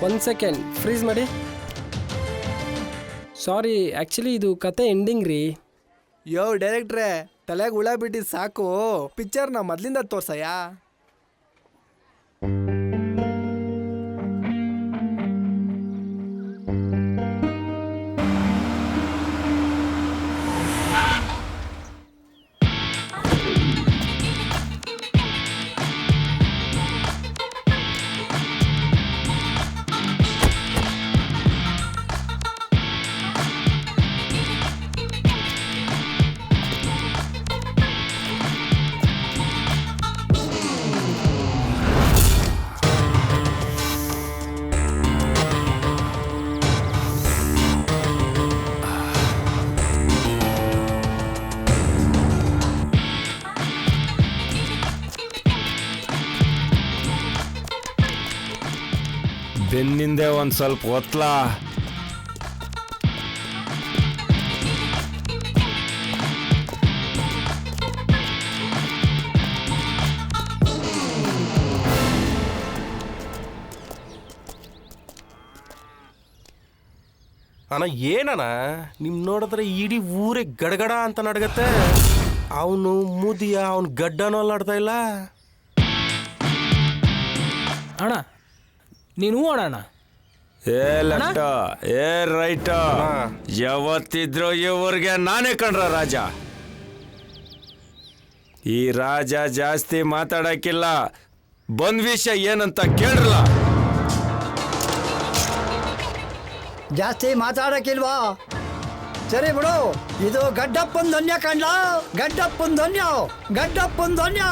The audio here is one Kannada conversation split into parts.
1 ಸೆಕೆಂಡ್ ಫ್ರೀಸ್ ಮಾಡಿ. ಸಾರಿ, ಆ್ಯಕ್ಚುಲಿ ಇದು ಕತೆ ಎಂಡಿಂಗ್ ರೀ. ಯೋ ಡೈರೆಕ್ಟ್ರೇ, ತಲೆಗೆ ಹುಳ ಬಿಟ್ಟಿದ್ದು ಸಾಕು, ಪಿಕ್ಚರ್ನ ಮೊದಲಿಂದ ತೋರ್ಸಯ್ಯ. ಬೆನ್ನಿಂದೆ ಒಂದು ಸ್ವಲ್ಪ ಒತ್ತಲ. ಅಣ್ಣ ಏನಣ್ಣ, ನಿಮ್ ನೋಡಿದ್ರೆ ಇಡೀ ಊರೇ ಗಡಗಡ ಅಂತ ನಡಗತ್ತೆ. ಅವನು ಮುದಿಯ ಅವನು ಗಡ್ಡನೂ ಅಲ್ಲಾಡ್ತಾ ಇಲ್ಲ. ಅಣ್ಣ ನೀನು ಅಣ್ಣ. ಏ ಲೆಫ್ಟ, ಏ ರೈಟ, ಯಾವತ್ತಿದ್ರು ಇವ್ರಿಗೆ ನಾನೇ ಕಂಡ್ರ ರಾಜ. ಈ ರಾಜ ಜಾಸ್ತಿ ಮಾತಾಡಕ್ಕಿಲ್ಲ, ಬಂದ್ ವಿಷಯ ಏನಂತ ಕೇಳ್ರಲ್ಲ. ಜಾಸ್ತಿ ಮಾತಾಡಕ್ಕಿಲ್ವಾ? ಸರಿ ಬಿಡು, ಇದು ಗಡ್ಡಪ್ಪನ ಧನ್ಯ ಕಂಡ್ಲ, ಗಡ್ಡಪ್ಪನ ಧನ್ಯ, ಗಡ್ಡಪ್ಪನ ಧನ್ಯ.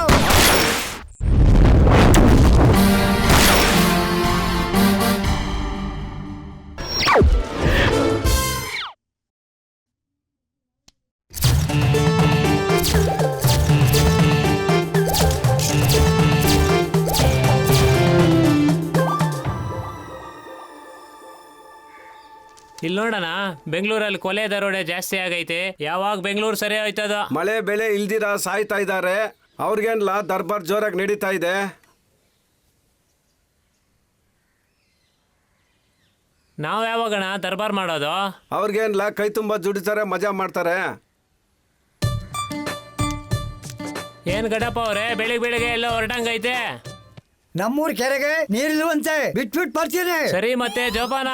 ಇಲ್ಲಿ ನೋಡೋಣ, ಬೆಂಗಳೂರಲ್ಲಿ ಕೊಲೆ ದರೋಡೆ ಜಾಸ್ತಿ ಆಗೈತೆ. ಯಾವಾಗ ಬೆಂಗಳೂರು ಸರಿ ಹೋಯ್ತದ? ಮಳೆ ಬೆಳೆ ಇಲ್ದಿರ ಸಾಯ್ತಾ ಇದ್ದಾರೆ. ಅವ್ರಿಗೇನ್ಲ ದರ್ಬಾರ್ ಜೋರಾಗಿ ನಡೀತಾ ಇದೆ. ನಾವು ಯಾವಾಗಣ ದರ್ಬಾರ್ ಮಾಡೋದು? ಅವ್ರಿಗೇನ್ಲ ಕೈ ತುಂಬ ದುಡಿತಾರೆ, ಮಜಾ ಮಾಡ್ತಾರೆ. ಏನ್ ಗಡಪ್ಪ ಅವ್ರೆ, ಬೆಳಿಗ್ಗೆ ಎಲ್ಲ ಹೊರಟಂಗೈತೆ. ನಮ್ಮೂರ್ ಕೆರೆಗೆ ನೀರಿಲ್ವಂತೆ, ಬಿಟ್ಬಿಟ್ಟು ಬರ್ತೀನಿ. ಸರಿ, ಮತ್ತೆ ಜೋಪಾನ.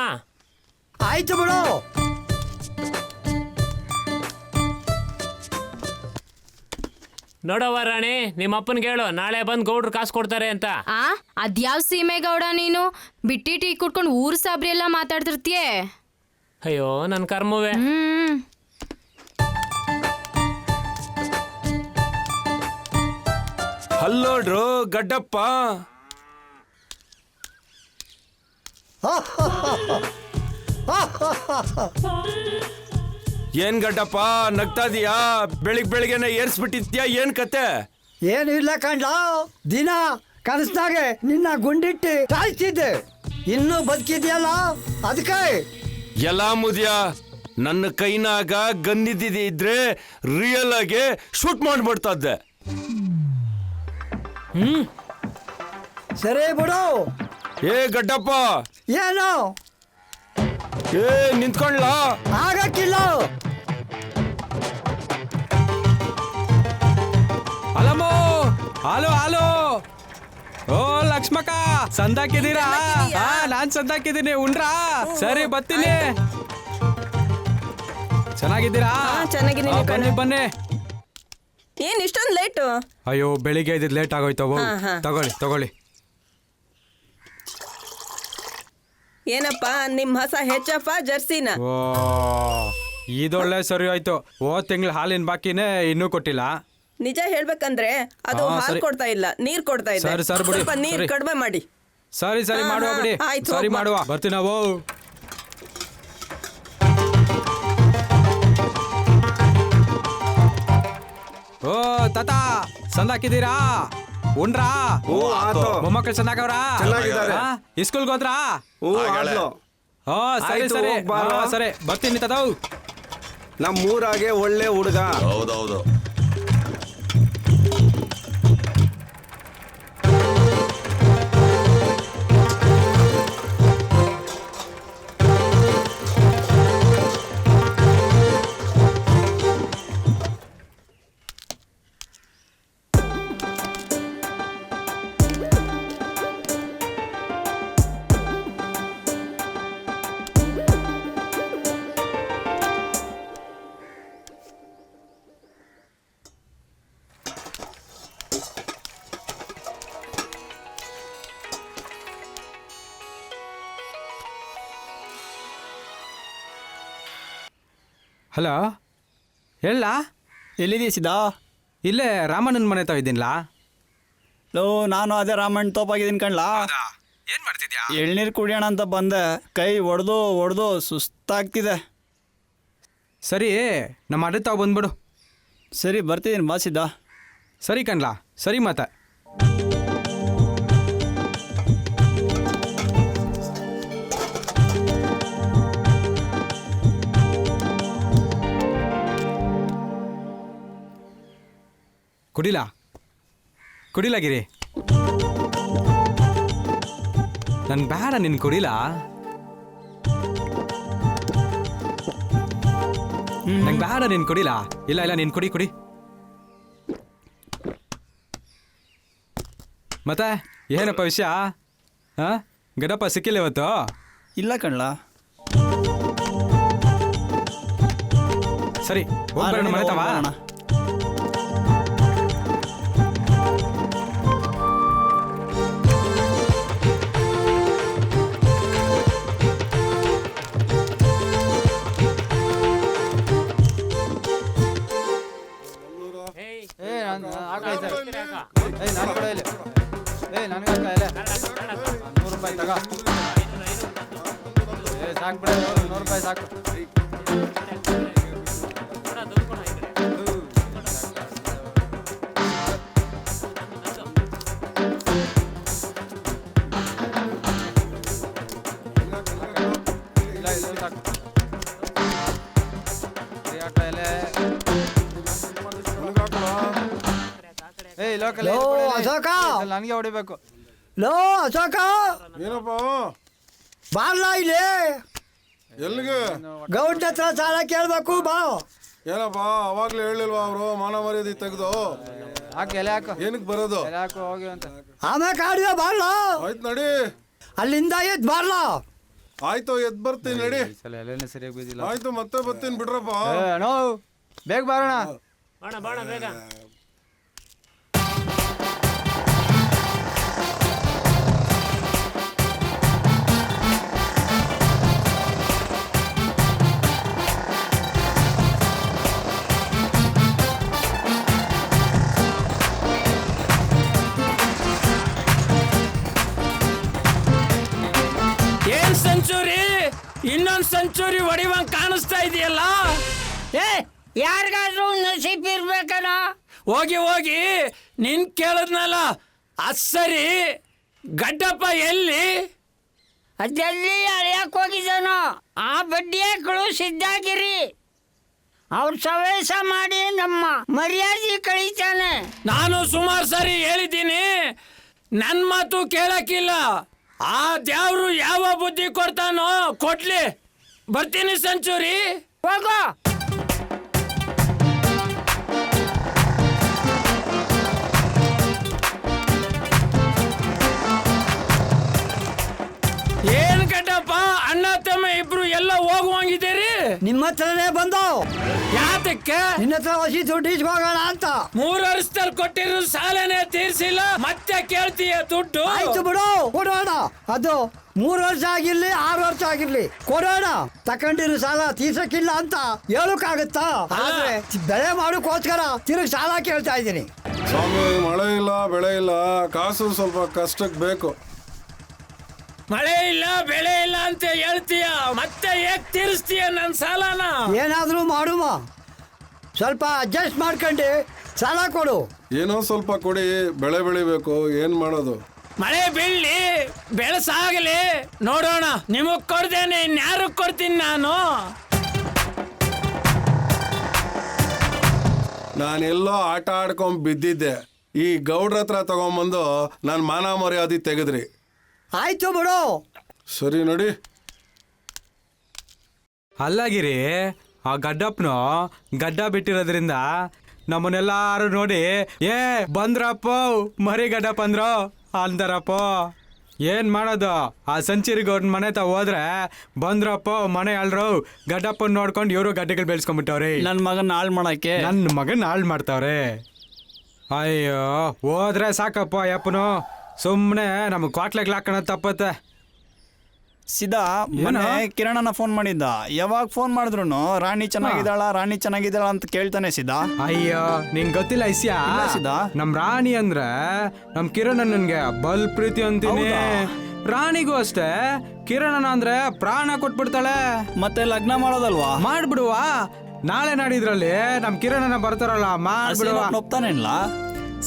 ಆಯ್ತು ಬಿಡು. ನೋಡವ್ವ ರಾಣಿ, ನಿಮ್ಮ ಅಪ್ಪನ್ಗೆ ಹೇಳು ನಾಳೆ ಬಂದು ಗೌಡ್ರು ಕಾಸು ಕೊಡ್ತಾರೆ ಅಂತ. ಅದ್ಯಾವ ಸೀಮೆ ಗೌಡ ನೀನು? ಬಿಟ್ಟಿ ಟೀ ಕುಟ್ಕೊಂಡು ಊರು ಸಾಬ್ರಿ ಎಲ್ಲ ಮಾತಾಡ್ತಿರ್ತೀಯೇ. ಅಯ್ಯೋ ನನ್ನ ಕರ್ಮವೇ. ಹಲ್ಲೋಡ್ರು ಗಡ್ಡಪ್ಪ. ಏನ್ ಗಡ್ಡಪ್ಪ ನಗ್ತಾ ಇದೀಯಾ? ಬೆಳಿಗ್ಗೆನೆ ಏರ್ಸ್ಬಿಟ್ಟಿದ್ಯಾ? ಏನ್ ಕತೆ? ಏನು ಇಲ್ಲ ಕಂಡ್ಲ, ದಿನ ಕನಸ್ನಾಗೆ ನಿನ್ನ ಗುಂಡಿಟ್ಟಿ ಕಾಯಿಸ್ತಿದ್ದೆ. ಇನ್ನೂ ಬದುಕಿದ್ಯಲ್ಲ, ಅದಕ್ಕೆ. ಎಲ್ಲ ಮುದಿಯ, ನನ್ನ ಕೈನಾಗ ಗನ್ನಿದ್ದಿದ್ರೆ ರಿಯಲ್ ಆಗಿ ಶೂಟ್ ಮಾಡ್ಬಿಡ್ತಾ ಇದ್ದೆ. ಸರಿ ಬಿಡು. ಏ ಗಡ್ಡಪ್ಪ, ಏನು ಏ ನಿಂತ್ಕೊಂಡ್ಲ? ಆಗಕ್ಕಿಲ್ಲ. ಅಲಮೋ, ಹಲೋ ಹಲೋ. ಓ ಲಕ್ಷ್ಮಕ್ಕ, ಸಂದಾಕಿದ್ದೀರಾ? ನಾನ್ ಸಂದಾಕಿದ್ದೀನಿ, ಉಂಡ್ರಾ? ಸರಿ ಬರ್ತೀನಿ. ಚೆನ್ನಾಗಿದ್ದೀರಾ? ಬನ್ನಿ ಬನ್ನಿ. ಏನ್ ಇಷ್ಟೊಂದು ಲೇಟು? ಅಯ್ಯೋ ಬೆಳಿಗ್ಗೆ ಇದ್ ಲೇಟ್ ಆಗೋಯ್ತು. ತಗೊಳ್ಳಿ ತಗೊಳ್ಳಿ. ಏನಪ್ಪ ನಿಮ್ ಹೊಸ ಹೆಚ್ಚಪ್ಪ ಜರ್ಸಿನ? ಓ ಇದೊಳ್ಳೆ ಸರಿ ಆಯ್ತು. ಹೋದ್ ತಿಂಗಳ ಹಾಲಿನ ಬಾಕಿನೇ ಇನ್ನೂ ಕೊಟ್ಟಿಲ್ಲ. ನಿಜ ಹೇಳ್ಬೇಕಂದ್ರೆ ಅದು ಹಾಲು ಕೊಡ್ತಾ ಇಲ್ಲ, ನೀರ್ ಕೊಡ್ತಾ ಇದೆ. ಸ್ವಲ್ಪ ನೀರ್ ಕಡಿಮೆ ಮಾಡಿ. ಸರಿ ಸರಿ ಮಾಡುವ ಬಿಡಿ. ಸರಿ ಮಾಡುವ, ಬರ್ತೀವಿ ನಾವು. ಓ ತಾತ, ಸಂದಾಕಿದ್ದೀರಾ? ಉಂಡ್ರಾ? ಮೊಮ್ಮಕ್ಕಳು ಸಂದಾಕವ್ರಾ? ಸ್ಕೂಲ್ಗೆ ಹೋದ್ರಾ? ಸರಿ ಸರಿ ಸರಿ ಬರ್ತೀನಿ ತಾತವ್. ನಮ್ಮೂರಾಗೆ ಒಳ್ಳೆ ಹುಡುಗ. ಹೌದೌದು. ಹಲೋ ಹೇಳ ಎಲ್ಲಿದ್ದೀಯ ಸಿದ್ಧ? ಇಲ್ಲೇ ರಾಮಣ್ಣನ ಮನೆ ತಾವ ಇದ್ದೀನಿಲ್ಲ. ಲೋ, ನಾನು ಅದೇ ರಾಮಣ್ಣ ತೋಪಾಗಿದ್ದೀನಿ ಕಣ್ಲಾ. ಏನು ಮಾಡ್ತಿದ್ಯಾ? ಎಳ್ನೀರು ಕುಡಿಯೋಣ ಅಂತ ಬಂದೆ, ಕೈ ಒಡೆದು ಸುಸ್ತಾಗ್ತಿದೆ. ಸರಿ, ನಮ್ಮ ಅಡ್ಡ ತಾವು ಬಂದ್ಬಿಡು. ಸರಿ ಬರ್ತಿದ್ದೀನಿ ಬಾ ಸಿದ್ಧ. ಸರಿ ಕಣ್ಲಾ, ಸರಿ ಮತ್ತೆ. ಕುಡಿಲಾ ಗಿರಿ? ನನ್ ಬೇಡ, ನಿನ್ ಕುಡಿಲಾ? ನಂಗೆ ಬೇಡ, ನೀನ್ ಕುಡಿಲಾ? ಇಲ್ಲ ನೀನ್ ಕುಡಿ. ಮತ್ತೆ ಏನಪ್ಪ ವಿಷಯ? ಗಡಪ್ಪ ಸಿಕ್ಕಿಲ್ಲ ಇವತ್ತು? ಇಲ್ಲ ಕಣ್ಲಾ. ಸರಿ ಹೋಗ್ಬರೋಣ ಮನೆ ತಾವ. ಲೋ ಅಶೋಕ, ನನಗೆ ಹೊಡಿಬೇಕು. ಲೋ ಅಶೋಕ, ಏನಪ್ಪ? ಬಾರ್ಲಾ ಇಲ್ಲಿ. ಎಲ್ಲಿಗೆ? ಗೌಡ್ನ ಹತ್ರ ಸಾಲ ಕೇಳ್ಬೇಕು ಬಾ. ಏನಪ್ಪ ಅವಾಗ್ಲೇ ಹೇಳಿಲ್ವಾ ಅವರು ಮಾನ ಮರ್ಯಾದೆ ತೆಗೆದು? ಏನಕ್ಕೆ ಬರೋದು? ಆಮೇಲೆ ಕಾಡಿಯೋ ಬಾರ್ಲಾ. ಆಯ್ತು ನಡಿ. ಅಲ್ಲಿಂದ ಎದ್ ಬಾರ್ಲಾ. ಆಯ್ತು ಎದ್ ಬರ್ತೀನಿ ನಡಿ. ಸರಿಯಾಗಿ ಬಿದ್ದಿಲ್ಲ. ಆಯ್ತು ಮತ್ತೆ ಬರ್ತೀನಿ ಬಿಡ್ರಪ್ಪ. ಬೇಗ ಬಾರೋಣ. ಬಾಣ ಬೇಗ. ಏನ್ ಸೆಂಚುರಿ? ಇನ್ನೊಂದ್ ಸೆಂಚುರಿ ಹೊಡಿವಂಗ್ ಕಾಣಿಸ್ತಾ ಇದೆಯಲ್ಲ? ಯಾರಿಗಾದ್ರೂ ನಸೀಬ್ ಇರ್ಬೇಕನ. ಹೋಗಿ ನಿನ್ ಕೇಳದ್ನಲ್ಲ. ಅದ್ ಸರಿ, ಗಡ್ಡಪ್ಪ ಎಲ್ಲಿ? ಅದೆಲ್ಲಿ ಅಳಿಯಕ್ ಹೋಗಿದ್ದಾನೋ ಆ ಬಡ್ಡಿಯೇ ಕಳುಹಿಸಿದ್ದಾಗಿರಿ. ಅವ್ರ ಸವೇಶ ಮಾಡಿ ನಮ್ಮ ಮರ್ಯಾದೆ ಕಳೀತಾನೆ. ನಾನು ಸುಮಾರು ಸರಿ ಹೇಳಿದ್ದೀನಿ, ನನ್ ಮಾತು ಕೇಳಕ್ಕಿಲ್ಲ. ಆ ದೇವ್ರು ಯಾವ ಬುದ್ಧಿ ಕೊಡ್ತಾನೋ ಕೊಡ್ಲಿ. ಬರ್ತೀನಿ ಸೆಂಚುರಿ. ಹೋಗೋ. ಏನ್ ಗಡ್ಡಪ್ಪ, ಅಣ್ಣ ತಮ್ಮ ಇಬ್ರು ಎಲ್ಲ ಹೋಗುವಂಗಿದ್ದೀರಿ? ನಿಮ್ಮ ಹತ್ರನೇ ಬಂದು ಯಾತಕ್ಕೆ? ನಿನ್ನ ಹತ್ರ ಹೊಸಿ ದುಡ್ಡು ಇಸ್ಕೋಗೋಣ ಅಂತ. 3 ವರ್ಷದಲ್ಲಿ ಕೊಟ್ಟಿರೋ ಸಾಲನೇ ತೀರ್ಸಿಲ್ಲ, ಮತ್ತೆ ಕೇಳ್ತೀಯ ದುಡ್ಡು? ಆಯ್ತು ಬಿಡು, ಕೊಡೋಣ. ಅದು 3 ವರ್ಷ ಆಗಿರ್ಲಿ 6 ವರ್ಷ ಆಗಿರ್ಲಿ ಕೊಡೋಣ. ತಕೊಂಡಿರೋ ಸಾಲ ತೀರ್ಸಕ್ಕಿಲ್ಲ ಅಂತ ಹೇಳಕ್ಕಾಗತ್ತಾ? ಆದ್ರೆ ಬೆಳೆ ಮಾಡೋಕ್ಕೋಸ್ಕರ ತಿರುಗಿ ಸಾಲ ಕೇಳ್ತಾ ಇದ್ದೀನಿ. ಸ್ವಾಮಿ, ಮಳೆ ಇಲ್ಲ ಬೆಳೆ ಇಲ್ಲ, ಕಾಸು ಸ್ವಲ್ಪ ಕಷ್ಟಕ್ಕೆ ಬೇಕು. ಮಳೆ ಇಲ್ಲ ಬೆಳೆ ಇಲ್ಲ ಅಂತ ಹೇಳ್ತೀಯ, ಮತ್ತೆ ಹೇಗ್ ತೀರಿಸ್ತೀಯ ನನ್ ಸಾಲನ? ಏನಾದ್ರೂ ಮಾಡುಮ, ಸ್ವಲ್ಪ ಅಡ್ಜಸ್ಟ್ ಮಾಡ್ಕೊಂಡು ಸಾಲ ಕೊಡು. ಏನೋ ಸ್ವಲ್ಪ ಕೊಡಿ, ಬೆಳೆ ಬೆಳಿಬೇಕು. ಏನ್ ಮಾಡೋದು? ಮಳೆ ಬೀಳ್ಲಿ, ಬೆಳಸಾಗಲಿ, ನೋಡೋಣ. ನಿಮಗ್ ಕೊಡ್ದೇನೆ ಇನ್ಯಾರು ಕೊಡ್ತೀನಿ ನಾನು? ನಾನೆಲ್ಲೋ ಆಟ ಆಡ್ಕೊಂಡ್ ಬಿದ್ದಿದ್ದೆ. ಈ ಗೌಡ್ರ ಹತ್ರ ತಗೊಂಬಂದು ನಾನು ಮಾನ ಮರ್ಯಾದೆ ತೆಗೆದ್ರಿ. ಆಯ್ತು ಬಿಡು. ಸರಿ ನೋಡಿ. ಅಲ್ಲಾಗಿರಿ, ಆ ಗಡ್ಡಪ್ಪನು ಗಡ್ಡ ಬಿಟ್ಟಿರೋದ್ರಿಂದ ನಮ್ಮನ್ನೆಲ್ಲಾರು ನೋಡಿ ಬಂದ್ರಪ್ಪ ಮರಿ ಗಡ್ಡಪ್ಪ ಅಂದ್ರು ಅಂತಾರಪ್ಪ. ಏನ್ ಮಾಡೋದು? ಆ ಸೆಂಚುರಿ ಗೌಡ್ನ ಮನೆ ತ ಹೋದ್ರೆ ಬಂದ್ರಪ್ಪ ಮನೆ ಅಲ್ರು ಗಡ್ಡಪ್ಪನ್ ನೋಡ್ಕೊಂಡು ಇವರು ಗಡ್ಡೆಗಳು ಬೆಳೆಸ್ಕೊಂಡ್ಬಿಟ್ಟವ್ರಿ. ನನ್ನ ಮಗನ ಹಾಳು ಮಾಡಕ್ಕೆ. ನನ್ನ ಮಗನ ಹಾಳು ಮಾಡ್ತಾವ್ರೆ. ಅಯ್ಯೋ, ಹೋದ್ರೆ ಸಾಕಪ್ಪ ಯಪ್ಪನು. ಸುಮ್ಮನೆ ನಮಗೆ ಕ್ವಾಟ್ಲೆಗೆ ಹಾಕೋಣ ತಪ್ಪತ್ತೆ. ಸಿದಾ ಮೊನ್ನೆ ಕಿರಣನ ಫೋನ್ ಮಾಡಿದ್ದ. ಯಾವಾಗ ಫೋನ್ ಮಾಡಿದ್ರು ರಾಣಿ ಚೆನ್ನಾಗಿದ್ದಾಳ ಅಂತ ಕೇಳ್ತಾನೆ ಸಿದಾ. ಅಯ್ಯೋ ನಿಂಗ್ ಗೊತ್ತಿಲ್ಲ ಇಸ್ಯಾ ಸಿದಾ. ನಮ್ ರಾಣಿ ಅಂದ್ರೆ ನಮ್ ಕಿರಣ್ ನನ್ಗೆ ಬಲ್ ಪ್ರೀತಿ ಅಂತೀನಿ. ರಾಣಿಗೂ ಅಷ್ಟೇ ಕಿರಣನ ಅಂದ್ರೆ ಪ್ರಾಣ ಕೊಟ್ಬಿಡ್ತಾಳೆ. ಮತ್ತೆ ಲಗ್ನ ಮಾಡೋದಲ್ವಾ? ಮಾಡ್ಬಿಡುವ. ನಾಳೆ ನಾಡಿದ್ರಲ್ಲಿ ನಮ್ ಕಿರಣನ ಬರ್ತಾರಲ್ಲ ಮಾಡ್ಬಿಡುವ. ಒಪ್ತಾನಿಲ್ಲ.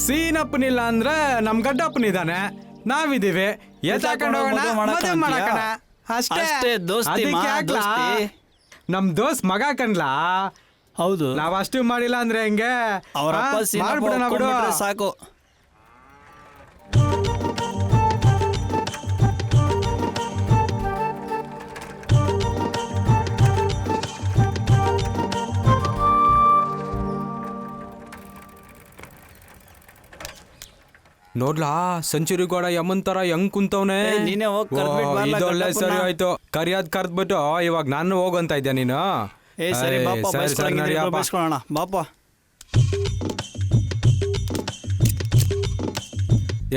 ಸೀನಪ್ಪನಿಲ್ಲ ಅಂದ್ರೆ ನಮ್ ಗಡ್ಡಪ್ಪನಿದಾನೆ, ನಾವಿದೀವಿ. ಎತ್ತಾಕೊಂಡು ಹೋಗೋಣ, ಮದುವೆ ಮಾಡಕಣ. ಅಷ್ಟೇ ದೋಸ್ತಿ ಅದಕ್ಕೆ ಯಾಕ್ಲಾ? ನಮ್ ದೋಸ್ತ್ ಮಗ ಕಣ್ಲಾ. ಹೌದು. ನಾವ್ ಅಷ್ಟು ಮಾಡಿಲ್ಲ ಅಂದ್ರೆ ಹೆಂಗೆ? ಅವ್ರ ಮಾಡ್ಬಿಡೋಣ ಬಿಡು. ಸಾಕು. ನೋಡ್ಲಾ ಸೆಂಚುರಿ ಗೋಡ ಯಮಂತರ ಹೆಂಗ್ ಕುಂತವ್ನೆ. ನೀನೇ ಹೋಗ್ ಕರ್ದ್ಬಿಟ್ ಬರ್ಲಾ ಇದೊಳ್ಳೆ ಗಡ್ಡಪ್ಪನ್ನ. ಸರಿ ಆಯ್ತು. ಕರಿಯಾದ್ ಕರ್ದ್ಬಿಟ್ಟು ಇವಾಗ ನಾನು ಹೋಗಂತ ಇದ್ದೆ ನೀನು. ಸರಿ ಬಾಪ, ಸರಿ ನಡಿಯಪ್ಪ. ಬೈಸ್ಕೊಳ್ಳೋಣ ಬಾಪ.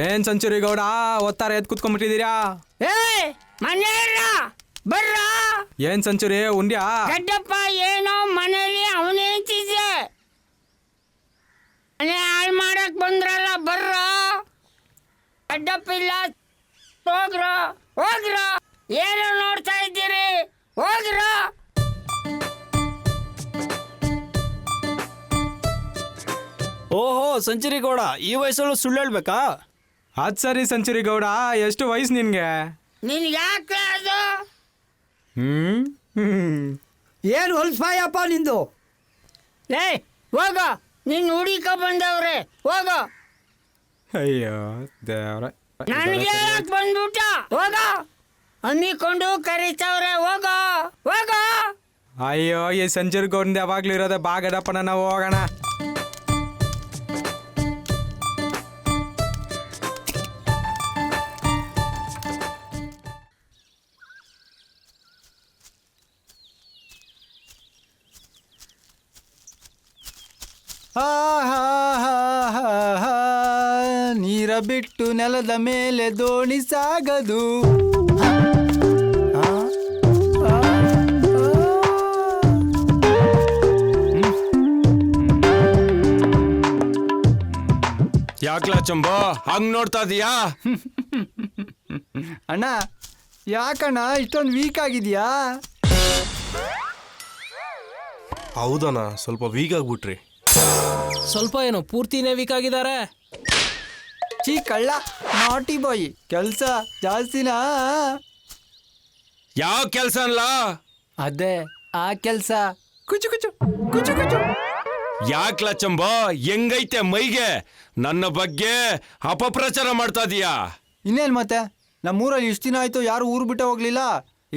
ಏನ್ ಸೆಂಚುರಿ ಗೌಡ ಒತ್ತಾರೆ ಎದ್ ಕುತ್ಕೊಂಡ್ಬಿಟ್ಟಿದೀರಾ? ಬರ್ರ ಏನ್ ಸೆಂಚುರಿ ಉಂಡ್ಯಾ? ಗಡ್ಡಪ್ಪ ಏನೋ ಮನೇಲಿ ಅವನೇ ಅಂತಿದ್ದೆ. ಮನೆ ಹಾಳು ಮಾಡಕ್ ಬಂದ್ರಲ್ಲ, ಬರ್ರ. ಗಡ್ಡಪ್ಪ ಇಲ್ಲ, ಹೋಗ್ರ. ಏನು ನೋಡ್ತಾ ಇದ್ದೀರಿ? ಹೋಗ್ರ. ಓಹೋ ಸೆಂಚುರಿ ಗೌಡ, ಈ ವಯಸ್ಸಲ್ಲೂ ಸುಳ್ಳು ಹೇಳ್ಬೇಕಾ? ಅದ್ ಸರಿ ಸೆಂಚುರಿ ಗೌಡ, ಎಷ್ಟು ವಯಸ್ಸು ನಿನ್ಗೆ? ನಿನ್ ಯಾಕೆ ಅದು? ಏನು ಹೊಲ್ಸ್ಪಾಯಪ್ಪ ನಿಂದು? ಲೇ ಹೋಗ, ನಿನ್ ಹುಡುಕ ಬಂದವ್ರೆ, ಹೋಗ. ಅಯ್ಯೋ ದೇವ್ರ, ನನಗೆ ಯಾಕೆ ಬಂದ್ಬಿಟ್ಟ? ಹೋಗ, ಅಂದಿಕೊಂಡು ಕರೀತವ್ರೆ, ಹೋಗ. ಅಯ್ಯೋ ಈ ಸೆಂಚುರಿ ಗೌಡ ಯಾವಾಗ್ಲೂ ಇರೋದೆ ಬಾ ಗಡಪ್ಪನ, ನಾವು ಹೋಗೋಣ. ನೀರ ಬಿಟ್ಟು ನೆಲದ ಮೇಲೆ ದೋಣಿ ಸಾಗದು. ಯಾಕ್ಲ ಚಂಬ ಹಂಗ್ ನೋಡ್ತಾ ಇದೀಯಾ? ಅಣ್ಣ ಯಾಕಣ್ಣ ಇಷ್ಟೊಂದು ವೀಕ್ ಆಗಿದ್ಯಾ? ಹೌದಣ್ಣ, ಸ್ವಲ್ಪ ವೀಕ್ ಆಗ್ಬಿಟ್ರಿ. ಸ್ವಲ್ಪ ಏನೋ ಪೂರ್ತಿನೇ ವೀಕ್ ಆಗಿದ್ದಾರೆ. ಚೀ ಕಳ್ಳ, ನಾಟಿ ಬಾಯ್, ಕೆಲ್ಸ ಜಾಸ್ತಿನಾ? ಯಾವ ಕೆಲ್ಸ ಅಲ್ಲ? ಅದೇ ಆ ಕೆಲ್ಸ. ಕುಚು ಕುಚು ಕುಚು ಕುಚು. ಯಾಕ್ಲ ಚಂಬ ಹೆಂಗೈತೆ ಮೈಗೆ? ನನ್ನ ಬಗ್ಗೆ ಅಪಪ್ರಚಾರ ಮಾಡ್ತಾ ಇದೀಯಾ? ಇನ್ನೇನ್ ಮತ್ತೆ, ನಮ್ಮೂರಲ್ಲಿ ಇಷ್ಟು ದಿನ ಆಯ್ತು ಯಾರು ಊರು ಬಿಟ್ಟೆ ಹೋಗ್ಲಿಲ್ಲ.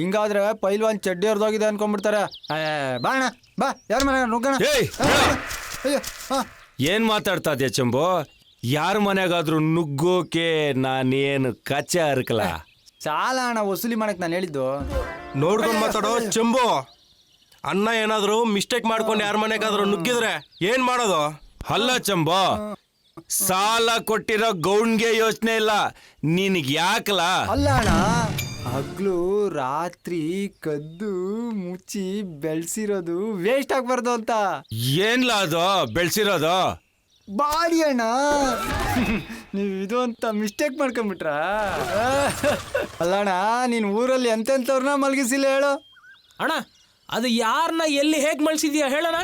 ಹಿಂಗಾದ್ರೆ ಪೈಲ್ವಾನ್ ಚಡ್ಡಿ ಹೊರದೋಗಿದೆ ಅನ್ಕೊಂಡ್ಬಿಡ್ತಾರೆ. ಬಾ ಅಣ್ಣ ಬಾ, ಯಾರ ಮನೆ ನುಗ್ಗೋಣ. ಏಯ್, ಅಯ್ಯೋ ಏನ್ ಮಾತಾಡ್ತಾ ಇದೀಯ ಚಂಬು? ಯಾರ ಮನೆಗಾದ್ರೂ ನುಗ್ಗೋಕೆ ನಾನೇನು ಕಚ್ಚೆ ಹರ್ಕಲ? ಸಾಲ ಹಣ ವಸೂಲಿ ಮಾಡಕ್ ನಾನು ಹೇಳಿದ್ದು. ನೋಡ್ಕೊಂಡ್ ಮಾತಾಡೋ ಚಂಬು. ಅಣ್ಣ ಏನಾದ್ರು ಮಿಸ್ಟೇಕ್ ಮಾಡ್ಕೊಂಡು ಯಾರ ಮನೆಗಾದ್ರೂ ನುಗ್ಗಿದ್ರೆ ಏನ್ ಮಾಡೋದು? ಅಲ್ಲ ಚಂಬು, ಸಾಲ ಕೊಟ್ಟಿರೋ ಗೌನ್ಗೆ ಯೋಚನೆ ಇಲ್ಲ, ನಿನಗ್ ಯಾಕಲ? ಅಲ್ಲ ಅಣ್ಣ, ಹಗ್ಲು ರಾತ್ರಿ ಕದ್ದು ಮುಚ್ಚಿ ಬೆಳ್ಸಿರೋದು ವೇಸ್ಟ್ ಆಗ್ಬಾರ್ದು ಅಂತ. ಏನ್ಲ ಅದು ಬೆಳ್ಸಿರೋದು? ಬಾಡಿ ಅಣ್ಣ, ನೀವು ಇದು ಅಂತ ಮಿಸ್ಟೇಕ್ ಮಾಡ್ಕೊಂಬಿಟ್ರ? ಅಲ್ಲ ಅಣ್ಣ, ನೀನ್ ಊರಲ್ಲಿ ಎಂತೆಂಥವ್ರನ್ನ ಮಲಗಿಸಿಲ್ಲ ಹೇಳು. ಅಣ್ಣ ಅದು ಯಾರನ್ನ ಎಲ್ಲಿ ಹೇಗ್ ಮಳ್ಸಿದ್ಯಾ ಹೇಳೋಣ.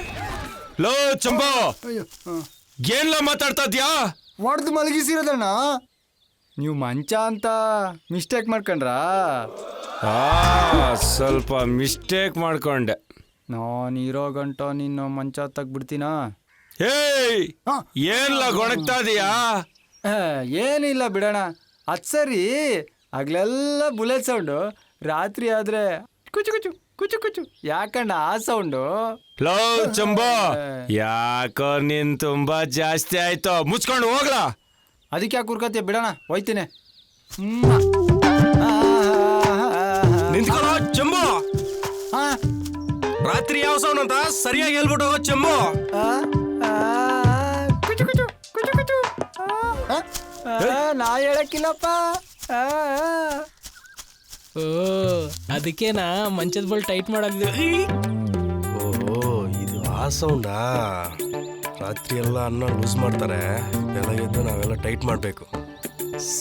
ಲೋ ಚಂಬು, ಏನ್ಲ ಮಾತಾಡ್ತಾ ಇದ್ಯಾ? ಹೊಡೆದು ಮಲಗಿಸಿರೋದಣ್ಣ. ನೀವು ಮಂಚ ಅಂತ ಮಿಸ್ಟೇಕ್ ಮಾಡ್ಕೊಂಡ್ರಾ? ಸ್ವಲ್ಪ ಮಿಸ್ಟೇಕ್ ಮಾಡ್ಕೊಂಡೆ. ನಾನು ಇರೋ ಗಂಟ ನಿನ್ನ ಮಂಚ ತಗ್ಬಿಡ್ತೀನ. ಏಯ್, ಏನ್ಲ ಗೊಣಗ್ತಾ ಇದೀಯಾ? ಏನಿಲ್ಲ ಬಿಡೋಣ. ಅದು ಸರಿ, ಆಗ್ಲೆಲ್ಲ ಬುಲೆಟ್ ಸೌಂಡು, ರಾತ್ರಿ ಆದ್ರೆ ಕುಚು ಕುಚು ಕುಚು ಕುಚು ಯಾಕಣ್ಣ ಆ ಸೌಂಡು? ಲೋ ಚಂಬು, ಯಾಕೋ ನೀನ್ ತುಂಬಾ ಜಾಸ್ತಿ ಆಯ್ತು, ಮುಚ್ಕೊಂಡು ಹೋಗ್ಲಾ. ಅದಕ್ಕೆ ಯಾಕೆ ಕುರ್ಕತ್ತೀಯ? ಬಿಡೋಣ, ಹೋಯ್ತೀನಿ. ನಿಂತ್ಕೊಳ್ಳೋ ಚಂಬು. ರಾತ್ರಿ ಯಾವ ಸೌಂಡ್ ಅಂತ ಸರಿಯಾಗಿ ಹೇಳ್ಬಿಟ್ಟು ಚಂಬು. ಕುಚು ಕುಚು ಕುಚು ಕುಚು. ನಾ ಹೇಳಕ್ಕಿಲ್ಲಪ್ಪ. ಓ ಅದಕ್ಕೇನಾ ಮಂಚದ ಬೋಲ್ ಟೈಟ್ ಮಾಡೋದು. ಓ ಇದು ಆ ಸೌಂಡಾ? ರಾತ್ರಿ ಎಲ್ಲ ಅನ್ನ ಲೂಸ್ ಮಾಡ್ತಾರೆ, ಬೆಳಗ್ಗೆದ್ದು ನಾವೆಲ್ಲ ಟೈಟ್ ಮಾಡಬೇಕು.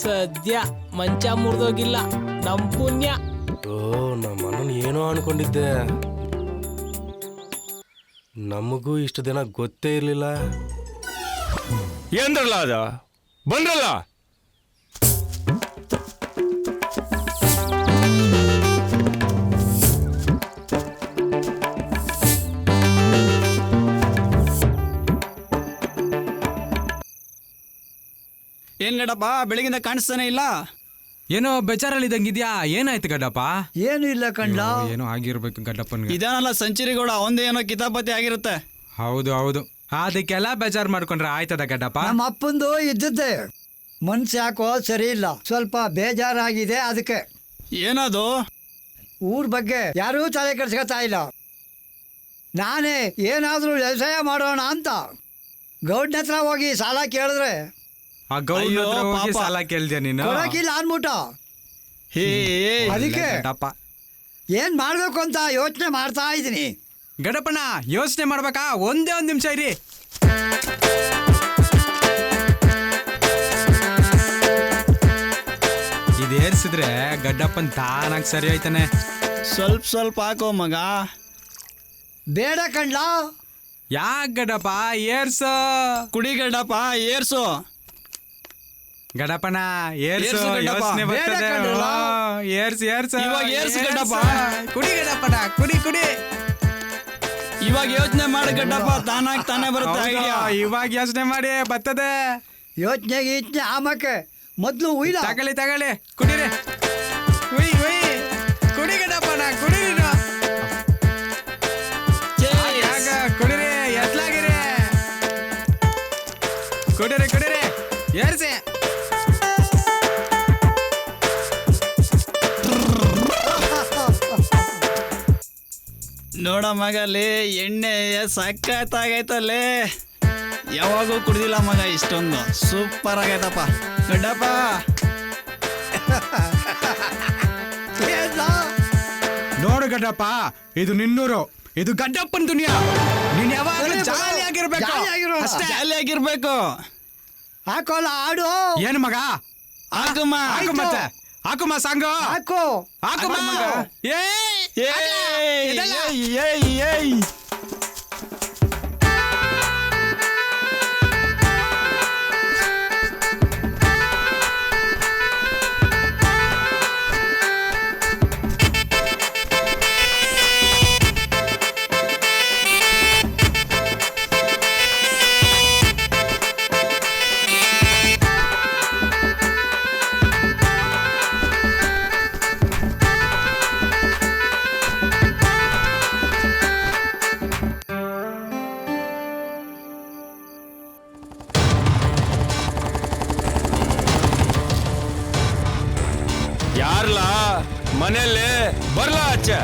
ಸದ್ಯ ಮಂಚ ಮುರಿದೋಗಿಲ್ಲ, ನಮ್ ಪುಣ್ಯ. ಓ ನಮ್ಮ ಅಣ್ಣನ ಏನೋ ಅನ್ಕೊಂಡಿದ್ದೆ, ನಮಗೂ ಇಷ್ಟು ದಿನ ಗೊತ್ತೇ ಇರಲಿಲ್ಲ. ಏನ್ರಲ್ಲ ಅದ ಬಂದ್ರಲ್ಲ. ಏನ್ ಗಡ್ಡಪ್ಪ ಬೆಳಗಿಂದ ಕಾಣಿಸ್ತಾನೆ ಇಲ್ಲ? ಏನೋ ಬೇಜಾರಲ್ಲಿ ಇದ್ದಂಗಿದ್ಯಾ? ಏನಾಯ್ತು ಗಡ್ಡಪ್ಪ? ಏನು ಇಲ್ಲ ಕಣ್ಣ. ಏನೋ ಆಗಿರ್ಬೇಕು ಗಡ್ಡಪ್ಪನ್ಗೆ. ಇದಾನಲ್ಲ ಸಂಚರಿಗೌಡ, ಒಂದೇ ಏನೋ ಕಿತಾಪತಿ ಆಗಿರುತ್ತೆ. ಹೌದು ಹೌದು, ಅದಕ್ಕೆಲ್ಲ ಬೇಜಾರು ಮಾಡ್ಕೊಂಡ್ರೆ ಆಯ್ತದ ಗಡ್ಡಪ್ಪ? ನಮ್ಮ ಅಪ್ಪಂದು ಇದ್ದದ್ದೇ ಮನ್ಸು ಯಾಕೋ ಸರಿ ಇಲ್ಲ, ಸ್ವಲ್ಪ ಬೇಜಾರಾಗಿದೆ ಅದಕ್ಕೆ. ಏನದು? ಊರ್ ಬಗ್ಗೆ ಯಾರೂ ತಲೆ ಕೆಡ್ಸ್ಕೊತಾ ಇಲ್ಲ. ನಾನೇ ಏನಾದರೂ ವ್ಯವಸಾಯ ಮಾಡೋಣ ಅಂತ ಗೌಡ್ನ ಹತ್ರ ಹೋಗಿ ಸಾಲ ಕೇಳಿದ್ರೆ ಆ ಗೌಡ್ನ ಹತ್ರ ಹೋಗಿ ಸಾಲ ಕೇಳ್ದೆ ನೀನು? ಕೊಡಕ್ಕಿಲ್ಲ ಅನ್ಬಿಟ್ಟ. ಅದಕ್ಕೆ ಗಡ್ಡಪ್ಪ ಏನ್ ಮಾಡ್ಬೇಕು ಅಂತ ಯೋಚನೆ ಮಾಡ್ತಾ ಇದ್ದೀನಿ. ಗಡಪಣ್ಣ ಯೋಚನೆ ಮಾಡ್ಬೇಕಾ? ಒಂದೇ ಒಂದ್ ನಿಮಿಷ ಇರಿ. ಇದೇರ್ಸಿದ್ರೆ ಗಡ್ಡಪ್ಪನ್ ತಾನಾಗ್ ಸರಿ ಆಯ್ತಾನೆ. ಸ್ವಲ್ಪ ಸ್ವಲ್ಪ ಹಾಕೋ ಮಗ. ಬೇಡ ಕಣ್ಲ. ಯಾಕೆ ಗಡ್ಡಪ್ಪ? ಏರ್ಸು. ಕುಡಿ ಗಡ್ಡಪ್ಪ, ಏರ್ಸು. ಗಡಪಣ್ಣ ಏರ್ಸು, ಯೋಚನೆ ಬರ್ತದೆ. ಏರ್ಸು ಏರ್ಸು, ಇವಾಗ ಏರ್ಸು ಗಡ್ಡಪ್ಪ. ಕುಡಿ ಗಡಪಣ್ಣ, ಕುಡಿ ಕುಡಿ. ಇವಾಗ ಯೋಚನೆ ಮಾಡಿ ಗಡ್ಡಪ್ಪ, ತಾನಾಗಿ ತಾನೇ ಬರುತ್ತೆ. ಇವಾಗ ಯೋಚನೆ ಮಾಡಿ ಬರ್ತದೆ. ಯೋಚನೆ ಗೀಚನೆ ಆಮಕ್ಕೆ ಮೊದ್ಲು ಉಯ್ಲ. ತಗೊಳ್ಳಿ ತಗೊಳ್ಳಿ, ಕುಡಿರಿ. ಉಯ್ ಉಯ್, ಕುಡಿ ಗಡಪಣ್ಣ, ಕುಡಿ ನೀನು. ಕುಡಿರಿ, ಎತ್ಲಾಗಿರಿ. ಕುಡಿರಿ ಕುಡಿರಿ, ಏರ್ಸಿ. ನೋಡ ಮಗಲ್ಲಿ ಎಣ್ಣೆ ಸಖತ್ತಾಗೈತಲ್ಲೇ. ಯಾವಾಗೂ ಕುಡ್ದಿಲ್ಲ ಮಗ ಇಷ್ಟೊಂದು. ಸೂಪರ್ ಆಗೈತಪ್ಪ ಗಡ್ಡಪ್ಪ. ನೋಡು ಗಡ್ಡಪ್ಪ, ಇದು ನಿನ್ನೂರು, ಇದು ಗಡ್ಡಪ್ಪನ ದುನಿಯಾ. ನೀನ್ ಯಾವಾಗಲೂ ಜಾಲಿ ಆಗಿರ್ಬೇಕು, ಜಾಲಿ ಆಗಿರ್ಬೇಕು. ಹಾಕೋಲ್ಲ ಆಡು. ಏನು ಮಗ? ಹಾಕಮ್ಮ, ಹಾಕು ಮತ್ತೆ, ಹಾಕುಮ್ಮ ಸಾಂಗು, ಹಾಕು ಹಾಕುಮ್ಮ. ಯಾರ್ಲ ಮನೆಯಲ್ಲಿ ಬರ್ಲಾ ಆಚೆ?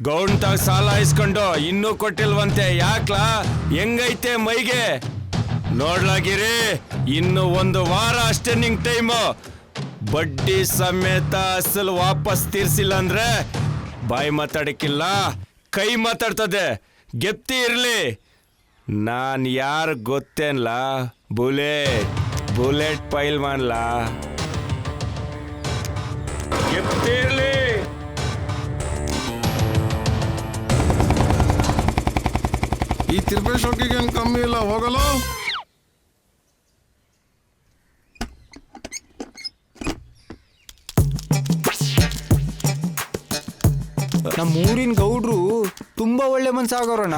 ಗೌಂಟಾಗ ಸಾಲ ಇಸ್ಕೊಂಡು ಇನ್ನೂ ಕೊಟ್ಟಿಲ್ವಂತೆ. ಯಾಕ್ಲಾ? ಹೆಂಗೈತೆ ಮೈಗೆ? ನೋಡ್ಲಾಗಿರಿ, ಇನ್ನು 1 ವಾರ ಅಷ್ಟೇ ನಿಂಗ್ ಟೈಮು. ಬಡ್ಡಿ ಸಮೇತ ಅಸಲು ವಾಪಸ್ ತೀರ್ಸಿಲ್ಲ ಅಂದ್ರೆ ಬಾಯಿ ಮಾತಾಡಕ್ಕಿಲ್ಲ, ಕೈ ಮಾತಾಡ್ತದೆ. ಗೆಪ್ತಿ ಇರ್ಲಿ. ನಾನ್ ಯಾರು ಗೊತ್ತೇನ್ಲ? ಬುಲೆಟ್ ಪೈಲ್ ಮಾಡ್ಲಾ. ಗೆಪ್ತಿ ಇರ್ಲಿ. ಈ ತಿರ್ಪೇಶೋಕಿಗೆ ಏನು ಕಮ್ಮಿ ಇಲ್ಲ, ಹೋಗಲು. ನಮ್ಮ ಊರಿನ ಗೌಡ್ರು ತುಂಬಾ ಒಳ್ಳೆ ಮನ್ಸಾಗೋರಣ.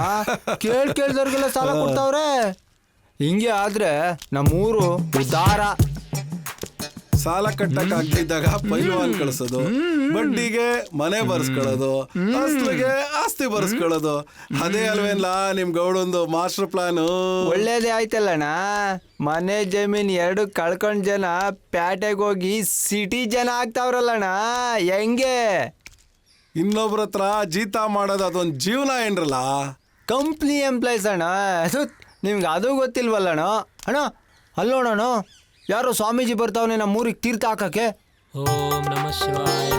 ಕೇಳ್ದವ್ರಿಗೆಲ್ಲ ಸಾಲ ಕೊಡ್ತಾವ್ರೆ. ಹಿಂಗೆ ಆದ್ರೆ ನಮ್ಮೂರು ಉದಾರ. ಸಾಲ ಕಟ್ಟಕ್ ಆಗ್ತಿದ್ದಾಗ ಪೈಲ್ವಾನ್ ಕಳ್ಸೋದು, ಬಡ್ಡಿಗೆ ಮನೆ ಬರ್ಸ್ಕೊಳ್ಳೋದು, ಅಸ್ಲಿಗೆ ಆಸ್ತಿ ಬರ್ಸ್ಕೊಳ್ಳೋದು. ಅದೇ ಅಲ್ವೇನ್ಲಾ ನಿಮ್ ಗೌಡೊಂದು ಮಾಸ್ಟರ್ ಪ್ಲಾನು? ಒಳ್ಳೇದೇ ಆಯ್ತಲ್ಲಣ್ಣ. ಮನೆ ಜಮೀನ್ 2 ಕಳ್ಕೊಂಡ್ ಜನ ಪ್ಯಾಟೆಗೆ ಹೋಗಿ ಸಿಟಿ ಜನ ಆಗ್ತಾವ್ರಲ್ಲಣ್ಣ. ಹೆಂಗೆ? ಇನ್ನೊಬ್ರ ಹತ್ರ ಜೀತ ಮಾಡೋದು ಅದೊಂದು ಜೀವನ ಏನ್ರಲ್ಲ. ಕಂಪ್ನಿ ಎಂಪ್ಲಾಯ್ಸ್ ಅಣ್ಣ. ನಿಮ್ಗೆ ಅದು ಗೊತ್ತಿಲ್ವಲ್ಲಣ್ಣ. ಅಣ್ಣ ಅಲ್ಲೋಣ, ಯಾರೋ ಸ್ವಾಮೀಜಿ ಬರ್ತಾವನೆ ನಮ್ಮೂರಿಗೆ ತೀರ್ಥ ಹಾಕಕ್ಕೆ. ಓಂ ನಮಃ ಶಿವಾಯ,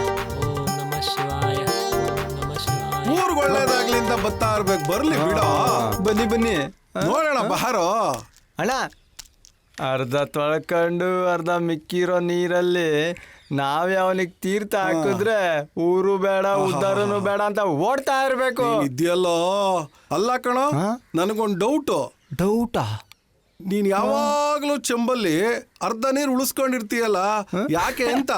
ಓಂ ನಮಃ ಶಿವಾಯ, ಓಂ ನಮಃ ಶಿವಾಯ. ಊರ್ಗ್ ಒಳ್ಳೇದಾಗ್ಲಿ ಅಂತ ಬತ್ತಾ ಇರ್ಬೇಕು. ಬರ್ಲಿ ಬಿಡ. ಬನ್ನಿ ಬನ್ನಿ ನೋಡೋಣ ಬಾರೋ. ಅಣ್ಣ, ಅರ್ಧ ತೊಳ್ಕೊಂಡು ಅರ್ಧ ಮಿಕ್ಕಿರೋ ನೀರಲ್ಲಿ ನಾವೇ ಅವನಿಗೆ ತೀರ್ಥ ಹಾಕಿದ್ರೆ ಊರು ಬೇಡ ಉದ್ದಾರನು ಬೇಡ ಅಂತ ಓಡ್ತಾ ಇರ್ಬೇಕು. ಇದೆಯಲ್ಲೋ ಅಲ್ಲ ಕಣ, ನನಗೊಂದು ಡೌಟಾ? ನೀನ್ ಯಾವಾಗ್ಲೂ ಚೆಂಬಲ್ಲಿ ಅರ್ಧ ನೀರು ಉಳಿಸ್ಕೊಂಡಿರ್ತೀಯಲ್ಲ, ಯಾಕೆ ಅಂತ.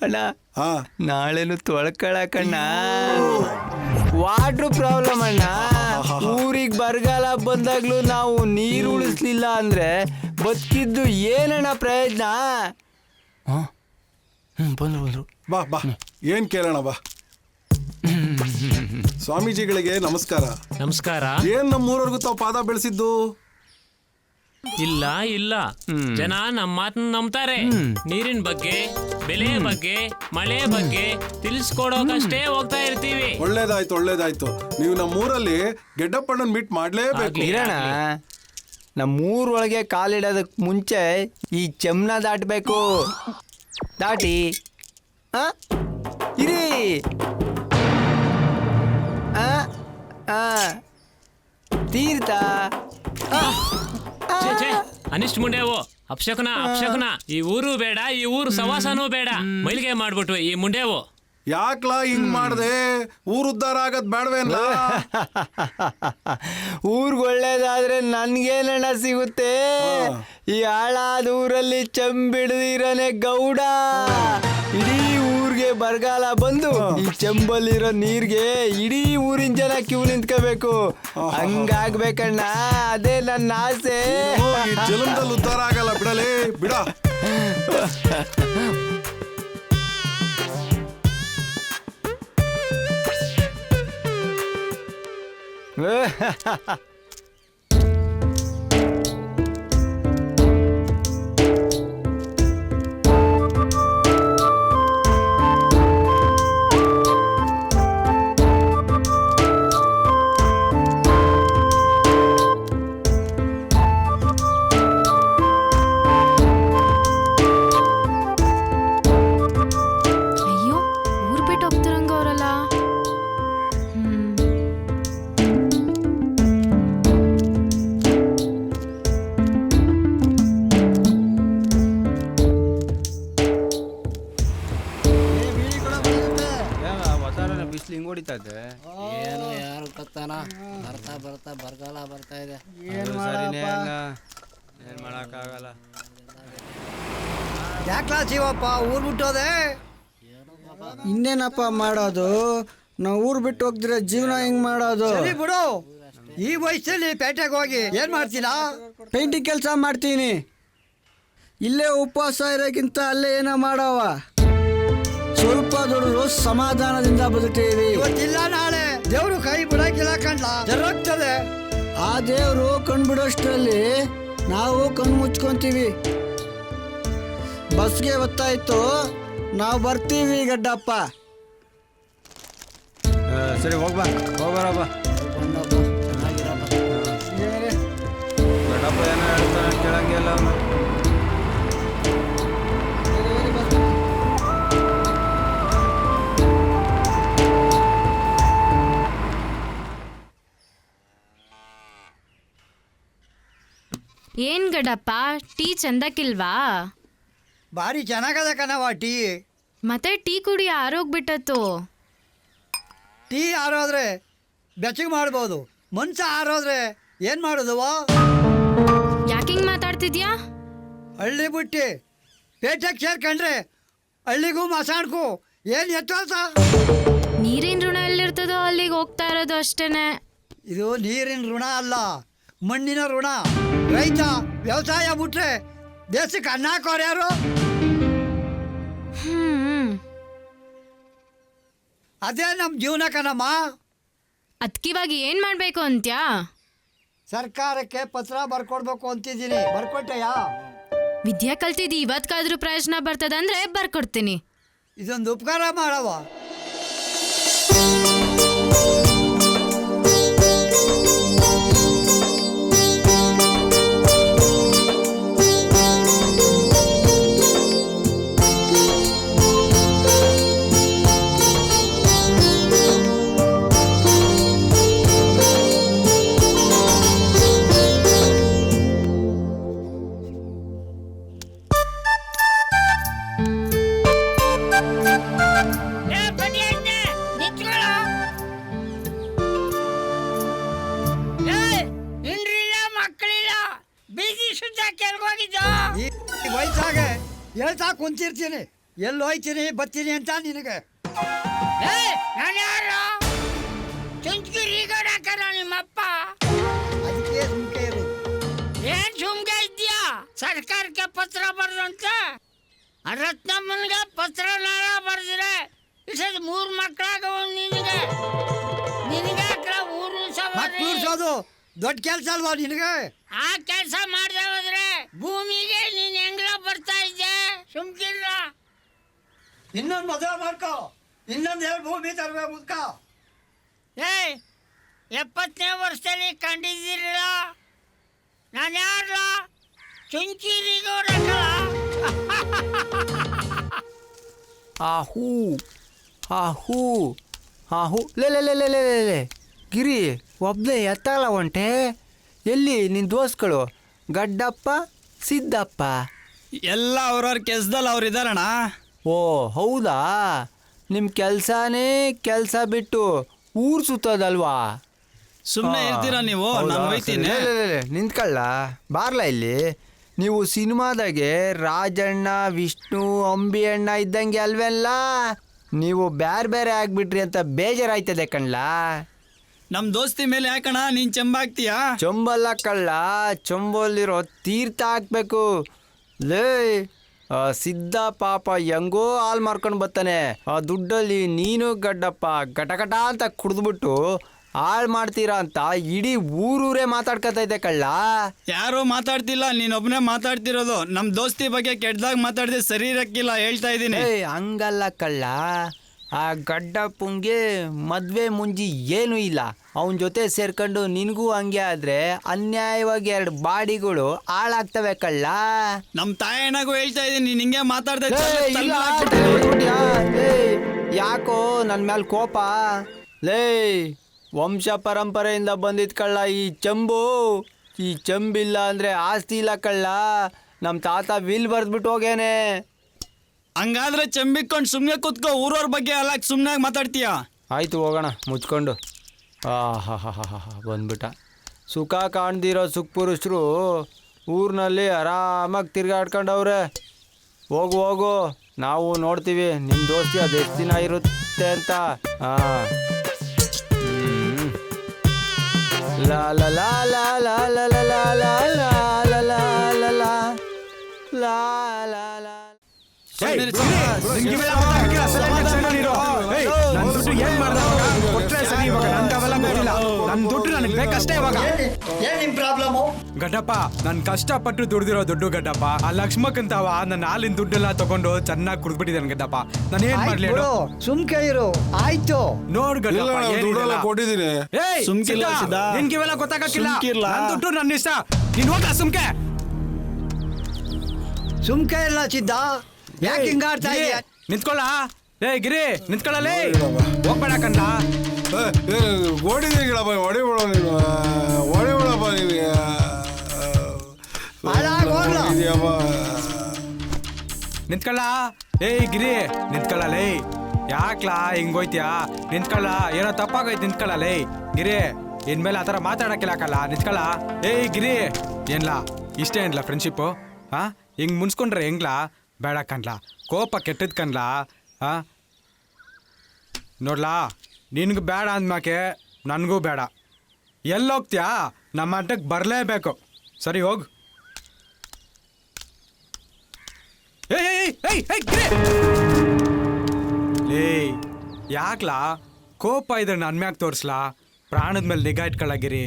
ಅಣ್ಣ ನಾಳೆನು ತೊಳ್ಕೊಳಕಣ್ಣ, ವಾಟ್ರ್ ಪ್ರಾಬ್ಲಮ್ ಅಣ್ಣ. ಊರಿಗೆ ಬರಗಾಲ ಬಂದಾಗ್ಲೂ ನಾವು ನೀರು ಉಳಿಸ್ಲಿಲ್ಲ ಅಂದ್ರೆ ಬದುಕಿದ್ದು ಏನಣ್ಣ ಪ್ರಯೋಜನ? ಬಂದ್ರು ಬಾ ಬಾ, ಏನ್ ಕೇಳೋಣ ಬಾ. ಸ್ವಾಮೀಜಿಗಳಿಗೆ ನಮಸ್ಕಾರ. ನಮಸ್ಕಾರ. ಏನ್ ನಮ್ಮೂರವರೆಗೂ ತಾವು ಪಾದ ಬೆಳೆಸಿದ್ದು? ಇಲ್ಲ ಇಲ್ಲ, ಜನ ನಮ್ಮ ಮಾತನ್ನ ನಂಬ್ತಾರೆ. ನೀರಿನ ಬಗ್ಗೆ, ಬೆಲೆ ಬಗ್ಗೆ, ಮಳೆ ಬಗ್ಗೆ ತಿಳಿಸ್ಕೊಡೋಕಷ್ಟೇ ಹೋಗ್ತಾ ಇರ್ತೀವಿ. ಒಳ್ಳೇದಾಯ್ತು ಒಳ್ಳೇದಾಯ್ತು. ನೀವು ನಮ್ಮೂರಲ್ಲಿ ಗೆಡ್ಡಪ್ಪಣ್ಣನ್ ಮೀಟ್ ಮಾಡ್ಲೇಬೇಕು. ಇರೋಣ, ನಮ್ಮೂರೊಳಗೆ ಕಾಲಿಡೋದಕ್ಕೆ ಮುಂಚೆ ಈ ಚೆಮ್ನ ದಾಟಬೇಕು. ದಾಟಿ ಇರಿ. ತೀರ್ಥ ಅನಿಷ್ಟ ಮುಂಡೆವು, ಅಪ್ಶಕುನ ಅಪ್ಶಕುನ. ಈ ಊರು ಬೇಡ, ಈ ಊರು ಸವಾಸನೂ ಬೇಡ, ಮೈಲಿಗೆ ಮಾಡ್ಬಿಟ್ವು ಈ ಮುಂಡೆವು. ಯಾಕ್ಲಾ ಹಿಂಗ್ ಮಾಡ್ದೆ? ಊರ್ ಉದ್ಧಾರ ಆಗದ್ ಬೇಡವೇನ್ಲ? ಊರ್ಗ್ ಒಳ್ಳೇದಾದ್ರೆ ನನ್ಗೇನಣ್ಣ ಸಿಗುತ್ತೆ? ಈ ಹಾಳಾದ ಊರಲ್ಲಿ ಚೆಂಬಿಡ್ದಿರನೆ ಗೌಡ. ಇಡೀ ಊರ್ಗೆ ಬರಗಾಲ ಬಂದು ಈ ಚೆಂಬಲ್ಲಿರೋ ನೀರ್ಗೆ ಇಡೀ ಊರಿನ ಜನ ಕ್ಯೂ ನಿಂತ್ಕೋಬೇಕು. ಹಂಗಾಗ್ಬೇಕಣ್ಣ, ಅದೇ ನನ್ನ ಆಸೆ. ಜಲಮದಲ್ಲಿ ಉದ್ಧಾರ ಆಗಲ್ಲ ಬಿಡಲೇ, ಬಿಡ. ಅಯ್ಯೋ, ಊರ್ ಬಿಟ್ಟು ಹೋಗ್ತಾರಂಗ ಅವರಲ್ಲ. ಬಿಸಿಲು ಹಿಂಗ್ ಹೊಡಿತಾ ಇದೆ. ಏನು ಯಾರು ಕತ್ತಾನ? ಬರ್ತಾ ಬರ್ತಾ ಬರಗಾಲ ಬರ್ತಾ ಇದೆ. ಏನ್ ಮಾಡಕ್ಕಾಗಲ್ಲ. ಯಾಕ್ಲಾ ಜೀವಪ್ಪ ಊರ್ ಬಿಟ್ಟೋದೆ? ಇನ್ನೇನಪ್ಪ ಮಾಡೋದು? ನಾವು ಊರ್ ಬಿಟ್ಟು ಹೋಗ್ತಿದ್ರೆ ಜೀವನ ಹೆಂಗ್ ಮಾಡೋದು? ಸರಿ ಬಿಡು, ಈ ವಯಸ್ಸಲ್ಲಿ ಪೇಟೆಗೆ ಹೋಗಿ ಏನ್ ಮಾಡ್ತೀರಾ? ಪೇಂಟಿಂಗ್ ಕೆಲಸ ಮಾಡ್ತೀನಿ. ಇಲ್ಲೇ ಉಪವಾಸ ಇರೋಕ್ಕಿಂತ ಅಲ್ಲೇ ಏನೋ ಮಾಡವ. ಸ್ವಲ್ಪ ದುಡಿದು ಸಮಾಧಾನದಿಂದ ಬದುಕ್ತೀವಿ. ಇವತ್ತಿಲ್ಲ ನಾಳೆ ದೇವ್ರು ಕೈ ಬಿಡಕ್ಕಿಲ್ಲ ಕಣ್ಲ, ಜರುಗ್ತದೆ. ಆ ದೇವ್ರು ಕಣ್ಬಿಡೋಷ್ಟರಲ್ಲಿ ನಾವು ಕಣ್ಣು ಮುಚ್ಕೊಂತೀವಿ. ಬಸ್ಗೆ ಗೊತ್ತಾಯ್ತು, ನಾವು ಬರ್ತೀವಿ ಗಡ್ಡಪ್ಪ. ಸರಿ ಹೋಗ್ಬಾ, ಹೋಗ್ಬಾರಪ್ಪ. ಗಡ್ಡಪ್ಪ ಏನೋ ಹೇಳ್ತಾನೆ, ಕೇಳಂಗಿಲ್ಲ ಅವನು. ಏನ್ ಗಡಪ್ಪ, ಟೀ ಚಂದಕ್ಕಿಲ್ವಾ? ಭಾರಿ ಚೆನ್ನಾಗದ ಕಣವ ಟೀ. ಮತ್ತೆ ಟೀ ಕುಡಿ ಆರೋಗ್ಬಿಟ್ಟತ್ತು. ಟೀ ಆರೋದ್ರೆ ಬೆಚ್ಚಗೆ ಮಾಡ್ಬೋದು, ಮನ್ಸ ಆರೋದ್ರೆ ಏನ್ ಮಾಡೋದುವ? ಯಾಕಿಂಗ್ ಮಾತಾಡ್ತಿದ್ಯಾ? ಹಳ್ಳಿ ಬಿಟ್ಟು ಪೇಟೆಗೆ ಸೇರ್ಕೊಂಡ್ರೆ ಹಳ್ಳಿಗೂ ಮಸಾಣ್ಗೂ ಏನ್ ವ್ಯತ್ಯಾಸ? ನೀರಿನ ಋಣ ಎಲ್ಲಿರ್ತದೋ ಅಲ್ಲಿಗೆ ಹೋಗ್ತಾ ಇರೋದು ಅಷ್ಟೇನೆ. ಇದು ನೀರಿನ ಋಣ ಅಲ್ಲ, ಮಣ್ಣಿನ ಋಣ. ರೈತ ವ್ಯವಸಾಯ ಬಿಟ್ರೆ ದೇಶಕ್ಕೆ ಅನ್ನ ಹಾಕೋರು ಯಾರು? ಅದೇ ನಮ್ಮ ಜೀವನ ಕಣಮ್ಮ. ಅದ್ಕಿವಾಗ ಏನ್ ಮಾಡ್ಬೇಕು ಅಂತ್ಯಾ? ಸರ್ಕಾರಕ್ಕೆ ಪತ್ರ ಬರ್ಕೊಡ್ಬೇಕು ಅಂತಿದ್ದೀನಿ, ಬರ್ಕೊಟ್ಟೆಯಾ? ವಿದ್ಯೆ ಕಲ್ತಿದ್ದು ಇವತ್ಕಾದ್ರೂ ಪ್ರಯೋಜನ ಬರ್ತದಂದ್ರೆ ಬರ್ಕೊಡ್ತೀನಿ. ಇದೊಂದು ಉಪಕಾರ ಮಾಡವ. ಸುತ್ತ ಕೆಲ್ಗೋಗಿದ್ದು ಈ ವಯಸ್ಸಾಗೆ ಹೇಳ್ತಾ ಕುಂತಿರ್ತೀನಿ ಎಲ್ಲಿ ಹೋಯ್ತೀನಿ ಬರ್ತೀನಿ ಅಂತ ನಿನಗೆ. ನಾನು ಯಾರು ಚುಂಚ್ಗಿರಿ ಗೌಡಕರ ನಿಮ್ಮಪ್ಪ. ಅದಕ್ಕೆ ಸುಮ್ಕೆ ಇರು. ಏನ್ ಸುಮ್ಗೆ ಇದ್ಯಾ? ಸರ್ಕಾರಕ್ಕೆ ಪತ್ರ ಬರ್ದಂತ ರತ್ನಮ್ಮನ್ಗೆ ಪತ್ರ ನಾಳ ಬರ್ದಿರೆ ಇಷ್ಟದ 3 ಮಕ್ಕಳಾಗವ ನಿನಗೆ. ನಿನಗೆ ಊರು ಮಕ್ಳು ಉರ್ಸೋದು ದೊಡ್ಡ ಕೆಲಸ ಅಲ್ವಾ ನಿನಗೆ? ಆ ಕೆಲಸ ಮಾಡ್ದೆ ಹೋದ್ರೆ ಭೂಮಿಗೆ ನೀನ್ ಹೆಂಗ್ಲ ಬರ್ತಾ ಇದ್ದೆ? ಸುಮ್ಕಿಲ್ಲ. ಇನ್ನೊಂದು ಮದುವೆ ಮಾಡ್ಕೋ, ಇನ್ನೊಂದು 2 ಭೂಮಿ ತರಬೇಕು ಮುದ್ಕ. 70ನೇ ವರ್ಷದಲ್ಲಿ ಕಂಡಿದ್ದೀರಲ್ಲ, ನಾನು ಯಾರಲ್ಲ? ಚುಂಚಿರಿ ಗೌಡಕಲ. ಆಹೂ ಆಹೂ ಆಹೂ ಲೇ ಲೇ ಲೇ ಲೇ ಲೇ ಲೇ ಲೇ ಗಿರಿ ಒಬ್ಬನೇ ಎತ್ತಾಗಲ್ಲ ಹೊಂಟೆ. ಎಲ್ಲಿ ನಿನ್ನ ದೋಸ್ತ್ಗಳು ಗಡ್ಡಪ್ಪ ಸಿದ್ದಪ್ಪ? ಎಲ್ಲ ಅವ್ರವ್ರ ಕೆಲ್ಸದಲ್ಲಿ ಅವ್ರು ಇದಾರಣ್ಣ. ಓ ಹೌದಾ, ನಿಮ್ಮ ಕೆಲಸನೇ ಕೆಲಸ ಬಿಟ್ಟು ಊರು ಸುತ್ತೋದಲ್ವಾ? ಸುಮ್ಮನೆ ಇರ್ತೀರಾ ನೀವು? ನಾನು ಹೋಯ್ತೀನಿ. ನಿಂತ್ಕೊಳ್ಳ ಬಾರ್ಲ ಇಲ್ಲಿ. ನೀವು ಸಿನಿಮಾದಾಗೆ ರಾಜಣ್ಣ ವಿಷ್ಣು ಅಂಬಿ ಅಣ್ಣ ಇದ್ದಂಗೆ ಅಲ್ವೆಲ್ಲ. ನೀವು ಬೇರೆ ಬೇರೆ ಆಗ್ಬಿಟ್ರಿ ಅಂತ ಬೇಜಾರಾಯ್ತದೆ ಕಣ್ಲ. ನಮ್ಮ ದೋಸ್ತಿ ಮೇಲೆ ಯಾಕಣ್ಣ ನೀನು ಚೆಂಬಾಗ್ತೀಯಾ? ಚೊಂಬಲ್ಲ ಕಳ್ಳ, ಚೊಂಬಲ್ಲಿರೋ ತೀರ್ಥ ಹಾಕ್ಬೇಕು. ಲೇ ಸಿದ್ಧ ಪಾಪ ಹೆಂಗೋ ಹಾಲು ಮಾರ್ಕೊಂಡು ಬರ್ತಾನೆ. ಆ ದುಡ್ಡಲ್ಲಿ ನೀನು ಗಡ್ಡಪ್ಪ ಗಟಗಟ ಅಂತ ಕುಡಿದ್ಬಿಟ್ಟು ಹಾಳು ಮಾಡ್ತೀರಾ ಅಂತ ಇಡೀ ಊರೂರೇ ಮಾತಾಡ್ಕೊತೈತೆ ಕಳ್ಳ. ಯಾರೂ ಮಾತಾಡ್ತಿಲ್ಲ, ನೀನೊಬ್ಬನೇ ಮಾತಾಡ್ತಿರೋದು. ನಮ್ಮ ದೋಸ್ತಿ ಬಗ್ಗೆ ಕೆಟ್ಟದಾಗ ಮಾತಾಡಿದ್ರೆ ಸರಿ ಇರಕ್ಕಿಲ್ಲ, ಹೇಳ್ತಾ ಇದ್ದೀನಿ. ಹಂಗಲ್ಲ ಕಳ್ಳ, ಆ ಗಡ್ಡಪ್ಪಂಗೆ ಮದುವೆ ಮುಂಜಿ ಏನೂ ಇಲ್ಲ. ಅವನ ಜೊತೆ ಸೇರ್ಕೊಂಡು ನಿನಗೂ ಹಂಗೆ ಆದರೆ ಅನ್ಯಾಯವಾಗಿ 2 ಬಾಡಿಗಳು ಹಾಳಾಗ್ತವೆ ಕಳ್ಳ. ನಮ್ಮ ತಾಯಣ್ಣಗೂ ಹೇಳ್ತಾ ಇದ್ದೀನಿ, ನೀನು ಹಿಂಗೆ ಮಾತಾಡ್ತಾ ಯಾಕೋ ನನ್ನ ಮೇಲೆ ಕೋಪ? ಲೇ ವಂಶ ಪರಂಪರೆಯಿಂದ ಬಂದಿದ್ ಕಳ್ಳ ಈ ಚೆಂಬು. ಈ ಚೆಂಬಿಲ್ಲ ಅಂದರೆ ಆಸ್ತಿ ಇಲ್ಲ ಕಳ್ಳ. ನಮ್ಮ ತಾತ ವಿಲ್ ಬರೆದ್ಬಿಟ್ಟು ಹೋಗೇನೆ. ಹಂಗಾದ್ರೆ ಚೆಂಬಿಕ್ಕೊಂಡು ಸುಮ್ಮನೆ ಕೂತ್ಕೋ, ಊರವ್ರ ಬಗ್ಗೆ ಅಲ್ಲ ಸುಮ್ಮನೆ ಮಾತಾಡ್ತೀಯ. ಆಯಿತು ಹೋಗೋಣ ಮುಚ್ಕೊಂಡು. ಹಾ ಬಂದ್ಬಿಟ್ಟ. ಸುಖ ಕಾಣ್ದಿರೋ ಸುಖ ಪುರುಷರು ಊರಿನಲ್ಲಿ ಆರಾಮಾಗಿ ತಿರ್ಗಾಡ್ಕೊಂಡವ್ರೆ. ಹೋಗು ಹೋಗು, ನಾವು ನೋಡ್ತೀವಿ ನಿಮ್ಮ ದೋಸ್ತಿ ಅದು ಎಷ್ಟು ದಿನ ಇರುತ್ತೆ ಅಂತ. ಹಾಂ ಲಾ ಲಾ ಲಾ ಲಾ ಲಾ ಲಾ ಲಾ ಲಾ ಲಾ ಲಾ ಲಾ ಲಾ ಲಾ ಲಾ ಲಾ. ಗಡ್ಡಪ್ಪ ನನ್ ಕಷ್ಟಪಟ್ಟು ದುಡ್ದಿರೋ ದುಡ್ಡು ಗಡ್ಡಪ್ಪ. ಆ ಲಕ್ಷ್ಮಕ್ಕಂತವ ನನ್ನ ಹಾಲಿನ ದುಡ್ಡೆಲ್ಲ ತಗೊಂಡು ಚೆನ್ನಾಗಿ ಕುಡ್ದ್ಬಿಟ್ಟಿದ್ದಾನೆ ಗಡ್ಡಪ್ಪ. ನಾನು ಏನ್ ಮಾಡ್ಲಿ ಹೇಳು? ಸುಮ್ಕೆ ಇರು. ಆಯ್ತು ನೋಡ್ ಗಡ್ಡಪ್ಪ, ದುಡ್ಡೆಲ್ಲ ಕೊಟ್ಟಿದ್ದೀನಿ. ನಿನ್ಗೆ ಇವೆಲ್ಲ ಗೊತ್ತಾಗಕ್ಕಿಲ್ಲ. ಸುಮ್ಕಿರ್ಲ. ನನ್ ದುಡ್ಡು ನನ್ನ ಇಷ್ಟ. ನೀನ್ ಹೋಗ ಸುಮ್ಕೆ. ಸುಮ್ಕೆ ಇಲ್ಲ ಸಿದ್ಧ, ಯಾಕೆ ಹಿಂಗಾಡ್ತಾ ಇದೀಯ? ನಿಂತ್ಕೊಳ್ಳ. ಏ ಗಿರಿ ನಿಂತ್ಕೊಳ್ಳಲೇ, ಹೋಗ್ಬೇಡ ಕಣ್ಣ. ಓಡಿದ್ದೀನಿ ಗಿಡಪ್ಪ, ಹೊಡಿಬಿಡ ನೀನು, ಹೊಡಿಬಿಡಪ್ಪ ನಿನಗೆ. ನಿಂತ್ಕೊಳ್ಳ. ಏಯ್ ಗಿರಿ ನಿಂತ್ಕೊಳ್ಳಲೇ. ಯಾಕ್ಲಾ ಹಿಂಗೋಯ್ತ್ಯಾ? ನಿಂತ್ಕೊಳ್ಳ, ಏನೋ ತಪ್ಪಾಗೋಯ್ತು. ನಿಂತ್ಕೊಳ್ಳಲೇ ಗಿರಿ, ಇನ್ಮೇಲೆ ಆ ಥರ ಮಾತಾಡಕ್ಕಿಲ್ಲ. ನಿಂತ್ಕೊಳ್ಳ. ಏಯ್ ಗಿರಿ, ಏನ್ಲಾ ಇಷ್ಟೇ ಏನ್ಲಾ ಫ್ರೆಂಡ್ಶಿಪ್ಪು? ಹಾ ಹಿಂಗೆ ಮುನ್ಸ್ಕೊಂಡ್ರೆ ಹೆಂಗ್ಲಾ? ಬೇಡ ಕಣ್ಲಾ, ಕೋಪ ಕೆಟ್ಟದ್ ಕಣ್ಲಾ. ಹಾಂ ನೋಡ್ಲಾ, ನಿನ್ಗೆ ಬೇಡ ಅಂದ್ಮಾಕೆ ನನಗೂ ಬೇಡ. ಎಲ್ಲೋಗ್ತೀಯಾ? ನಮ್ಮ ಅಡ್ಡಕ್ಕೆ ಬರಲೇಬೇಕು. ಸರಿ ಹೋಗು. ಏಯ್ ಯಾಕ್ಲಾ ಕೋಪ ಇದ್ರೆ ನನ್ನ ಮ್ಯಾಗ ತೋರಿಸ್ಲಾ? ಪ್ರಾಣದ ಮೇಲೆ ನಿಗಾ ಇಟ್ಕೊಳ್ಳ ಗಿರಿ.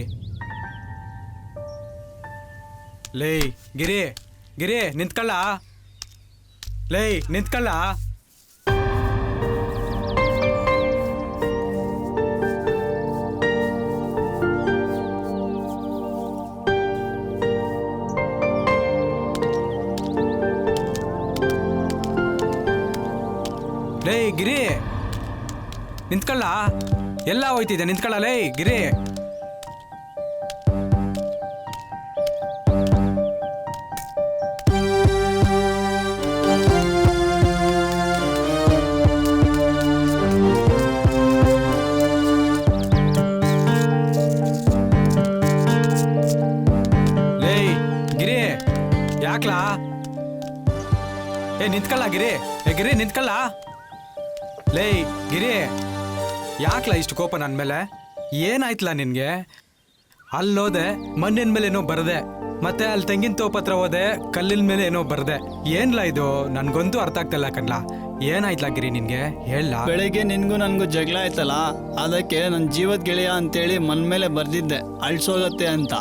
ಲೇ ಗಿರಿ, ಗಿರಿ ನಿಂತ್ಕೊಳ್ಳ. ಲೇ ನಿಂತ್ಕೊಳ್ಳ. ಲೇ ಗಿರಿ ನಿಂತ್ಕೊಳ್ಳ. ಎಲ್ಲ ಹೋಯ್ತಿದೆ, ನಿಂತ್ಕೊಳ್ಳ. ಲೇ ಗಿರಿ, ಲೇ ಗಿರಿ ಯಾಕ್ಲಾ ನಿಂತ್ಕಲ್ಲ ಗಿರಿ. ಗಿರಿ ನಿಂತ್ಕಲ್ಲ. ಲೇ ಗಿರಿ, ಯಾಕ್ಲಾ ಇಷ್ಟು ಕೋಪ ನನ್ನ ಮೇಲೆ? ಏನಾಯ್ತಲ್ಲ ನಿನ್ಗೆ? ಅಲ್ಲೋದೆ ಮಣ್ಣಿನ ಮೇಲೆ ಏನೋ ಬರ್ದೆ, ಮತ್ತೆ ಅಲ್ಲಿ ತೆಂಗಿನ ತೋಪ ಹತ್ರ ಹೋದೆ ಕಲ್ಲಿನ ಮೇಲೆ ಏನೋ ಬರ್ದೆ. ಏನ್ಲಾ ಇದು? ನನ್ಗಂತೂ ಅರ್ಥ ಆಗ್ತಿಲ್ಲ ಕಣ್ಲಾ. ಏನಾಯ್ತಲ್ಲ ಗಿರಿ ನಿನ್ಗೆ? ಹೇಳ. ಬೆಳಿಗ್ಗೆ ನಿನ್ಗೂ ನನ್ಗೂ ಜಗಳ ಆಯ್ತಲ್ಲ, ಅದಕ್ಕೆ ನನ್ನ ಜೀವದ ಗೆಳೆಯ ಅಂತೇಳಿ ಮನ್ ಮೇಲೆ ಬರ್ದಿದ್ದೆ, ಅಳ್ಸೋಗತ್ತೆ ಅಂತ.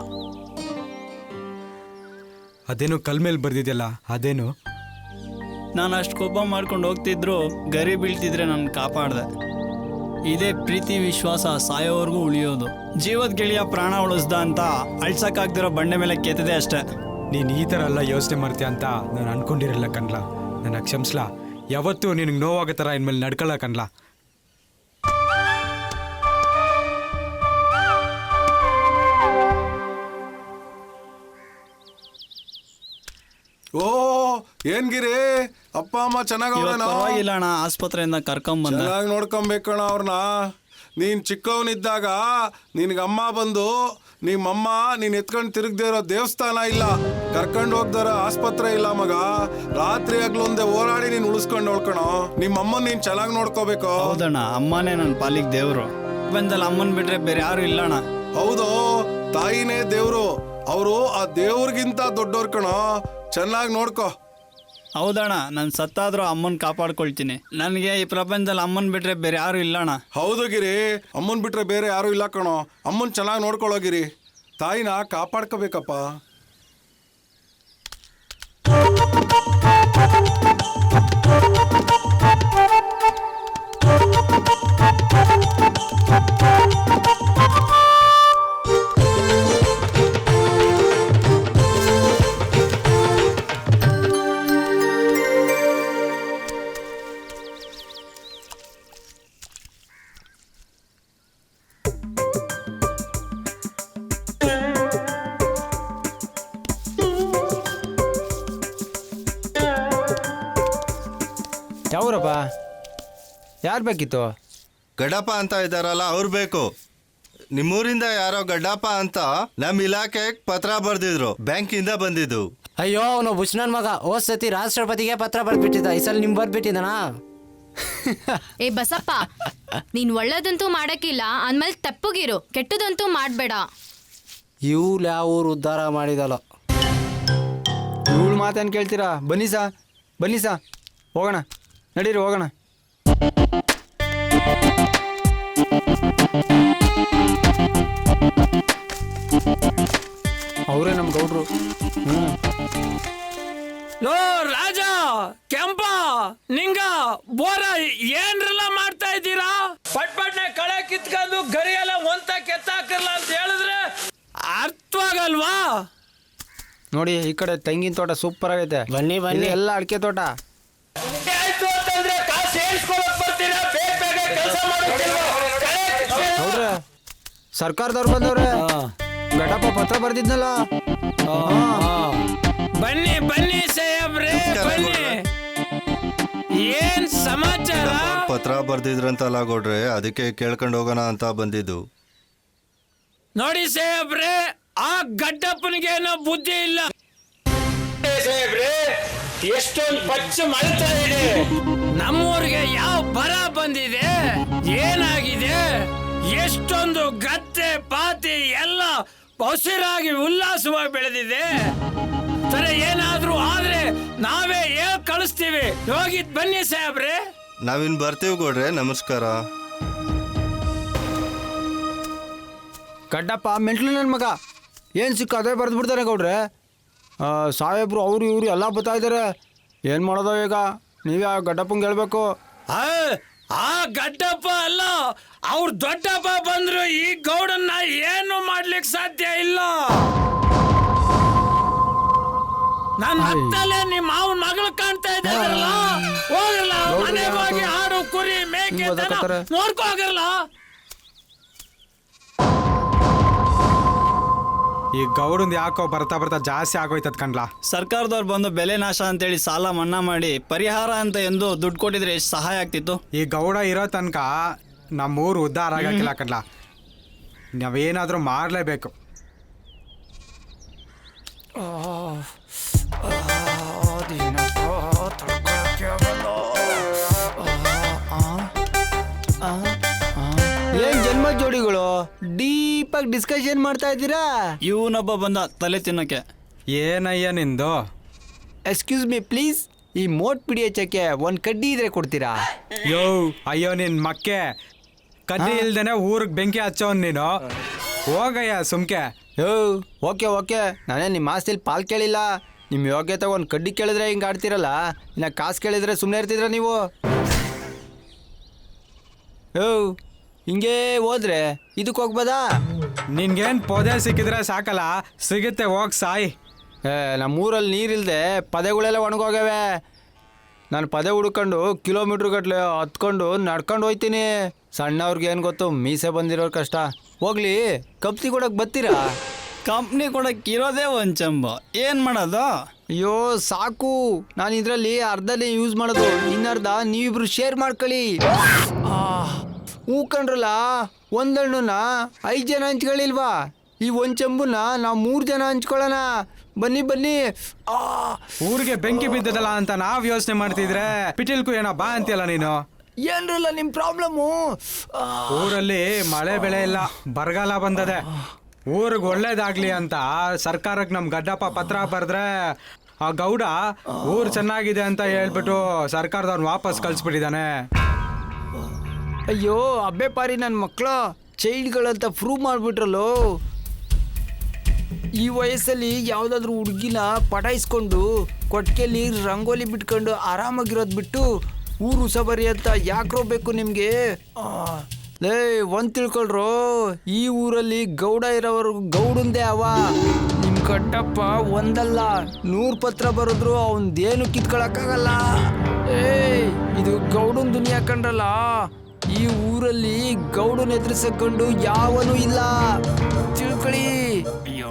ಅದೇನು ಕಲ್ ಮೇಲೆ ಬರ್ದಿದ್ಯಲ್ಲ, ಅದೇನು? ನಾನು ಅಷ್ಟು ಕೋಪ ಮಾಡ್ಕೊಂಡು ಹೋಗ್ತಿದ್ರು ಗರಿ ಬೀಳ್ತಿದ್ರೆ ನನ್ನ ಕಾಪಾಡ್ದೆ. ಇದೇ ಪ್ರೀತಿ ವಿಶ್ವಾಸ ಸಾಯೋವರೆಗೂ ಉಳಿಯೋದು. ಜೀವದ ಗೆಳೆಯ ಪ್ರಾಣ ಉಳಿಸ್ದ ಅಂತ ಅಳ್ಸಕ್ಕಾಗ್ದಿರೋ ಬಂಡೆ ಮೇಲೆ ಕೆತ್ತದೆ ಅಷ್ಟೇ. ನೀನ್ ಈ ಥರ ಎಲ್ಲ ಯೋಚನೆ ಮಾಡ್ತೀಯ ಅಂತ ನಾನು ಅನ್ಕೊಂಡಿರಲ್ಲ ಕಣ್ಲಾ. ನನ್ನ ಕ್ಷಮಿಸ್ಲಾ. ಯಾವತ್ತೂ ನಿನಗೆ ನೋವಾಗೋ ಥರ ಇನ್ಮೇಲೆ ನಡ್ಕೊಳ್ಳ ಕಣ್ಲಾ. ಓ ಏನ್ ಗಿರಿ, ಅಪ್ಪ ಅಮ್ಮ ಚೆನ್ನಾಗವ್ರೇನೋ? ಪರವಾಗಿಲ್ಲ ಅಣ್ಣ, ಆಸ್ಪತ್ರೆಯಿಂದ ಕರ್ಕೊಂಬಂದ. ಚೆನ್ನಾಗಿ ನೋಡ್ಕೊಬೇಕಣ ಅವ್ರನ್ನ. ನೀನ್ ಚಿಕ್ಕವನಿದ್ದಾಗ ನಿನ್ಗಮ್ಮ ಬಂದು ನಿಮ್ಮಮ್ಮ ನೀನ್ ಎತ್ಕೊಂಡು ತಿರುಗದೆ ಇರೋ ದೇವಸ್ಥಾನ ಇಲ್ಲ, ಕರ್ಕೊಂಡು ಹೋಗ್ದಾರ ಆಸ್ಪತ್ರೆ ಇಲ್ಲ ಮಗ. ರಾತ್ರಿ ಆಗ್ಲೊಂದೇ ಓಡಾಡಿ ನೀನ್ ಉಳಿಸ್ಕೊಂಡು ಹೋಳ್ಕಣೋ. ನಿಮ್ಮಮ್ಮನ್ ನೀನ್ ಚೆನ್ನಾಗಿ ನೋಡ್ಕೋಬೇಕು. ಹೌದಣ್ಣ, ಅಮ್ಮನೇ ನನ್ನ ಪಾಲಿಗೆ ದೇವ್ರು. ಬಂದಲ್ಲಿ ಅಮ್ಮನ್ ಬಿಟ್ರೆ ಬೇರೆ ಯಾರು ಇಲ್ಲಣ್ಣ. ಹೌದು, ತಾಯಿನೇ ದೇವ್ರು. ಅವರು ಆ ದೇವ್ರಿಗಿಂತ ದೊಡ್ಡವ್ರ ಕಣೋ. ಚೆನ್ನಾಗಿ ನೋಡ್ಕೋ. ಹೌದಣ್ಣ, ನಾನು ಸತ್ತಾದ್ರೂ ಅಮ್ಮನ್ ಕಾಪಾಡ್ಕೊಳ್ತೀನಿ. ನನಗೆ ಈ ಪ್ರಪಂಚದಲ್ಲಿ ಅಮ್ಮನ್ ಬಿಟ್ರೆ ಬೇರೆ ಯಾರು ಇಲ್ಲಣ್ಣ. ಹೌದು ಗಿರಿ, ಅಮ್ಮನ್ ಬಿಟ್ರೆ ಬೇರೆ ಯಾರು ಇಲ್ಲ ಕಣೋ. ಅಮ್ಮನ್ ಚೆನ್ನಾಗಿ ನೋಡ್ಕೊಳ್ಳೋ ಗಿರಿ. ತಾಯಿನ ಕಾಪಾಡ್ಕೋಬೇಕಪ್ಪ. ಯಾವ್ರಪ್ಪ? ಯಾರು ಬೇಕಿತ್ತು? ಗಡ್ಡಪ್ಪ ಅಂತ ಇದ್ದಾರಲ್ಲ ಅವ್ರು ಬೇಕು. ನಿಮ್ಮೂರಿಂದ ಯಾರೋ ಗಡ್ಡಪ್ಪ ಅಂತ ನಮ್ಮ ಇಲಾಖೆಗೆ ಪತ್ರ ಬರ್ದಿದ್ರು, ಬ್ಯಾಂಕಿಂದ ಬಂದಿದ್ದು. ಅಯ್ಯೋ, ಅವನು ಬುಚ್ನನ್ ಮಗ. ಹೋದ್ ಸತಿ ರಾಷ್ಟ್ರಪತಿಗೆ ಪತ್ರ ಬರ್ಬಿಟ್ಟಿದ್ದ, ಈ ಸಲ ನಿಮ್ ಬರ್ಬಿಟ್ಟಿದ್ದಾನಾ? ಏ ಬಸಪ್ಪ, ನೀನ್ ಒಳ್ಳೇದಂತೂ ಮಾಡಕ್ಕಿಲ್ಲ ಅಂದ್ಮೇಲೆ ತಪ್ಪಗಿರು, ಕೆಟ್ಟದಂತೂ ಮಾಡ್ಬೇಡ. ಇವ್ಳು ಯಾವ ಊರು ಉದ್ಧಾರ ಮಾಡಿದಲ್ಲ. ಇವಳು ಮಾತೇನು ಕೇಳ್ತೀರಾ? ಬನ್ನಿ ಸಾ ಹೋಗೋಣ, ನಡೀರಿ ಹೋಗೋಣ. ಅವರೇ ನಮ್ಮ ಗೌಡ್ರು. ಲೋ ರಾಜ, ಕೆಂಪ, ನಿಂಗ ಬೋರ ಏನ್ರೆಲ್ಲ ಮಾಡ್ತಾ ಇದ್ದೀರಾ? ಪಟ್ನೆ ಕಳೆ ಕಿತ್ಕೊಂಡು ಗರಿ ಎಲ್ಲ ಒಂತ ಕೆತ್ತಾಕಲ್ಲ ಅಂತ ಹೇಳಿದ್ರೆ ಅರ್ಥವಾಗಲ್ವಾ? ನೋಡಿ, ಈ ಕಡೆ ತೆಂಗಿನ ತೋಟ ಸೂಪರ್ ಆಗೈತೆ. ಬನ್ನಿ ಎಲ್ಲ ಅಡಿಕೆ ತೋಟ. ಹೌದ್ರಿ, ಸರ್ಕಾರದವ್ರು ಬಂದವ್ರೆ. ಗಡ್ಡಪ್ಪ ಪತ್ರ ಬರ್ದಿದ್ನಲ್ಲ. ಬನ್ನಿ ಸಾಹೇಬ್ರೆ, ಬನ್ನಿ. ಏನ್ ಸಮಾಚಾರ? ಪತ್ರ ಬರ್ದಿದ್ರಂತಲ್ಲ ಗೌಡ್ರೆ, ಅದಕ್ಕೆ ಕೇಳ್ಕೊಂಡು ಹೋಗೋಣ ಅಂತ ಬಂದಿದ್ದು. ನೋಡಿ ಸಾಹೇಬ್ರೆ, ಆ ಗಡ್ಡಪ್ಪನಿಗೇನೋ ಬುದ್ಧಿ ಇಲ್ಲ ಸಾಹೇಬ್ರೆ. ಎಷ್ಟೊಂದು ಪಚ್ಚ ಮಳ್ತಾ ಇದೆ. ನಮ್ಮೂರಿಗೆ ಯಾವ ಬರ ಬಂದಿದೆ, ಏನಾಗಿದೆ, ಎಷ್ಟೊಂದು ಗದ್ದೆ ಪಾತಿ ಎಲ್ಲ ಹಸಿರಾಗಿ ಉಲ್ಲಾಸವಾಗಿ ಬೆಳೆದಿದೆ. ಸರಿ, ಏನಾದ್ರೂ ಆದ್ರೆ ನಾವೇ ಹೇಳ್ ಕಳಿಸ್ತೀವಿ. ಹೋಗಿದ್ ಬನ್ನಿ ಸಾಹೇಬ್ರೆ. ನಾವಿನ್ ಬರ್ತೀವಿ ಗೌಡ್ರೆ, ನಮಸ್ಕಾರ. ಗಡ್ಡಪ್ಪ ಮೆಂಟ್ಲು ನನ್ನ ಮಗ. ಏನು ಸಿಕ್ಕ ಅದೇ ಬರೆದು ಬಿಡ್ತಾರೆ ಗೌಡ್ರೆ. ಸಾಹೇಬ್ರು ಅವರು ಇವರು ಎಲ್ಲ ಬರ್ತಾ ಇದ್ದಾರೆ. ಏನು ಮಾಡೋದು ಈಗ? ನೀವೇ ಆ ಗಡ್ಡಪ್ಪಂಗೆ ಹೇಳ್ಬೇಕು. ಆ ಗಡ್ಡಪ್ಪ ಅಲ್ಲ, ಅವ್ರ ದೊಡ್ಡಪ್ಪ ಬಂದ್ರು ಈ ಗೌಡನ್ನ ಏನು ಮಾಡ್ಲಿಕ್ಕೆ ಸಾಧ್ಯ ಇಲ್ಲ. ನನ್ನ ಹತ್ತಲ್ಲೇ ನಿಮ್ಮ ಮಾವನ ಮಗಳು ಕಾಣ್ತಾ ಇದ್ದಾರಲ್ಲ, ಹೋಗಲ್ಲ ಮನೆಗೆ ಹೋಗಿ ಆಡು ಕುರಿ ಮೇಕೆ ನೋಡ್ಕೊ ಹೋಗಲ್ಲ. ಈ ಗೌಡಂದು ಯಾಕೋ ಬರ್ತಾ ಜಾಸ್ತಿ ಆಗೋಯ್ತದ ಕಣ್ಲಾ. ಸರ್ಕಾರದವ್ರು ಬಂದು ಬೆಲೆ ನಾಶ ಅಂತೇಳಿ ಸಾಲ ಮನ್ನಾ ಮಾಡಿ ಪರಿಹಾರ ಅಂತ ಎಂದು ದುಡ್ಡು ಕೊಟ್ಟಿದ್ರೆ ಎಷ್ಟು ಸಹಾಯ ಆಗ್ತಿತ್ತು. ಈ ಗೌಡ ಇರೋ ತನಕ ನಮ್ಮೂರು ಉದ್ಧಾರ ಆಗಕ್ಕಿಲ್ಲ ಕಣ್ಲಾ. ನಾವೇನಾದ್ರೂ ಮಾಡಲೇಬೇಕು. ಡೀಪಾಗಿ ಡಿಸ್ಕಷನ್ ಮಾಡ್ತಾ ಇದ್ದೀರಾ? ಇವನೊಬ್ಬ ಬಂದ ತಲೆ ತಿನ್ನೋಕೆ. ಏನಯ್ಯ ನಿಂದು? ಎಕ್ಸ್ಕ್ಯೂಸ್ ಮೀ ಪ್ಲೀಸ್, ಈ ಮೋಟ್ ಪಿಡಿ ಹಚ್ಚಕ್ಕೆ ಒಂದು ಕಡ್ಡಿ ಇದ್ರೆ ಕೊಡ್ತೀರಾ? ಯೋ ಅಯ್ಯೋ ನಿನ್ ಮಕ್ಕೆ, ಕಡ್ಡಿ ಇಲ್ದೇನೆ ಊರಿಗೆ ಬೆಂಕಿ ಹಚ್ಚೋನ್ ನೀನು. ಹೋಗಯ್ಯ ಸುಮ್ಕೆ. ಯೋ ಓಕೆ, ನಾನೇ ನಿಮ್ಮ ಆಸ್ತಿಲಿ ಪಾಲ್ ಕೇಳಿಲ್ಲ. ನಿಮ್ಮ ಯೋಗ್ಯತೆ ಒಂದು ಕಡ್ಡಿ ಕೇಳಿದ್ರೆ ಹಿಂಗೆ ಆಡ್ತಿರಲ್ಲ, ಇನ್ನು ಕಾಸು ಕೇಳಿದ್ರೆ ಸುಮ್ಮನೆ ಇರ್ತಿದ್ರ ನೀವು? ಯೋ ಹಿಂಗೆ ಹೋದ್ರೆ ಇದಕ್ಕೆ ಹೋಗ್ಬೋದಾ? ನಿನ್ಗೇನ್ ಪೊದೆ ಸಿಕ್ಕಿದ್ರೆ ಸಾಕಲ್ಲ, ಸಿಗುತ್ತೆ ಹೋಗ್ ಸಾಯಿ. ನಮ್ಮೂರಲ್ಲಿ ನೀರಿಲ್ಲದೆ ಪದೆಗಳೆಲ್ಲ ಒಣಗೋಗ್ಯವೆ. ನಾನು ಪದೆ ಹುಡ್ಕೊಂಡು ಕಿಲೋಮೀಟ್ರ್ ಗಟ್ಟಲೆ ಹತ್ಕೊಂಡು ನಡ್ಕೊಂಡು ಹೋಯ್ತೀನಿ. ಸಣ್ಣವ್ರಿಗೆ ಏನು ಗೊತ್ತು, ಮೀಸೆ ಬಂದಿರೋರು ಕಷ್ಟ. ಹೋಗ್ಲಿ, ಕಂಪ್ನಿ ಕೊಡೋಕೆ ಬರ್ತೀರಾ? ಕಂಪ್ನಿ ಕೊಡಕ್ಕೆ ಇರೋದೇ ಒಂದು ಚಂಬ, ಏನು ಮಾಡೋದು? ಅಯ್ಯೋ ಸಾಕು, ನಾನು ಇದರಲ್ಲಿ ಅರ್ಧನೇ ಯೂಸ್ ಮಾಡೋದು, ಇನ್ನರ್ಧ ನೀವಿಬ್ರು ಶೇರ್ ಮಾಡ್ಕೊಳ್ಳಿ. ಹೂಕಂಡ್ರಲ್ಲ, ಒಂದಣ್ಣನ 5 ಜನ ಹಂಚ್ಕೊಳ್ಳಿಲ್ವಾ? ಈ ಒಂದು ಚೆಂಬುನ ನಾವು 3 ಜನ ಹಂಚ್ಕೊಳ್ಳೋಣ. ಬನ್ನಿ. ಊರಿಗೆ ಬೆಂಕಿ ಬಿದ್ದದಲ್ಲ ಅಂತ ನಾವ್ ಯೋಚನೆ ಮಾಡ್ತಿದ್ರೆ ಪಿಟಿಲ್ಕು ಏನೋ ಬಾ ಅಂತೀಯಲ್ಲ ನೀನು. ಏನ್ರಲ್ಲ ನಿಮ್ಮ ಪ್ರಾಬ್ಲಮ್ಮು? ಊರಲ್ಲಿ ಮಳೆ ಬೆಳೆ ಇಲ್ಲ, ಬರಗಾಲ ಬಂದದೆ. ಊರಿಗೆ ಒಳ್ಳೇದಾಗ್ಲಿ ಅಂತ ಸರ್ಕಾರಕ್ಕೆ ನಮ್ ಗಡ್ಡಪ್ಪ ಪತ್ರ ಬರೆದ್ರೆ ಆ ಗೌಡ ಊರ್ ಚೆನ್ನಾಗಿದೆ ಅಂತ ಹೇಳ್ಬಿಟ್ಟು ಸರ್ಕಾರದವ್ನು ವಾಪಸ್ ಕಳ್ಸ್ಬಿಟ್ಟಿದ್ದಾನೆ. ಅಯ್ಯೋ ಅಬ್ಬೆ ಪಾರಿ ನನ್ನ ಮಕ್ಕಳು ಚೈಲ್ಡ್ಗಳಂತ ಪ್ರೂವ್ ಮಾಡಿಬಿಟ್ರಲ್ಲೋ. ಈ ವಯಸ್ಸಲ್ಲಿ ಯಾವುದಾದ್ರೂ ಹುಡುಗಿನ ಪಟಾಯಿಸ್ಕೊಂಡು ಕೊಟ್ಟಿಗೆಯಲ್ಲಿ ರಂಗೋಲಿ ಬಿಟ್ಕೊಂಡು ಆರಾಮಾಗಿರೋದು ಬಿಟ್ಟು ಊರು ಉಸಬರಿ ಅಂತ ಯಾಕ್ರೋ ಬೇಕು ನಿಮಗೆ? ಲೇ ಒಂದು ತಿಳ್ಕೊಳ್ರು, ಈ ಊರಲ್ಲಿ ಗೌಡ ಇರೋವ್ರು ಗೌಡಂದೇ ಅವ. ನಿಮ್ಮ ಗಡ್ಡಪ್ಪ ಒಂದಲ್ಲ 100 ಪತ್ರ ಬರೆದ್ರು ಅವನದೇನು ಕಿತ್ಕೊಳಕ್ಕಾಗಲ್ಲ. ಇದು ಗೌಡನ್ ದುನಿಯಾ ಕಂಡ್ರಲ್ಲ. ಈ ಊರಲ್ಲಿ ಗೌಡನ ಎದುರಿಸಕೊಂಡು ಯಾವನೂ ಇಲ್ಲ, ತಿಳ್ಕೊಳ್ಳಿ. ಅಯ್ಯೋ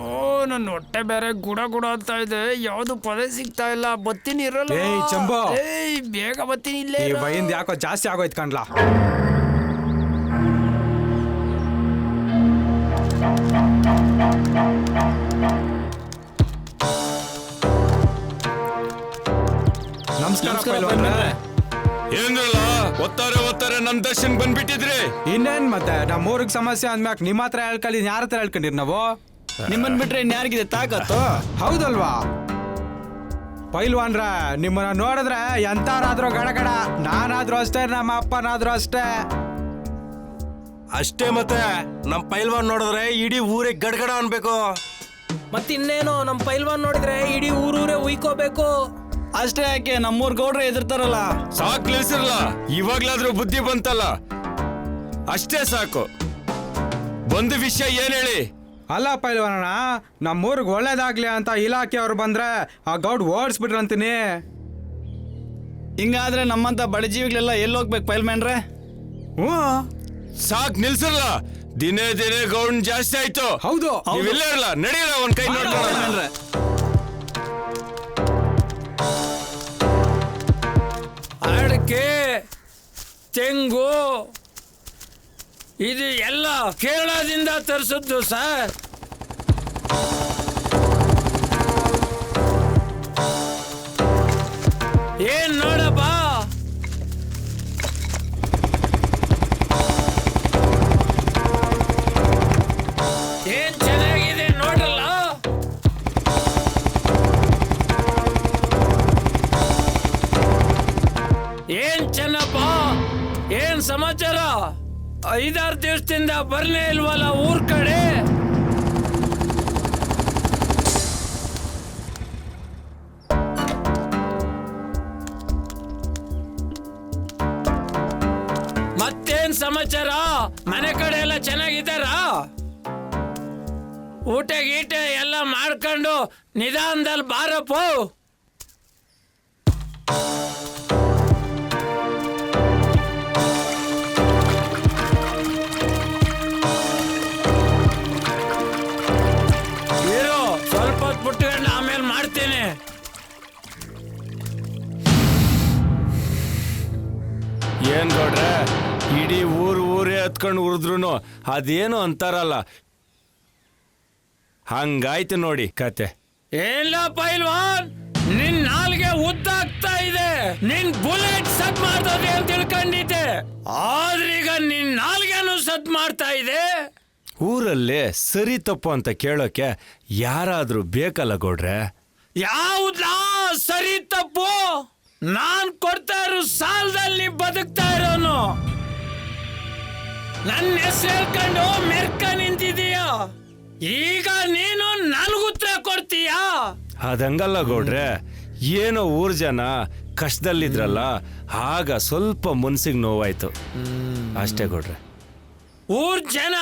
ನನ್ನ ಹೊಟ್ಟೆ ಬೇರೆ ಗುಡ ಅಂತ ಇದೆ, ಯಾವ್ದು ಪದ ಸಿಗ್ತಾ ಇಲ್ಲ. ಬತ್ತೀನಿ ಇರಲ್ಲ. ಚಂಬು, ಬೇಗ ಬತ್ತೀನಿ. ಇಲ್ಲೇ ಬೈಂದ್ ಯಾಕೋ ಜಾಸ್ತಿ ಆಗೋಯ್ತು ಕಣ್ಲಾ. ನಮಸ್ಕಾರ ಪೈಲ್ವಾನ್ರೆ. ಏನ್ರಲ್ಲ ಒತ್ತಾರೆ ನಮ್ ದರ್ಶನ್ ಬಂದ್ಬಿಟ್ಟಿದ್ರಿ. ಇನ್ನೇನ್ ಮತ್ತೆ ನಮ್ಮ ಊರಿಗೆ ಸಮಸ್ಯೆ ಅಂದ್ಮ್ಯಾಕ್ ನಿಮ್ಮ ಹತ್ರ ಹೇಳ್ಕೊಳ್ಳಿ, ಯಾರ ಹತ್ರ ಹೇಳ್ಕೊಂಡಿರ್ ನಾವು? ನಿಮ್ಮನ್ ಬಿಟ್ರೆ ಇನ್ಯಾರಿಗಿದೆ ತಾಕತ್ತು? ಹೌದಲ್ವಾ ಪೈಲ್ವಾನ್ರ? ನಿಮ್ಮನ್ನ ನೋಡಿದ್ರೆ ಎಂತಾರಾದ್ರೂ ಗಡಗಡ. ನಾನಾದ್ರೂ ಅಷ್ಟೇ, ನಮ್ಮ ಅಪ್ಪನಾದ್ರೂ ಅಷ್ಟೇ. ಅಷ್ಟೇ ಮತ್ತೆ ನಮ್ ಪೈಲ್ವಾನ್ ನೋಡಿದ್ರೆ ಇಡೀ ಊರೇ ಗಡ್ಗಡ ಅನ್ಬೇಕು. ಮತ್ತಿನ್ನೇನು, ನಮ್ಮ ಪೈಲ್ವಾನ್ ನೋಡಿದ್ರೆ ಇಡೀ ಊರೂರೇ ಉಯ್ಕೋಬೇಕು. ಅಷ್ಟೇ ಯಾಕೆ, ನಮ್ಮೂರ್ ಗೌಡ್ರೆ ಎದುರ್ತಾರಲ್ಲ. ಸಾಕ್ ನಿಲ್ಸಿರ್ಲ, ಇವಾಗ್ಲಾದ್ರೂ ಬುದ್ಧಿ ಬಂತಲ್ಲ, ಅಷ್ಟೇ ಸಾಕು. ಬಂದ ವಿಷಯ ಏನ್ ಹೇಳಿ? ಅಲ್ಲ ಪೈಲ್ವಾನಣ್ಣ, ನಮ್ಮೂರಿಗೆ ಒಳ್ಳೇದಾಗ್ಲಿ ಅಂತ ಇಲಾಖೆಯವ್ರು ಬಂದ್ರೆ ಆ ಗೌಡ್ ಓಡಿಸ್ಬಿಟ್ರಂತೀನಿ. ಹಿಂಗಾದ್ರೆ ನಮ್ಮಂತ ಬಡ ಜೀವಿಗಳೆಲ್ಲ ಎಲ್ಲಿ ಹೋಗ್ಬೇಕು ಪೈಲ್ಮ್ಯಾನ್ರೆ? ಸಾಕ್ ನಿಲ್ಸಿರ್ಲ, ದಿನೇ ಗೌಂಡ್ ಜಾಸ್ತಿ ಆಯ್ತು. ಹೌದು, ನೀವಿಲ್ಲ ಇರಲ್ಲ, ನಡೀರ ಒಂದ್ ಕೈ ನೋಡ್ಕೊಂಡ್ರೆ. ಅಡಿಕೆ, ತೆಂಗು ಇದು ಎಲ್ಲ ಕೇರಳದಿಂದ ತರಿಸಿದ್ದು ಸರ್. ಏನ್ ನೋಡಪ್ಪ, ಏನ್ ಚೆನ್ನಾಗಿದೆ ನೋಡಲ್ಲ. ಏನ್ ಚೆನ್ನಪ್ಪ, ಏನ್ ಸಮಾಚಾರ? 5-6 ದಿವಸದಿಂದ ಬರ್ನೇ ಇಲ್ವಲ್ಲ ಊರ್ ಕಡೆ? ಮತ್ತೇನ್ ಸಮಾಚಾರ? ಮನೆ ಕಡೆ ಎಲ್ಲ ಚೆನ್ನಾಗಿದ್ದಾರ? ಊಟ ಗೀಟ ಎಲ್ಲ ಮಾಡ್ಕೊಂಡು ನಿಧಾನದಲ್ಲಿ ಬಾರಪ್ಪ. ಸ್ವಲ್ಪ ಹೊತ್ತು ಬಿಟ್ಕೊಂಡು ಆಮೇಲೆ ಮಾಡ್ತೀನಿ. ಏನ್ ಗೌಡ್ರೆ, ಇಡೀ ಊರೇ ಹತ್ಕೊಂಡು ಉರಿದ್ರು ಅದೇನು ಅಂತಾರಲ್ಲ, ಹಂಗಾಯ್ತು ನೋಡಿ ಕತೆ. ಏನ್ಲ ಪೈಲ್ವಾನ್, ನಿನ್ ನಾಲ್ಗೆ ಉದ್ದಾಗ್ತಾ ಇದೆ. ನಿನ್ ಬುಲೆಟ್ ಸದ್ ಮಾಡ್ತದೆ ಅಂತ ತಿಳ್ಕೊಂಡಿದ್ದೆ, ಆದ್ರೀಗ ನಿನ್ ನಾಲ್ಗೆನು ಸದ್ ಮಾಡ್ತಾ ಇದೆ. ಊರಲ್ಲೇ ಸರಿ ತಪ್ಪು ಅಂತ ಕೇಳೋಕೆ ಯಾರಾದ್ರೂ ಬೇಕಲ್ಲ ಗೌಡ್ರೆ? ಯಾವುದಾ ಸರಿ ತಪ್ಪು? ನಾನ್ ಕೊಡ್ತಾ ಇರೋ ಸಾಲದಲ್ಲಿ ಬದುಕ್ತಾ ಇರೋನು. ನನ್ನ ಹೆಸರು ಹೇಳ್ಕೊಂಡು ಮೆರ್ಕ ನಿಂತಿದೀಯ. ಈಗ ನೀನು ನನ್ಗುತ್ತರ ಕೊಡ್ತೀಯಾ? ಅದಂಗಲ್ಲ ಗೌಡ್ರೆ, ಏನೋ ಊರ್ ಜನ ಕಷ್ಟದಲ್ಲಿದ್ರಲ್ಲ, ಆಗ ಸ್ವಲ್ಪ ಮನ್ಸಿಗೆ ನೋವಾಯ್ತು ಅಷ್ಟೇ ಗೌಡ್ರೆ. ಊರ್ ಜನ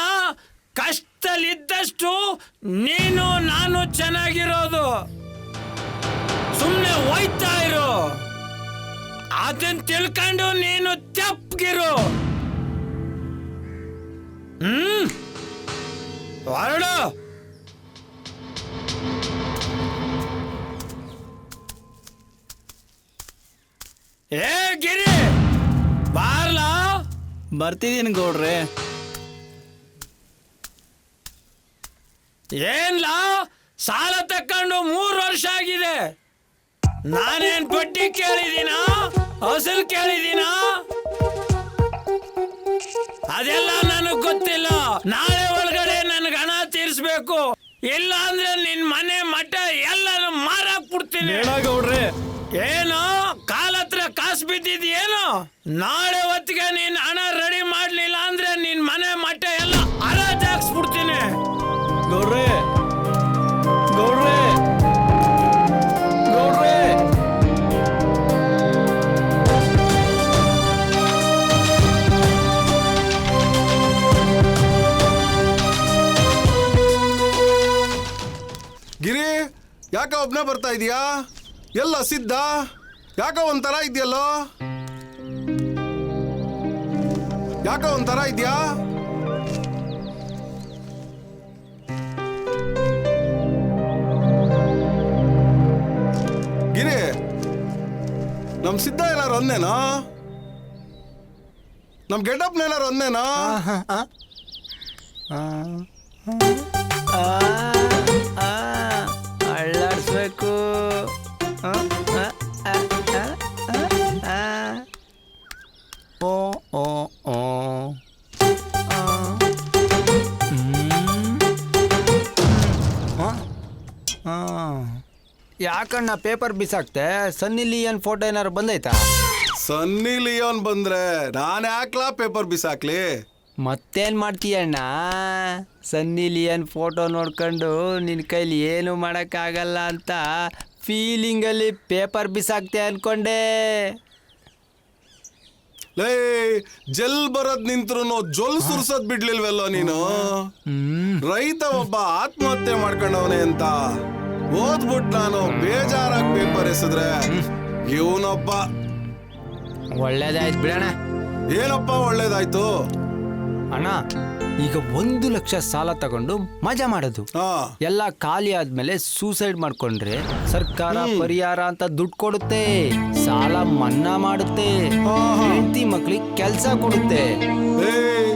ಕಷ್ಟದಲ್ಲಿದ್ದಷ್ಟು ನೀನು ನಾನು ಚೆನ್ನಾಗಿರೋದು. ಸುಮ್ಮನೆ ಹೋಯ್ತಾ ಇರು. ಅದನ್ನ ತಿಳ್ಕೊಂಡು ನೀನು ತೆಪ್ಪಗಿರು. ಹೊರಡು. ಏ ಗಿರಿ, ಬಾರ್ಲಾ. ಬರ್ತಿದ್ದೀನಿ ಗೌಡ್ರೆ. ಏನ್ಲಾ, ಸಾಲ ತಕೊಂಡು 3 ವರ್ಷ ಆಗಿದೆ. ನಾನೇನ್ ಬಡ್ಡಿ ಕೇಳಿದೀನ, ಅಸಲು ಕೇಳಿದೀನ? ಅದೆಲ್ಲ ನನಗ್ ಗೊತ್ತಿಲ್ಲ. ನಾಳೆ ಒಳಗಡೆ ನನ್ಗೆ ಹಣ ತೀರ್ಸ್ಬೇಕು. ಇಲ್ಲ ಅಂದ್ರೆ ನಿನ್ ಮನೆ ಮಠ ಎಲ್ಲಾನು ಮಾರಾಕ್ ಬಿಡ್ತೀನಿ. ಗೌಡ್ರೆ, ಏನೋ ಕಾಲ ಹತ್ರ ಕಾಸು ಬಿದ್ದಿದ್ಯೇನೋ? ನಾಳೆ ಹೊತ್ತಿಗೆ ನೀನ್ ಹಣ ರೆಡಿ ಮಾಡ್ಲಿಲ್ಲ ಅಂದ್ರೆ ನಿನ್ ಮನೆ ಮಠ ಎಲ್ಲ ಹರಾಜಾಕ್ಸ್ಬಿಡ್ತೀನಿ. ಗೌಡ್ರೆ, ಗೌಡ್ರೆ, ಗೌಡ್ರೆ. ಗಿರಿ, ಯಾಕ ಒಬ್ನೇ ಬರ್ತಾ ಇದೀಯಾ? ಎಲ್ಲ ಸಿದ್ಧ? ಯಾಕ ಒಂಥರ ಇದೆಯಲ್ಲೋ? ಯಾಕ ಒಂಥರ ಇದೆಯಾ? ಗಿರಿ, ನಮ್ ಸಿದ್ಧ ಎಲ್ಲಾರು ಒಂದೇನಾ? ನಮ್ ಗೆಟಪ್ನ ಎಲ್ಲಾರು ಒಂದೇನಾ? ಅಳ್ಳಾಡ್ಸ್ಬೇಕು. ಓ ಓ ಓ ಯಾಕಣ್ಣ ಪೇಪರ್ ಬಿಸಾಕ್ತೆ? ಸನ್ನಿ ಲಿಯೋನ್ ಫೋಟೋ ಏನಾರು ಬಂದೈತಾ? ಸನ್ನಿ ಲಿಯೋನ್ ಬಂದ್ರೆ ನಾನು ಯಾಕ್ಲಾ ಪೇಪರ್ ಬಿಸಾಕ್ಲಿ? ಮತ್ತೇನ್ ಮಾಡ್ತೀಯಣ್ಣ? ಸನ್ನಿ ಲಿಯೋನ್ ಫೋಟೋ ನೋಡ್ಕೊಂಡು ನಿನ್ನ ಕೈಲಿ ಏನು ಮಾಡೋಕ್ಕಾಗಲ್ಲ ಅಂತ ಫೀಲಿಂಗಲ್ಲಿ ಪೇಪರ್ ಬಿಸಾಕ್ತೆ ಅನ್ಕೊಂಡೆ. ಲೇ, ಜಲ್ ಬರೋದ್ ನಿಂತ್ರು ಜೊಲ್ ಸುರ್ಸೋದ್ ಬಿಡ್ಲಿಲ್ವಲ್ಲೋ ನೀನು? ರೈತ ಒಬ್ಬ ಆತ್ಮಹತ್ಯೆ ಮಾಡ್ಕೊಂಡವನೆ ಅಂತ ಓದ್ಬಿಟ್ಟು ನಾನು ಬೇಜಾರಾಗಿ ಪೇಪರ್ ಎಸೆದ್ರೆ ಇವನೊಬ್ಬ ಒಳ್ಳೇದಾಯ್ತು ಬಿಡೋಣ. ಏನಪ್ಪ ಒಳ್ಳೇದಾಯ್ತು? ಅಣ್ಣ, ಈಗ 1 ಲಕ್ಷ ಸಾಲ ತಗೊಂಡು ಮಜಾ ಮಾಡೋದು. ಎಲ್ಲ ಖಾಲಿ ಆದ್ಮೇಲೆ ಸೂಸೈಡ್ ಮಾಡ್ಕೊಂಡ್ರೆ ಸರ್ಕಾರ ಪರಿಹಾರ ಅಂತ ದುಡ್ಡು ಕೊಡುತ್ತೆ, ಸಾಲ ಮನ್ನಾ ಮಾಡುತ್ತೆ, ಹೆಂಡತಿ ಮಕ್ಳಿಗೆ ಕೆಲ್ಸ ಕೊಡುತ್ತೆ.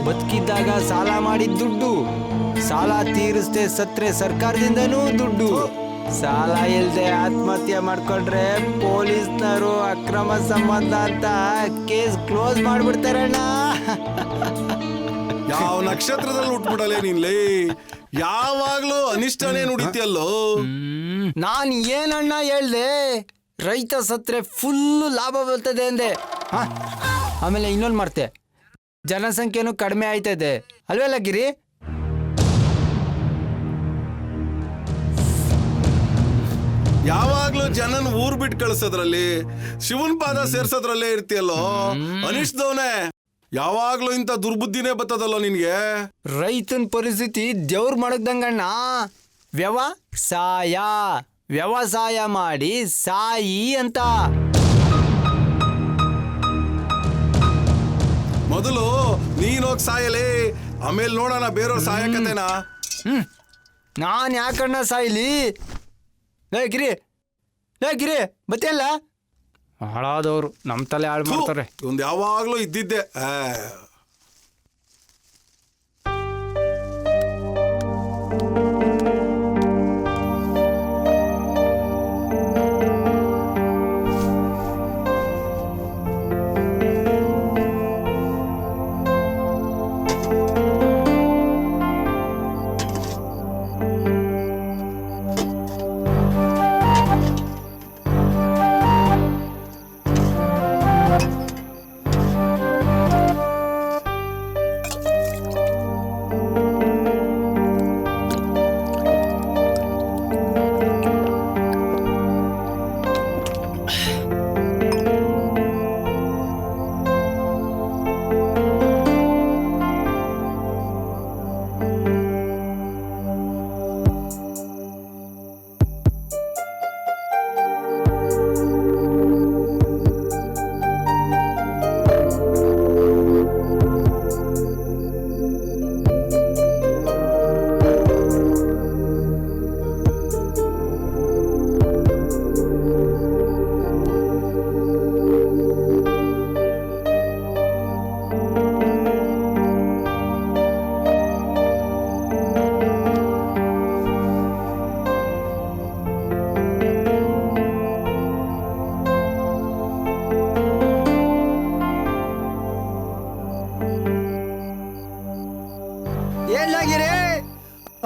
ಬದುಕಿದ್ದಾಗ ಸಾಲ ಮಾಡಿದ ದುಡ್ಡು, ಸಾಲ ತೀರಿಸ್ದೆ ಸತ್ರೆ ಸರ್ಕಾರದಿಂದನೂ ದುಡ್ಡು. ಸಾಲ ಇಲ್ದೆ ಆತ್ಮಹತ್ಯೆ ಮಾಡ್ಕೊಂಡ್ರೆ ಪೊಲೀಸ್ನವರು ಅಕ್ರಮ ಸಂಬಂಧ ಅಂತ ಕೇಸ್ ಕ್ಲೋಸ್ ಮಾಡ್ಬಿಡ್ತಾರಣ್ಣ. ಯಾವ ನಕ್ಷತ್ರದಲ್ಲಿ ಉಟ್ಬಿಡಲೇ ನೀನ್ಲೇ? ಯಾವಾಗ್ಲೂ ಅನಿಷ್ಟನೇ ನುಡಿತಿಯಲ್ಲೋ? ನಾನ್ ಏನಣ್ಣ ಹೇಳ್ದೆ? ರೈತ ಸತ್ರೆ ಫುಲ್ ಲಾಭ ಬರ್ತದೆ ಅಂದೆ. ಆಮೇಲೆ ಇನ್ನೊಂದು ಮಾಡ್ತೆ, ಜನಸಂಖ್ಯೆನೂ ಕಡಿಮೆ ಆಯ್ತದೆ ಅಲ್ವೆಲ್ಲ ಗಿರಿ? ಯಾವಾಗ್ಲೂ ಜನನ್ ಊರ್ ಬಿಟ್ಟು ಕಳ್ಸೋದ್ರಲ್ಲಿ, ಶಿವನ್ ಪಾದ ಸೇರ್ಸೋದ್ರಲ್ಲೇ ಇರ್ತೀಯಲ್ಲೋ ಅನಿಷ್ದವನೇ. ಯಾವಾಗ್ಲೂ ಇಂಥ ದುರ್ಬುದ್ಧಿನೇ ಬರ್ತದಲ್ಲೋ ನಿನ್ಗೆ? ರೈತನ ಪರಿಸ್ಥಿತಿ ದೇವ್ರ ಮಡಗ್ದಂಗಣ್ಣ. ವ್ಯವಸಾಯ ಮಾಡಿ ಸಾಯಿ ಅಂತ. ಮೊದಲು ನೀನೋಗ್ ಸಾಯಲೇ, ಆಮೇಲೆ ನೋಡೋಣ ಬೇರೆಯವ್ರ ಸಾಯಕತೆನಾ. ನಾನ್ ಯಾಕಣ್ಣ ಸಾಯ್ಲಿ? ಲೇ ಗಿರಿ ಬತ್ತಿಯಲ್ಲ? ಹಾಳಾದವ್ರು ನಮ್ಮ ತಲೆ ಹಾಳು ಮಾಡ್ತಾರೆ. ಒಂದು ಯಾವಾಗ್ಲೂ ಇದ್ದಿದ್ದೆ.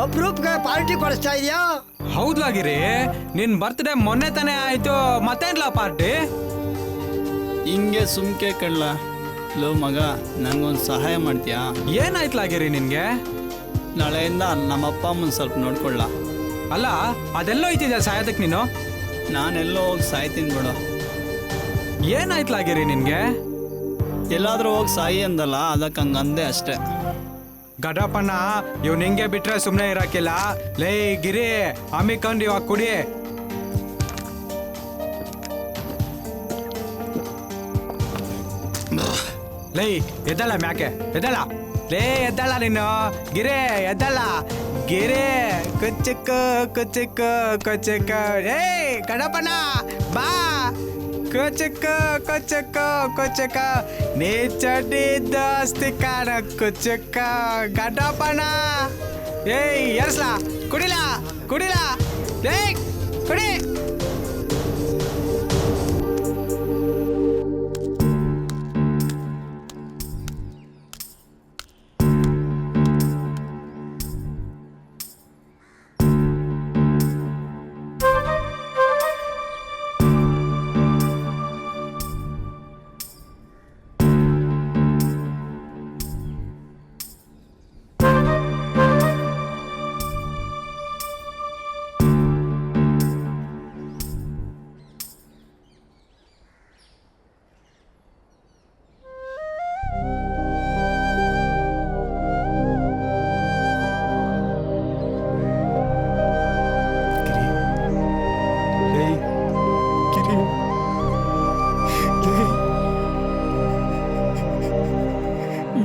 ಅಪ್ರೂಪ್ಗೆ ಪಾರ್ಟಿ ಕೊಡಿಸ್ತಾ ಇದೆಯಾ? ಹೌದ್ಲಾಗಿರಿ, ನಿನ್ ಬರ್ತ್ಡೇ ಮೊನ್ನೆ ತಾನೇ ಆಯ್ತು, ಮತ್ತೇನ್ಲ ಪಾರ್ಟಿ? ಹಿಂಗೆ ಸುಮ್ಕೆ ಕಳ್ಳ. ಲೋ ಮಗ, ನಂಗೊಂದು ಸಹಾಯ ಮಾಡ್ತೀಯಾ? ಏನಾಯ್ತ್ಲಾಗಿರಿ ನಿನ್ಗೆ? ನಾಳೆಯಿಂದ ನಮ್ಮಪ್ಪ ಅಮ್ಮನ ಸ್ವಲ್ಪ ನೋಡ್ಕೊಳ್ಳ. ಅಲ್ಲ, ಅದೆಲ್ಲೋ ಐತಿದ್ಯಾ ಸಾಯೋದಕ್ಕೆ ನೀನು? ನಾನೆಲ್ಲೋ ಹೋಗಿ ಸಾಯ್ತೀನಿ ಬಿಡು. ಏನಾಯ್ತ್ಲಾಗಿರಿ ನಿನ್ಗೆ? ಎಲ್ಲಾದ್ರೂ ಹೋಗಿ ಸಾಯಿ ಅಂದಲ್ಲ, ಅದಕ್ಕೆ ಹಂಗಂದೆ ಅಷ್ಟೇ. ಗಡಪಣ್ಣ ಇವ್ ನಿಂಗೆ ಬಿಟ್ರೆ ಸುಮ್ನೆ ಇರಾಕಿಲ್ಲ. ಲೇ ಗಿರಿ, ಅಮ್ಮಿಕೊಂಡು ಇವಾಗ ಕುಡಿ. ಲೇ ಎದ್ದಲ್ಲ ಮ್ಯಾಕೆ, ಎದ್ದಲ್ಲ. ಲೇ ಎದ್ದಲ್ಲ ನೀನು ಗಿರಿ, ಎದ್ದಲ್ಲ ಗಿರಿ. ಕೊಚ್ಚಕ್ಕ ಕೊಚ್ಚಕ್ಕ ಕೊಚ್ಚಕ್ಕ. ಏ ಗಡಪಣ್ಣ ಬಾ. ಕೊಚ್ಚಕ್ಕ ಕೊಚ್ಚಕ್ಕ ಕೊಚ್ಚಕ್ಕ. ನೀ ಚಡ್ಡಿ ದೋಸ್ತಿ ಕಾಣ ಕೊಚ್ಚಕ್ಕ. ಗಡಪಣ್ಣ ಏಯ್ ಎರ್ಸ್ಲಾ, ಕುಡಿಲಾ ಕುಡಿಲಾ. ಲೇ ಕುಡಿ.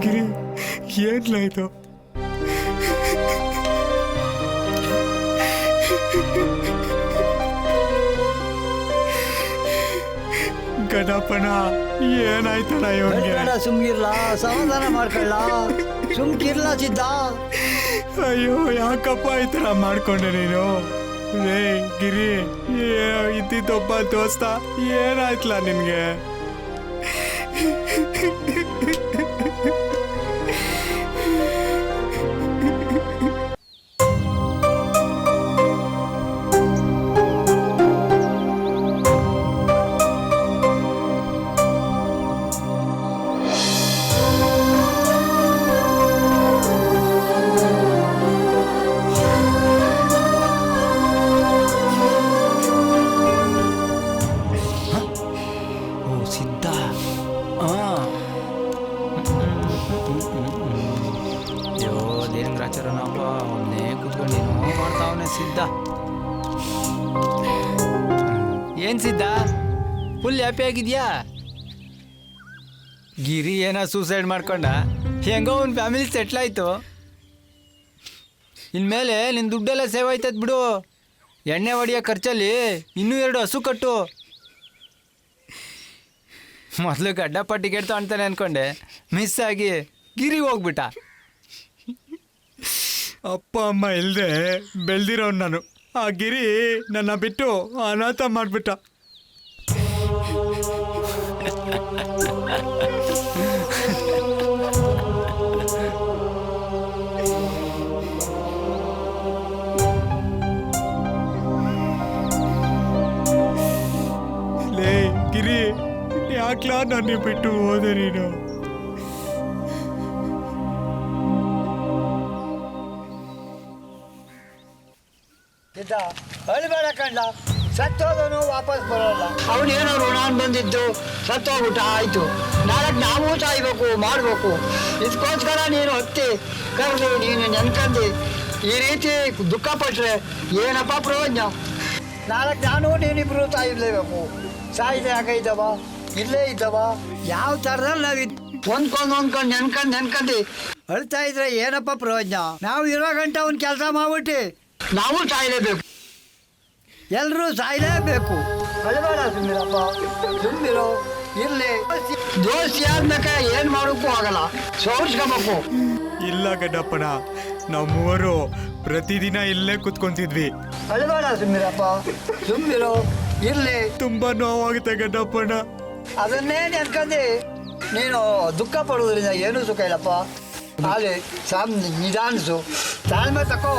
ಗಿರಿ ಏನ್ಲಾಯ್ತು? ಗಣಪನ ಏನಾಯ್ತಲ್ಲ ಇವನ್ಗೆ? ಸುಮ್ಗಿರ್ಲ, ಸಮಾಧಾನ ಮಾಡ್ಕೊಳ್ಳ. ಸುಮ್ಕಿರ್ಲ ಸಿದ್ಧ. ಅಯ್ಯೋ ಯಾಕಪ್ಪ ಈ ಥರ ಮಾಡ್ಕೊಂಡೆ ನೀನು? ರೇ ಗಿರಿ, ಇದ್ದಿದ್ದೊಬ್ಬ ದೋಸ್ತ, ಏನಾಯ್ತಲ್ಲ ನಿನ್ಗೆ? ಸಿದ್ಧ ಏನ್ ಸಿದ್ಧ, ಫುಲ್ ಹ್ಯಾಪಿ ಆಗಿದ್ಯಾ? ಗಿರಿ ಏನೋ ಸೂಸೈಡ್ ಮಾಡ್ಕೊಂಡ, ಹೆಂಗೋ ಒಂದು ಫ್ಯಾಮಿಲಿ ಸೆಟ್ಲ್ ಆಯ್ತು. ಇನ್ಮೇಲೆ ನಿನ್ನ ದುಡ್ಡೆಲ್ಲ ಸೇವ್ ಆಯ್ತದ ಬಿಡು. ಎಣ್ಣೆ ಹೊಡಿಯೋ ಖರ್ಚಲ್ಲಿ ಇನ್ನೂ 2 ಹಸು ಕಟ್ಟು. ಮೊದಲು ಗಡ್ಡಪ್ಪ ಟಿಕೆಟ್ ತಗೊಳ್ತಾನೆ ಅನ್ಕೊಂಡೆ, ಮಿಸ್ ಆಗಿ ಗಿರಿ ಹೋಗ್ಬಿಟ್ಟ. ಅಪ್ಪ ಅಮ್ಮ ಇಲ್ಲದೆ ಬೆಳೆದಿರೋನು ನಾನು. ಆ ಗಿರಿ ನನ್ನ ಬಿಟ್ಟು ಅನಾಥ ಮಾಡಿಬಿಟ್ಟ. ಲೇ ಗಿರಿ, ಯಾಕ್ಲಾ ನನ್ನ ಬಿಟ್ಟು ಹೋದೆ ನೀನು? ಅಳ್ಬೇಡ ಕಂಡ, ಸತ್ತೋದನು ವಾಪಸ್ ಬರೋಲ್ಲ. ಅವನೇನೋ ಋಣ ಬಂದಿದ್ದು, ಸತ್ತೋಗ್ಬಿಟ್ಟ, ಆಯ್ತು. ನಾಳೆ ನಾವು ಸಾಯ್ಬೇಕು, ಮಾಡ್ಬೇಕು. ಇದಕ್ಕೋಸ್ಕರ ನೀನು ಹೊತ್ತಿ ಕರೆದು ನೀನು ನೆನ್ಕಂಡು ಈ ರೀತಿ ದುಃಖ ಪಟ್ರೆ ಏನಪ್ಪ ಪ್ರಯೋಜನ? ನಾಳೆ ನಾನು ನೀನಿಬ್ರು ಸಾಯಿರ್ಲೇಬೇಕು. ಸಾಯಿದೆ ಆಗೈದವ, ಇಲ್ಲೇ ಇದ್ದವ, ಯಾವ ಥರದಲ್ಲಿ ನಾವು ಹೊಂದ್ಕೊಂಡು ನೆನ್ಕಂಡು ಅಳ್ತಾ ಇದ್ರೆ ಏನಪ್ಪ ಪ್ರಯೋಜನ? ನಾವು ಇರೋ ಗಂಟೆ ಒಂದು ಕೆಲಸ ಮಾಡ್ಬಿಟ್ಟು ನಾವು ಸಾಯಲೇಬೇಕು. ಎಲ್ಲರೂ ಸಾಯಲೇಬೇಕು. ಅಳಬೇಡ, ಸುಮ್ಮಿರಪ್ಪ, ಸುಮ್ಮಿರೋ. ಇರ್ಲಿ, ದೋಸ್ತಿ ಆದ್ಮೇಲೆ ಏನ್ ಮಾಡೋಕ್ಕೂ ಆಗಲ್ಲ, ಸೋರ್ಸ್ಕೋಬೇಕು. ಇಲ್ಲ ಗಡ್ಡಪ್ಪನ, ನಾವು ಮೂವರು ಪ್ರತಿದಿನ ಇಲ್ಲೇ ಕುತ್ಕೊಂತಿದ್ವಿ. ಅಳಬೇಡ ಸುಮ್ಮಿರಪ್ಪ, ಸುಮ್ಮಿರೋ. ಇರ್ಲಿ, ತುಂಬಾ ನೋವಾಗುತ್ತೆ ಗಡ್ಡಪ್ಪನ. ಅದನ್ನೇ ನೆನ್ಕಂಡು ನೀನು ದುಃಖ ಪಡುವುದರಿಂದ ಏನೂ ಸುಖ ಇಲ್ಲಪ್ಪ. ಅಲ್ಲಿ ನಿಧಾನಿಸು, ತಾಳ್ಮೆ ತಕೋ.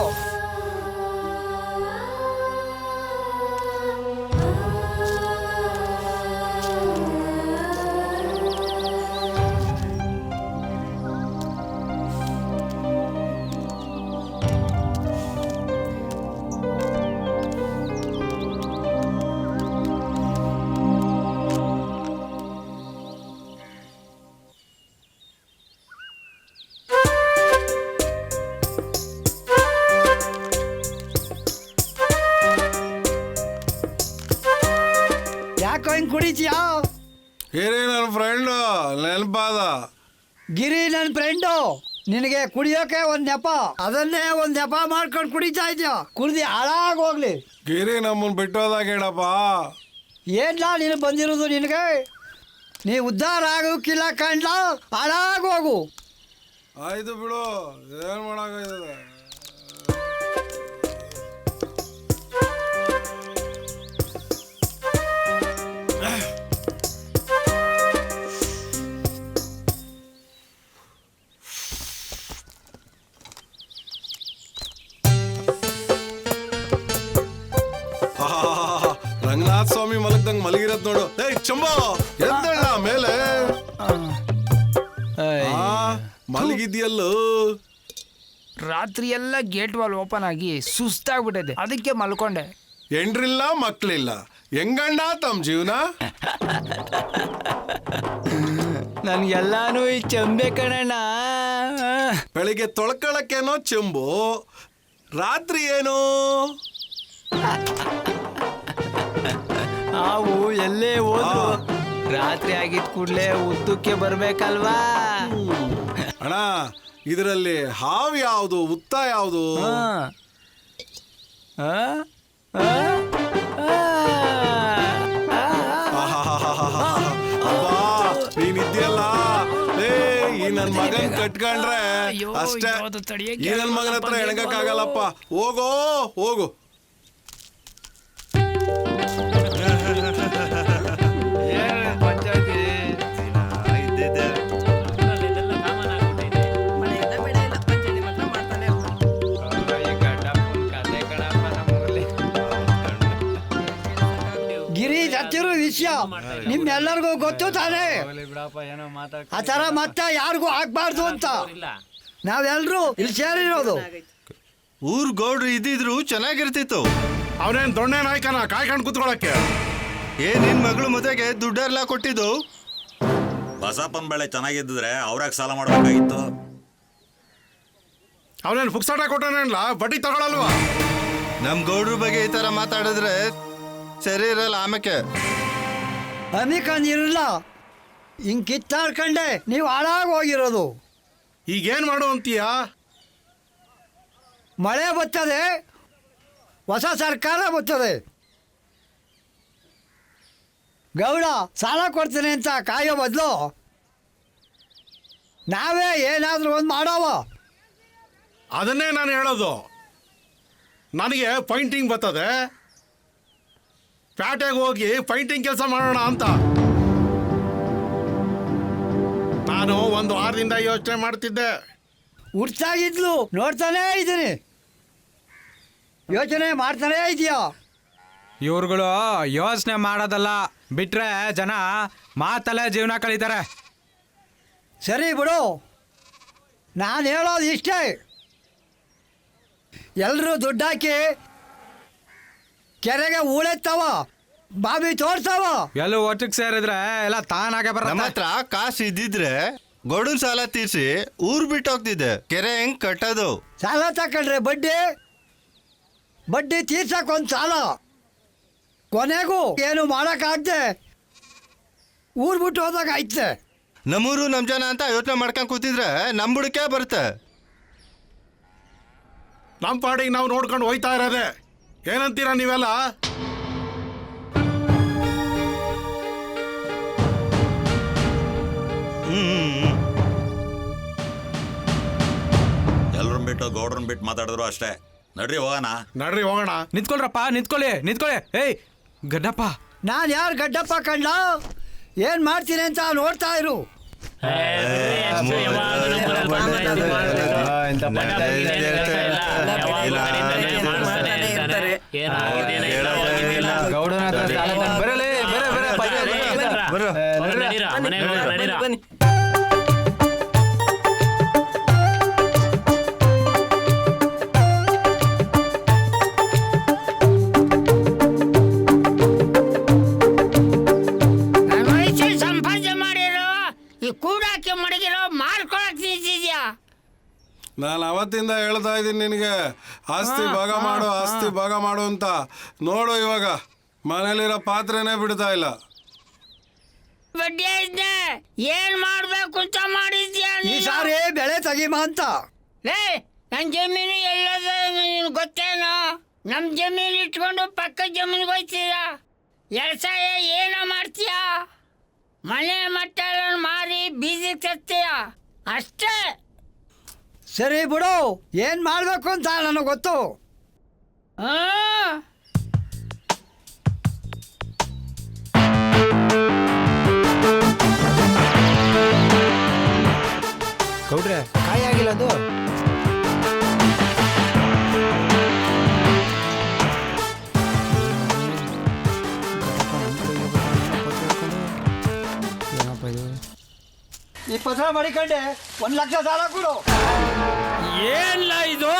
ಯಾಕೋ ಹಿಂಗೆ ಕುಡಿತೀಯಾ? ಏನೇ ನನ್ನ ಫ್ರೆಂಡು ನೆನಪಾದ. ಗಿರಿ ನನ್ನ ಫ್ರೆಂಡು, ನಿನಗೆ ಕುಡಿಯೋಕೆ ಒಂದು ನೆಪ, ಅದನ್ನೇ ಒಂದು ನೆಪ ಮಾಡ್ಕೊಂಡು ಕುಡಿತಾ ಇದೆಯಾ? ಕುಡ್ದು ಹಾಳಾಗೋಗ್ಲಿ. ಗಿರಿ ನಮ್ಮನ್ನು ಬಿಟ್ಟೋದಾಗ ಹೇಳಪ್ಪ. ಏನ್ಲಾ ನೀನು ಬಂದಿರೋದು? ನಿನಗೆ ನೀ ಉದ್ಧಾರ ಆಗೋಕ್ಕಿಲ್ಲ ಕಂಡ್ಲ, ಹಾಳಾಗೋಗು. ಆಯ್ತು ಬಿಡು, ಏನು ಮಾಡೋಕ್ಕಾಯ್ತದೆ. ರಂಗನಾಥ ಸ್ವಾಮಿ ಮಲಗ್ದಂಗ್ ಮಲಗಿರತ್ ನೋಡು. ಏಯ್ ಚಂಬೋ, ಎದ್ದಣ್ಣ ಮೇಲೆ. ಮಲಗಿದ್ಯಲ್ಲೋ. ರಾತ್ರಿ ಎಲ್ಲ ಗೇಟ್ ವಾಲ್ ಓಪನ್ ಆಗಿ ಸುಸ್ತಾಗ್ಬಿಟ್ಟಿದೆ, ಅದಕ್ಕೆ ಮಲ್ಕೊಂಡೆ. ಹೆಂಡ್ರಿಲ್ಲ ಮಕ್ಳಿಲ್ಲ, ಹೆಂಗಣ್ಣ ತಮ್ಮ ಜೀವನ? ನನ್ಗೆಲ್ಲಾನು ಈ ಚಂಬೆ ಕಣಣ್ಣ. ಬೆಳಿಗ್ಗೆ ತೊಳ್ಕೊಳಕ್ಕೇನೋ ಚೆಂಬು, ರಾತ್ರಿ ಏನು? ಹಾವು ಎಲ್ಲೇ ಹೋದ್ರು ರಾತ್ರಿ ಆಗಿದ್ ಕೂಡ್ಲೆ ಉದ್ದಕ್ಕೆ ಬರ್ಬೇಕಲ್ವಾ? ಅಣ್ಣ, ಇದರಲ್ಲಿ ಹಾವು ಯಾವುದು, ಉತ್ತ ಯಾವುದು? ನೀನಿದ್ಯಲ್ಲ, ಈ ನನ್ ಮಗನ್ ಕಟ್ಕೊಂಡ್ರೆ ಅಷ್ಟೇ. ಈ ನನ್ ಮಗನ ಹತ್ರ ಎಣಗಕ್ಕಾಗಲ್ಲಪ್ಪ. ಹೋಗೋ ಹೋಗು. ಗಿರಿ ಸತ್ತಿರೋ ವಿಷಯ ನಿಮ್ಮೆಲ್ಲರಿಗೂ ಗೊತ್ತು ತಾನೇ. ಆ ಥರ ಮತ್ತೆ ಯಾರಿಗೂ ಆಗ್ಬಾರ್ದು ಅಂತ ನಾವೆಲ್ಲರೂ ಇಲ್ಲಿ ಸೇರಿರೋದು. ಊರ್ ಗೌಡ್ರು ಇದ್ದಿದ್ರು ಚೆನ್ನಾಗಿರ್ತಿತ್ತು. ಅವನೇನ್ ದೊಣ್ಣೆ ನಾಯ್ಕನ ಕಾಯ್ಕೊಂಡು ಕೂತ್ಕೊಳಕ್ಕೆ? ನಿನ್ ಮಗಳು ಮದುವೆಗೆ ದುಡ್ಡೆಲ್ಲ ಕೊಟ್ಟಿದ್ದು? ಬಸಪ್ಪನ ಬೆಳೆ ಚೆನ್ನಾಗಿದ್ದಿದ್ರೆ ಅವ್ರಾಗ ಸಾಲ ಮಾಡ್ಬೇಕಾಗಿತ್ತು. ಅವನೇನ್ ಫುಕ್ಸಾಟ ಕೊಟ್ಟನೇನ್ಲ, ಬಡ್ಡಿ ತಗೊಳಲ್ವಾ? ನಮ್ ಗೌಡ್ರ ಬಗ್ಗೆ ಈ ತರ ಮಾತಾಡಿದ್ರೆ ಸರಿ ಇರಲ್ಲ. ಆಮೇಲೆ ಅಮಿಕಂದಿರಲ್ಲ, ಹಿಂಗ್ ಕಿತ್ತಾಡ್ಕಂಡೆ ನೀವು ಹಾಳಾಗಿ ಹೋಗಿರೋದು. ಈಗೇನ್ ಮಾಡು ಅಂತೀಯ? ಮಳೆ ಬರ್ತದೆ, ಹೊಸ ಸರ್ಕಾರ ಬರ್ತದೆ. ಗೌಡ ಸಾಲ ಕೊಡ್ತೇನೆ ಅಂತ ಕಾಯೋ ಬದಲು ನಾವೇ ಏನಾದರೂ ಒಂದು ಮಾಡೋವ. ಅದನ್ನೇ ನಾನು ಹೇಳೋದು. ನನಗೆ ಪೈಂಟಿಂಗ್ ಬರ್ತದೆ, ಪ್ಯಾಟೆಗೆ ಹೋಗಿ ಪೈಂಟಿಂಗ್ ಕೆಲಸ ಮಾಡೋಣ ಅಂತ ನಾನು ಒಂದು ವಾರದಿಂದ ಯೋಚನೆ ಮಾಡ್ತಿದ್ದೆ. ಹುಡ್ಸಾಗಿದ್ಲು ನೋಡ್ತಾನೇ ಇದ್ದೀನಿ, ಯೋಚನೆ ಮಾಡ್ತಾನೇ ಇದೆಯಾ? ಇವ್ರುಗಳು ಯೋಚನೆ ಮಾಡೋದಲ್ಲ, ಬಿಟ್ರೆ ಜನ ಮಾತಲ್ಲೇ ಜೀವನ ಕಳೀತಾರೆ. ಸರಿ ಬಿಡು, ನಾನು ಹೇಳೋದು ಇಷ್ಟೇ. ಎಲ್ಲರೂ ದುಡ್ಡಾಕಿ ಕೆರೆಗೆ ಹೂಳೆತ್ತವ, ಬಾವಿ ತೋರ್ಸವ. ಎಲ್ಲ ಒಟ್ಟಿಗೆ ಸೇರಿದ್ರೆ ಎಲ್ಲ ತಾನಾಗೆ ನಮ್ಮ ಬರತ್ತೆ. ಹತ್ರ ಕಾಸು ಇದ್ದಿದ್ರೆ ಗೌಡನ್ ಸಾಲ ತೀರ್ಸಿ ಊರ್ ಬಿಟ್ಟು ಹೋಗ್ತಿದ್ದೆ. ಕೆರೆ ಹೆಂಗ್ ಕಟ್ಟೋದು? ಸಾಲ ತಕೊಂಡ್ರೆ ಬಡ್ಡಿ ತೀರ್ಸಕ್ ಒಂದು ಸಾಲ, ಕೊನೆಗೂ ಏನು ಮಾಡೋಕ್ಕಾಗ್ದೆ ಊರ್ ಬಿಟ್ಟು ಹೋದಾಗ ಐತೆ. ನಮ್ಮೂರು ನಮ್ ಜನ ಅಂತ ಯೋಚನೆ ಮಾಡ್ಕೊಂಡ್ ಕೂತಿದ್ರೆ ನಮ್ ಬುಡಕೆ ಬರುತ್ತೆ. ನಮ್ಮ ಪಾಡಿಗೆ ನಾವು ನೋಡ್ಕೊಂಡು ಹೋಯ್ತಾ ಇರೋದೆ. ಏನಂತೀರಾ ನೀವೆಲ್ಲ? ಎಲ್ರನ್ನ ಬಿಟ್ಟು ಗೌಡ್ರನ್ನ ಬಿಟ್ಟು ಮಾತಾಡಿದ್ರು ಅಷ್ಟೇ. ನಡ್ರಿ ಹೋಗೋಣ. ನಿಂತ್ಕೊಳ್ರಪ್ಪ, ನಿಂತ್ಕೊಳ್ಳಿ. ಏಯ್ ಗಡ್ಡಪ್ಪ, ನಾನು ಯಾರು ಗಡ್ಡಪ್ಪ ಕಂಡ, ಏನು ಮಾಡ್ತೀನಿ ಅಂತ ನೋಡ್ತಾ ಇರು. ಎಷ್ಟು ಯಾವಾಗ್ಲೂ ನಮ್ಮೂರಲ್ಲಿ ಪಂಚಾಯ್ತಿ ಮಾಡ್ಬೇಕು. ಗಡ್ಡ ಬಗ್ಗೆ ಏನ್ ಕೆಲ್ಸ ಇಲ್ಲ. ಯಾವಾಗ್ಲೂ ಕರೀತಾನೆ, ಮಾಡಿಸ್ತಾನೆ ಇರ್ತಾನೆ. ಏನಾಗಿದ್ದೇನೆ ಇಲ್ಲ, ಹೋಗಿದ್ದಿಲ್ಲ. ಹೋಗ್ರಿ ನಡೀರಾ, ಮನೆಗೆ ಹೋಗ್ರಿ, ನಡೀರಾ. ಬನ್ನಿ. ನನ್ನ ವಯಸ್ಸಲ್ಲಿ ಸಂಪಾದನೆ ಮಾಡಿರೋ ಈ ಕೂಡಾಕಿ ಮಡಗಿರೋ ಮಾಡ್ಕೊಳಕ್ ನಿಂತಿದ್ಯಾ? ನಾನು ಅವತ್ತಿಂದ ಹೇಳ್ತಾ ಇದ್ದೀನಿ ನಿನಗೆ ಆಸ್ತಿ ಭಾಗ ಮಾಡು, ಆಸ್ತಿ ಭಾಗ ಮಾಡು ಅಂತ. ನೋಡು ಇವಾಗ ಮನೇಲಿರೋ ಪಾತ್ರೆನೇ ಬಿಡ್ತಾ ಇಲ್ಲ. ಬಡ್ಡಿ ಐತೆ ಏನ್ ಮಾಡ್ಬೇಕು ಅಂತ ಮಾಡಿದ್ಯಾ ಈ ನೀನು? ಸಾರಿ ಬೆಳೆ ತೆಗಿಮ ಅಂತ. ಲೇ ನನ್ ಜಮೀನು ಎಲ್ಲದ ನೀನು ಗೊತ್ತೇನೋ? ನಮ್ ಜಮೀನು ಇಟ್ಕೊಂಡು ಪಕ್ಕದ ಜಮೀನಿಗೆ ಹೋಯ್ತೀರಾ? ವ್ಯವಸಾಯ ಏನೋ ಮಾಡ್ತೀಯಾ? ಮನೆ ಮಟ್ಟ ಮಾರಿ ಬೀದಿಗೆ ತರ್ತೀಯ ಅಷ್ಟೇ. ಸರಿ ಬಿಡು, ಏನ್ ಮಾಡ್ಬೇಕು ಅಂತ ನನಗೆ ಗೊತ್ತು. ಆ ಗೌಡ್ರೆ ಕಾಯಿ ಆಗಿಲ್ಲ ಅದು. ಈ ಪತ್ರ ಮಾಡಿಕೊಂಡೆ 1 ಲಕ್ಷ ಸಾಲ ಕೊಡು. ಏನ್ಲ ಇದು?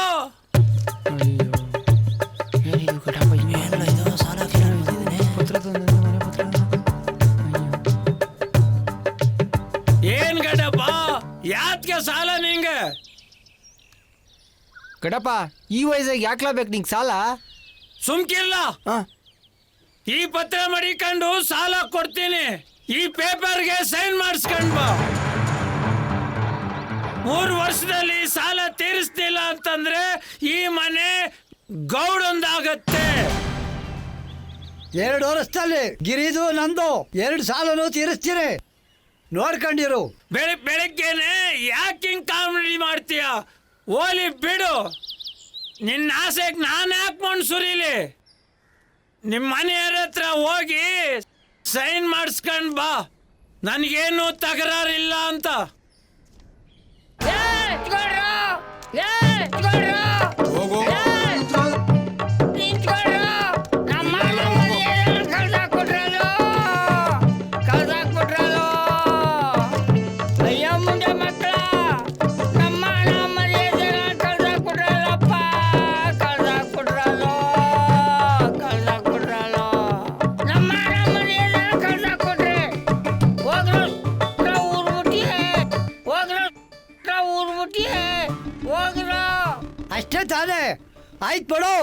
ಏನ್ ಗಡಪ್ಪ, ಯಾತ್ಗೆ ಸಾಲ ನಿಂಗೆ? ಗಡಪ್ಪ ಈ ವಯಸ್ಸಾಗ ಯಾಕ್ಲಾ ಬೇಕು ನಿಂಗೆ ಸಾಲ? ಸುಮ್ಕಿಲ್ಲ. ಈ ಪತ್ರ ಮಡಿಕೊಂಡು ಸಾಲ ಕೊಡ್ತೀನಿ. ಈ ಪೇಪರ್ಗೆ ಸೈನ್ ಮಾಡಿಸ್ಕೊಂಡ್ ಬಾ. 3 ವರ್ಷದಲ್ಲಿ ಸಾಲ ತೀರಿಸ್ತಿಲ್ಲ ಅಂತಂದ್ರೆ ಈ ಮನೆ ಗೌಡೊಂದಾಗತ್ತೆ. 2 ವರ್ಷದಲ್ಲಿ ಗಿರಿದು ನಂದು 2 ಸಾಲನು ತೀರಿಸ್ತೀರಿ, ನೋಡ್ಕೊಂಡಿರು. ಬೆಳಗ್ಗೆನೆ ಯಾಕೆ ಹಿಂಗ್ ಕಾಮಿಡಿ ಮಾಡ್ತೀಯ? ಓಲಿ ಬಿಡು. ನಿನ್ನ ಆಸೆಗೆ ನಾನು ಯಾಕೆ ಮಣ್ಣು ಸುರೀಲಿ? ನಿಮ್ಮ ಮನೆಯವ್ರ ಹತ್ರ ಹೋಗಿ ಸೈನ್ ಮಾಡಿಸ್ಕೊಂಡ್ ಬಾ, ನನಗೇನು ತಕರಾರಿಲ್ಲ ಅಂತ. ಹೋಗು. ಅಷ್ಟೇ ತಾನೇ, ಆಯ್ತು ಬಿಡು.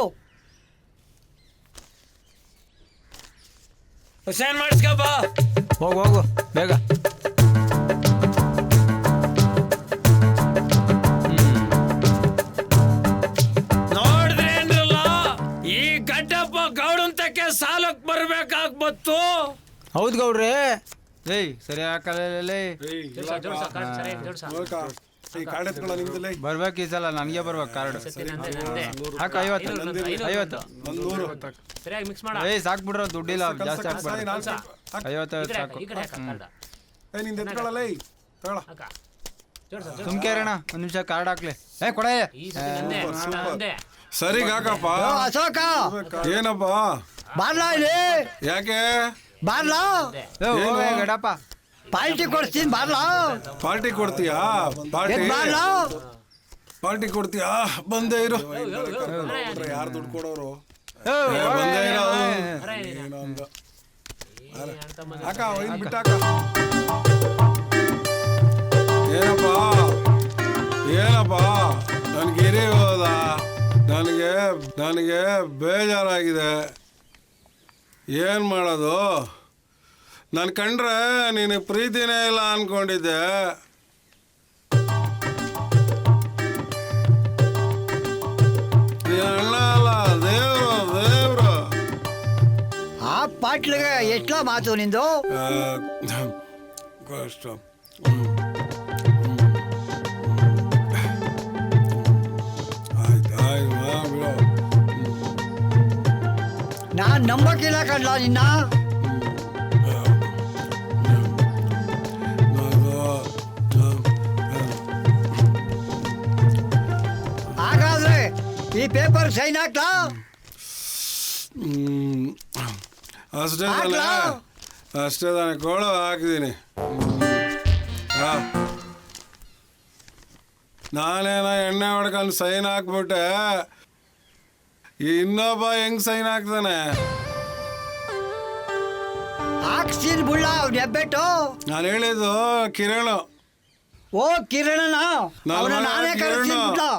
ಸೈನ್ ಮಾಡಿಸ್ಕೊ ಬಾ. ಹೋಗು ಬೇಗ. ನೋಡಿದ್ರೇನ್ರಲ್ಲ, ಈ ಗಡ್ಡಪ್ಪ ಗೌಡಂತಕ್ಕೆ ಸಾಲಕ್ಕೆ ಬರ್ಬೇಕಾಗ್ಬತ್ತು. ಹೌದು ಗೌಡ್ರೆ. ಏಯ್ ಸರಿ ಹಾಕಲ್ಲ. ಬರ್ಬೇಕು ಈ ಸಲ ನನಗೆ ಬರ್ಬೇಕು ಕಾರ್ಡ್. ಹಾಕ 50. ಸರಿಯಾಗಿ ಮಿಕ್ಸ್ ಮಾಡ. ಏಯ್ ಸಾಕು ಬಿಡ್ರ, ದುಡ್ಡಿಲ್ಲ ಜಾಸ್ತಿ ಹಾಕ್ಬೇಡ. 50 ಸಾಕು. ಸುಮ್ಕೇರಣ, 1 ನಿಮಿಷ ಕಾರ್ಡ್ ಹಾಕ್ಲಿ. ಕೊಡೆ. ಸರಿ ಹಾಕಪ್ಪ. ಅಶೋಕ ಏನಪ್ಪ? ಬಾರ್ಲಾ ಇಲ್ಲಿ. ಯಾಕೆ? ಬಾರ್ಲಾ. ಗಡಪ್ಪ ಪಾರ್ಟಿ ಕೊಡ್ತೀನಿ, ಬಾರ್ಲಾ. ಪಾರ್ಟಿ ಕೊಡ್ತೀಯಾ? ಪಾರ್ಟಿ ಕೊಡ್ತೀಯಾ? ಬಂದೇ ಇರು. ಯಾರು ದುಡ್ಡು ಕೊಡೋರು? ಬಂದೇ ಇರೋ. ಅಕ್ಕ ಬಿಟ್ಟಾಕ. ಏನಪ್ಪ ನನ್ಗೆ ಇರಿ ಹೋದ. ನನಗೆ ಬೇಜಾರಾಗಿದೆ. ಏನು ಮಾಡೋದು? ನಾನು ಕಂಡ್ರೆ ನೀನು ಪ್ರೀತಿನೇ ಇಲ್ಲ ಅನ್ಕೊಂಡಿದ್ದೆ. ಅಣ್ಣ ಅಲ್ಲ, ದೇವ್ರು. ಆ ಪಾಟ್ಲಿಗೆ ಎಷ್ಟಲ ಮಾತು ನಿಂದು? ಕಷ್ಟ. ನಾನ್ ನಂಬಕ್ಕಿಲ್ಲ ಕಣ್ಲ ನಿನ್ನ. ಈ ಪೇಪರ್ ಸೈನ್ ಹಾಕ್ಲಾ? ಅಷ್ಟೇ ತಾನೆ, ಅಷ್ಟೇ ತಾನೆ, ಕೊಡು ಹಾಕಿದ್ದೀನಿ. ನಾನೇನ ಎಣ್ಣೆ ಹೊಡ್ಕೊಂಡು ಸೈನ್ ಹಾಕ್ಬಿಟ್ಟೆ, ಇನ್ನೊಬ್ಬ ಹೆಂಗ್ ಸೈನ್ ಹಾಕ್ತಾನೆ? ಹಾಕ್ಸಿದ್ ಬುಳ್ಳ ಅವ್ನು ಹೆಬ್ಬೆಟ್ಟು. ನಾನು ಹೇಳಿದ್ದು ಕಿರಣ್. ಓ ಕಿರಣನ, ಅವನ ನಾನೇ ಕರೆಸ್ತೀನಿ.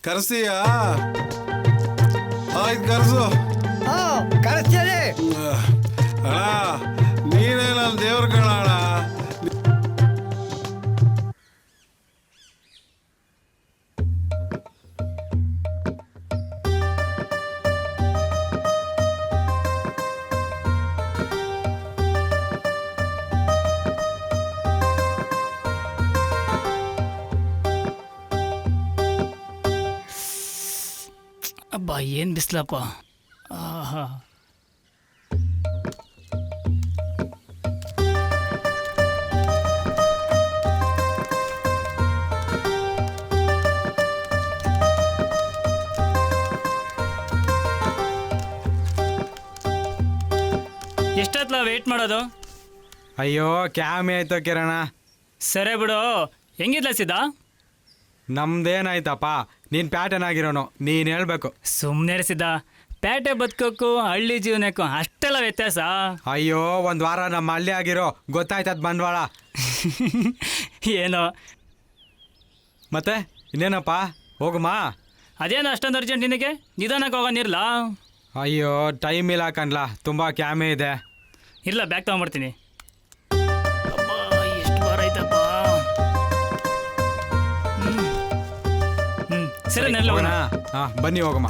ಕರೆಸ್ತೀಯ? ಆಯ್ತು ಕರೆಸು. ಕರೆಸ್ತೀನಿ ಅಣ್ಣ, ನೀನೇ ನನ್ನ ದೇವ್ರ ಕಣ ಅಣ್ಣ. ಅಬ್ಬಾ ಏನು ಬಿಸ್ಲಪ್ಪ. ಆಹಾ, ಎಷ್ಟೊತ್ತಲ್ಲ ವೇಟ್ ಮಾಡೋದು? ಅಯ್ಯೋ ಕ್ಯಾಮೆ ಆಯ್ತು ಕಿರಣ. ಸರಿ ಬಿಡು. ಹೆಂಗಿದ್ಲ ಸಿದ್ದ? ನಮ್ದೇನಾಯ್ತಪ್ಪ, ನೀನು ಪ್ಯಾಟರ್ನ್ ಆಗಿರೋನು, ನೀನು ಹೇಳ್ಬೇಕು. ಸುಮ್ಮನೆ ಸಿದ್ದ, ಪೇಟೆ ಬದುಕೋಕ್ಕೂ ಹಳ್ಳಿ ಜೀವನಕ್ಕೂ ಅಷ್ಟೆಲ್ಲ ವ್ಯತ್ಯಾಸ. ಅಯ್ಯೋ ಒಂದು ವಾರ ನಮ್ಮ ಹಳ್ಳಿ ಆಗಿರೋ ಗೊತ್ತಾಯ್ತದ ಬಂಡವಾಳ. ಏನೋ ಮತ್ತೆ ಇನ್ನೇನಪ್ಪ, ಹೋಗಮ್ಮ. ಅದೇನು ಅಷ್ಟೊಂದು ಅರ್ಜೆಂಟ್ ನಿನಗೆ? ನಿಧಾನಕ್ಕೆ ಹೋಗೋನಿರ್ಲ? ಅಯ್ಯೋ ಟೈಮ್ ಇಲ್ಲ ಕಣ್ಲ, ತುಂಬ ಕ್ಯಾಮೆ ಇದೆ. ಇಲ್ಲ, ಬ್ಯಾಗ್ ತೊಗೊಂಬರ್ತೀನಿ. ಅಬ್ಬಾ ಎಷ್ಟು ಬಾರ ಆಯ್ತಪ್ಪ. ಸರಿ ನೆಲ್ಲ ಹೋಗೋಣ. ಹಾಂ ಬನ್ನಿ ಹೋಗಮ್ಮ.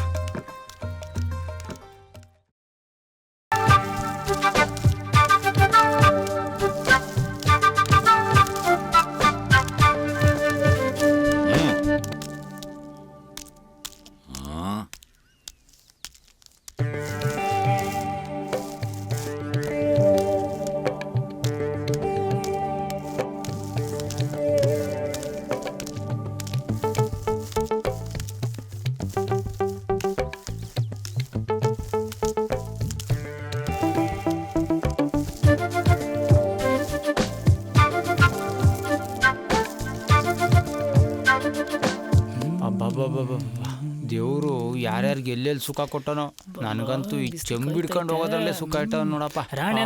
ದೇವ್ರು ಯಾರ್ಯಾರಿಗೆ ಎಲ್ಲೆಲ್ಲಿ ಸುಖ ಕೊಟ್ಟನೋ, ನನಗಂತೂ ಈ ಚೆಂಬಿಡ್ಕೊಂಡು ಹೋಗೋದ್ರಲ್ಲೇ ಸುಖ ಇಟ್ಟವ ನೋಡಪ್ಪ. ರಾಣಿ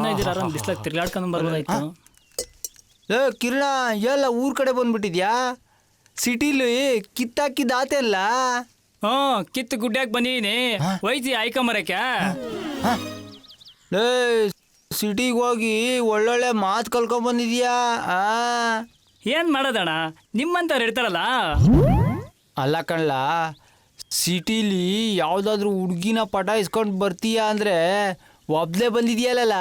ಬಿಸ್ಲಾಗ ತಿರ್ಗಾಡ್ಕೊಂಡು ಬರ್ಬೋದಾಯ್ತು. ಏ ಕಿರಣ, ಎಲ್ಲ ಊರ್ ಕಡೆ ಬಂದ್ಬಿಟ್ಟಿದ್ಯಾ? ಸಿಟಿಲಿ ಕಿತ್ತಾಕಿದ ಆತೆಲ್ಲ. ಕಿತ್ತು ಗುಡ್ಡ್ಯಾಗ ಬಂದಿದ್ದೀನಿ. ಒಯ್ತಿ ಆಯ್ಕೊಂಬರಕ್ಕೆ. ಲೇ, ಸಿಟಿಗೆ ಹೋಗಿ ಒಳ್ಳೊಳ್ಳೆ ಮಾತು ಕಲ್ಕೊಂಬಂದಿದ್ಯಾ? ಏನ್ ಮಾಡೋದಣ್ಣ, ನಿಮ್ಮಂತವ್ರು ಇರ್ತಾರಲ್ಲ. ಅಲ್ಲ ಕಣ್ಲ, ಸಿಟಿಲಿ ಯಾವುದಾದ್ರೂ ಹುಡುಗಿನ ಪಟಾಯಿಸ್ಕೊಂಡು ಬರ್ತೀಯ ಅಂದರೆ ಒಬ್ಲೇ ಬಂದಿದ್ಯಲ್ಲ.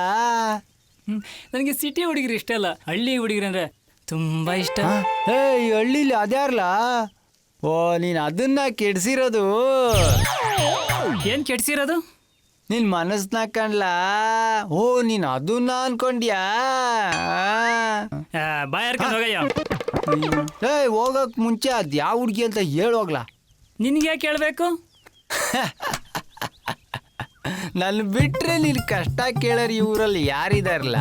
ನನಗೆ ಸಿಟಿ ಹುಡುಗಿರು ಇಷ್ಟ ಅಲ್ಲ, ಹಳ್ಳಿ ಹುಡುಗಿರು ಅಂದರೆ ತುಂಬ ಇಷ್ಟ. ಈ ಹಳ್ಳಿಲಿ ಅದ್ಯಾರಲ್ಲ? ಓ, ನೀನು ಅದನ್ನ ಕೆಡ್ಸಿರೋದು. ಏನು ಕೆಡ್ಸಿರೋದು? ನಿನ್ನ ಮನಸ್ಸನ್ನ ಕಣ್ಲ. ಓ, ನೀನು ಅದನ್ನ ಅನ್ಕೊಂಡ್ಯಾ? ಬಾಯರ್ಕೊಂಡು ಹೋಗಯ್ಯ. ಹೋಗಕ್ ಮುಂಚೆ ಅದು ಯಾವ ಹುಡುಗಿ ಅಂತ ಹೇಳೋಗ್ಲಾ? ನಿನ್ಗೆ ಯಾಕೆ ಕೇಳಬೇಕು? ನನ್ನ ಬಿಟ್ರೆ ನೀನು ಕಷ್ಟ ಕೇಳೋರು ಈ ಊರಲ್ಲಿ ಯಾರಿದಾರಲ್ಲ?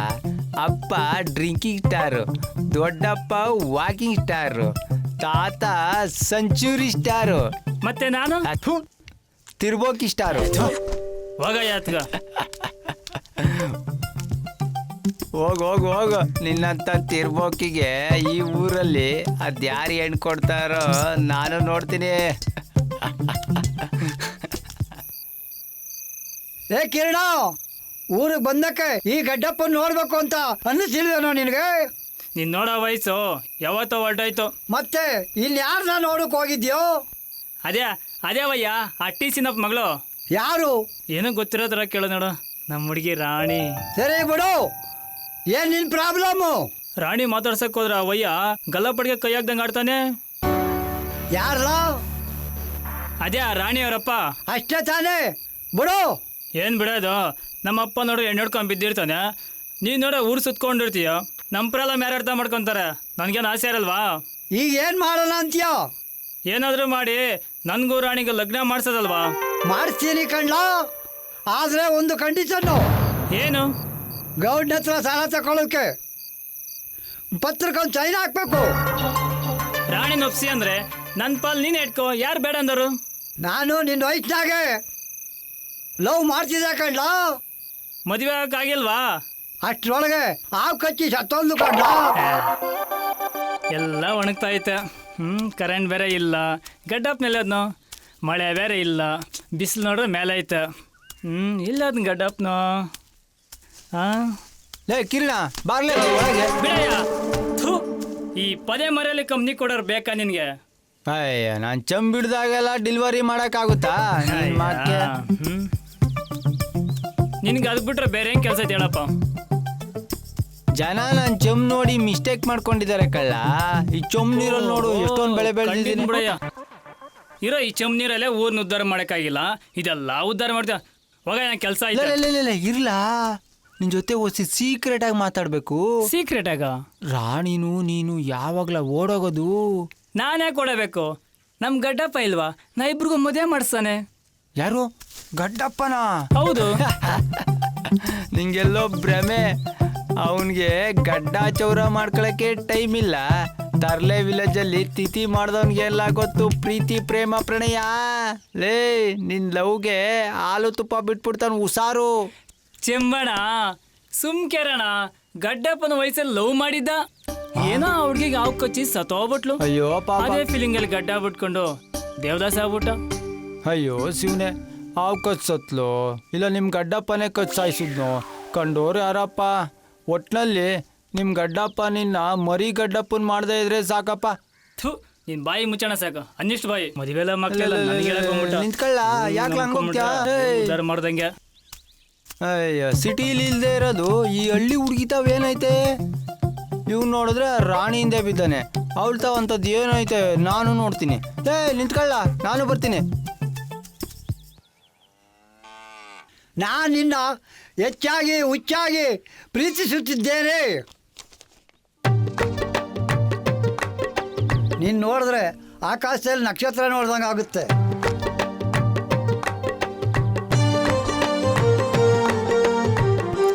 ಅಪ್ಪ ಡ್ರಿಂಕಿಂಗ್ ಸ್ಟಾರು, ದೊಡ್ಡಪ್ಪ ವಾಕಿಂಗ್ ಸ್ಟಾರು, ತಾತ ಸೆಂಚುರಿ ಸ್ಟಾರು, ಮತ್ತೆ ನಾನು ತಿರ್ಬೋಕಿ ಸ್ಟಾರು. ಹೋಗಯ್ಯ ಅತ್ಗ. ಹೋಗು ನಿನ್ನಂತ ತಿರ್ಬೋಕಿಗೆ ಈ ಊರಲ್ಲಿ ಅದ್ಯಾರು ಹೆಣ್ಣು ಕೊಡ್ತಾರೋ ನಾನು ನೋಡ್ತೀನಿ. ಏ ಕಿರಣ, ಊರಿಗೆ ಬಂದಕ್ಕೆ ಈ ಗಡ್ಡಪ್ಪನ ನೋಡ್ಬೇಕು ಅಂತ ಅನ್ನಿಸಿಲ್ವೇನೋ ನಿನಗೆ? ನೀನ್ ನೋಡೋ ವಯಸ್ಸು ಯಾವತ್ತೋ ಹೊರಟೋಯ್ತು. ಮತ್ತೆ ಇಲ್ಲಿ ಯಾರನ್ನ ನೋಡಕ್ ಹೋಗಿದ್ಯೋ? ಅದೇ ವಯ್ಯ, ಆ ಟಿ ಸಿನಪ್ಪ ಮಗಳು. ಯಾರು? ಏನೋ ಗೊತ್ತಿರೋ ಥರ ಕೇಳೋ ನೋಡು, ನಮ್ಮ ಹುಡುಗಿ ರಾಣಿ. ಸರಿ ಬಿಡು, ಏನ್ ನಿನ್ ಪ್ರಾಬ್ಲಮ್ಮು? ರಾಣಿ ಮಾತಾಡ್ಸಕ್ ಹೋದ್ರ ವಯ್ಯ ಗಲ್ಲಪಡಿಗೆ ಕೈ ಹಾಕ್ದಂಗೆ ಆಡ್ತಾನೆ. ಯಾರಲ್ಲ? ಅದೇ ಆ ರಾಣಿ ಅವರಪ್ಪ. ಅಷ್ಟೇ ತಾನೇ, ಬಿಡು. ಏನು ಬಿಡೋದು, ನಮ್ಮಪ್ಪ ನೋಡ್ರಿ ಎಣ್ಣೆ ಹಿಡ್ಕೊಂಡು ಬಿದ್ದಿರ್ತಾನೆ, ನೀನು ನೋಡ ಊರು ಸುತ್ಕೊಂಡಿರ್ತೀಯ. ನಮ್ಮ ಪ್ರಾಬ್ಲಮ್ ಯಾರು ಅರ್ಥ ಮಾಡ್ಕೊತಾರೆ? ನನಗೇನು ಆಸೆ ಇರಲ್ವಾ? ಈಗ ಏನು ಮಾಡೋಣ ಅಂತೀಯ? ಏನಾದರೂ ಮಾಡಿ ನನಗೂ ರಾಣಿಗೆ ಲಗ್ನ ಮಾಡಿಸೋದಲ್ವಾ? ಮಾಡಿಸ್ತೀನಿ ಕಣ್ಲ, ಆದ್ರೆ ಒಂದು ಕಂಡೀಷನ್ನು. ಏನು? ಗೌಡ್ನ ಹತ್ರ ಸಾಲ ತಗೊಳ್ಳೋಕೆ ಪತ್ರಕ್ಕೊಂದು ಸೈನ್ ಹಾಕ್ಬೇಕು. ರಾಣಿ ಒಪ್ಸಿ ಅಂದ್ರೆ ನನ್ನ ಪಾಲ್ ನೀನು ಇಟ್ಕೋ, ಯಾರು ಬೇಡ ಅಂದರು? ನಾನು ನಿನ್ನ ವಯಸ್ಸಿನಾಗೆ ಲವ್ ಮಾಡ್ತಿದ್ದೆ ಕಣ್ಲ, ಮದುವೆ ಆಗಕ್ಕಾಗಿಲ್ವಾ? ಅಷ್ಟರೊಳಗೆ ಹಾವು ಕಚ್ಚಿ ಸತ್ತೊಂದು ಕಣ್ಲ. ಎಲ್ಲ ಒಣಗ್ತಾ ಐತೆ. ಕರೆಂಟ್ ಬೇರೆ ಇಲ್ಲ, ಗಡ್ಡಪ್ಪನೆಲ್ಲದ್ನು, ಮಳೆ ಬೇರೆ ಇಲ್ಲ, ಬಿಸಿಲು ನೋಡ್ರೆ ಮೇಲೆ ಐತೆ. ಇಲ್ಲ ಅದನ್ನ ಗಡ್ಡಪ್ಪನು. ಲೇ ಕಿರಣ ಬಾರ್ಲೇ ಒಳಗೆ. ಬಿಡಯ್ಯ, ಥು, ಈ ಪದೇ ಮರೆಯಲ್ಲಿ ಕಂಪ್ನಿ ಕೊಡೋರು ಬೇಕಾ ನಿನಗೆ? ಅಯ್ಯ ನಾನು ಚಂಬಿಡ್ದಾಗೆಲ್ಲ ಡೆಲಿವರಿ ಮಾಡೋಕ್ಕಾಗುತ್ತಾ? ನಿನಗೆ ಅದು ಬಿಟ್ರೆ ಬೇರೆ ಏನು ಕೆಲಸ ಐತೆ ಹೇಳಪ್ಪ? ಜನ ನಾನು ಚಮ್ ನೋಡಿ ಮಿಸ್ಟೇಕ್ ಮಾಡ್ಕೊಂಡಿದ್ದಾರೆ ಕಳ್ಳ. ಈ ಚಮ್ ನೀರಲ್ಲಿ ನೋಡು ಎಷ್ಟೊಂದು ಬೆಳೆ ಬೆಳೆದಿದ್ದೀನಿ. ಬಿಡಯ್ಯ, ಇರೋ ಈ ಚಮ್ ನೀರಲ್ಲೇ ಊರ್ನ ಉದ್ಧಾರ ಮಾಡೋಕ್ಕಾಗಿಲ್ಲ, ಇದೆಲ್ಲ ಉದ್ಧಾರ ಮಾಡ್ತೀಯ. ಹೋಗ ನಾನು ಕೆಲಸ ಇಲ್ಲ ಇರ್ಲಾ, ನಿನ್ ಜೊತೆ ಓಸಿ ಸೀಕ್ರೆಟ್ ಆಗಿ ಮಾತಾಡ್ಬೇಕು. ಸೀಕ್ರೆಟ್ ಆಗ? ರಾಣಿನು ನೀನು ಯಾವಾಗ್ಲ ಓಡೋಗೋದು? ನಾನೇ ಕೊಡಬೇಕು? ನಮ್ ಗಡ್ಡಪ್ಪ ಇಲ್ವಾ? ನಾ ಇಬ್ರಿಗೂ ಮದುವೆ ಮಾಡಿಸ್ತಾನೆ. ಯಾರು? ಗಡ್ಡಪ್ಪನ? ಹೌದು. ನಿಂಗೆಲ್ಲೋ ಭ್ರಮೆ. ಅವನ್ಗೆ ಗಡ್ಡ ಚೌರ ಮಾಡ್ಕೊಳಕ್ಕೆ ಟೈಮ್ ಇಲ್ಲ. ತರ್ಲೆ ವಿಲೇಜ್ ಅಲ್ಲಿ ತಿಥಿ ಮಾಡ್ದವನ್ಗೆ ಎಲ್ಲ ಗೊತ್ತು ಪ್ರೀತಿ ಪ್ರೇಮ ಪ್ರಣಯ. ಲೇ ನಿನ್ ಲವ್ಗೆ ಹಾಲು ತುಪ್ಪ ಬಿಟ್ಬಿಡ್ತಾನ ಹುಷಾರು. ಚೆಂಬಣ ಸುಮ್ಕೆರಣ, ಗಡ್ಡಪ್ಪನ ವಯಸ್ಸಲ್ಲಿ ಲವ್ ಮಾಡಿದ್ದ, ಏನೋ ಹುಡ್ಗಿಗೆ ಹಾವು ಕಚ್ಚಿ ಸತ್ತೋಗ್ಬಿಟ್ಲು. ಅಯ್ಯೋ ಪಾಪ. ಅದೇ ಫೀಲಿಂಗ್ ಅಲ್ಲಿ ಗಡ್ಡ ಬಿಟ್ಕೊಂಡು ದೇವದಾಸ ಆಗ್ಬಿಟ್ಟ. ಅಯ್ಯೋ ಶಿವನೇ, ಹಾವು ಕಚ್ಚತ್ಲು ಇಲ್ಲ ನಿಮ್ ಗಡ್ಡಪ್ಪನೇ ಕಚ್ಚಾಯಿಸಿದ್ನು? ಕಂಡೋರು ಯಾರಪ್ಪ? ಒಟ್ನಲ್ಲಿ ನಿಮ್ ಗಡ್ಡಪ್ಪ ನಿನ್ನ ಮರಿ ಗಡ್ಡಪ್ಪನ್ ಮಾಡದೇ ಇದ್ರೆ ಸಾಕಪ್ಪ. ಥು, ನಿನ್ ಬಾಯಿ ಮುಚ್ಚಣ ಸಾಕು. ಅನ್ನಿಷ್ಟು ಬಾಯಿ ಮದುವೆಲ್ಲ ಮಕ್ಕಳೆಲ್ಲ ನಿಂತ್ಕೊಳ್ಳ, ಯಾಕೆ ಉದ್ಧಾರ ಮಾಡ್ದಂಗೆ. ಅಯ್ಯ ಸಿಟಿಲಿ ಇಲ್ದೇ ಇರೋದು ಈ ಹಳ್ಳಿ ಹುಡುಗಿತಾವೇನೈತೆ? ಇವ್ ನೋಡಿದ್ರೆ ರಾಣಿಯಿಂದೆ ಬಿದ್ದಾನೆ. ಅವಳು ತಾವಂಥದ್ದು ಏನೈತೆ ನಾನು ನೋಡ್ತೀನಿ. ನಿಂತ್ಕೊಳ್ಳ, ನಾನು ಬರ್ತೀನಿ. ನಾನು ನಿನ್ನ ಹೆಚ್ಚಾಗಿ ಹುಚ್ಚಾಗಿ ಪ್ರೀತಿಸುತ್ತಿದ್ದೇನೆ. ನೀನು ನೋಡಿದ್ರೆ ಆಕಾಶದಲ್ಲಿ ನಕ್ಷತ್ರ ನೋಡ್ದಂಗೆ ಆಗುತ್ತೆ.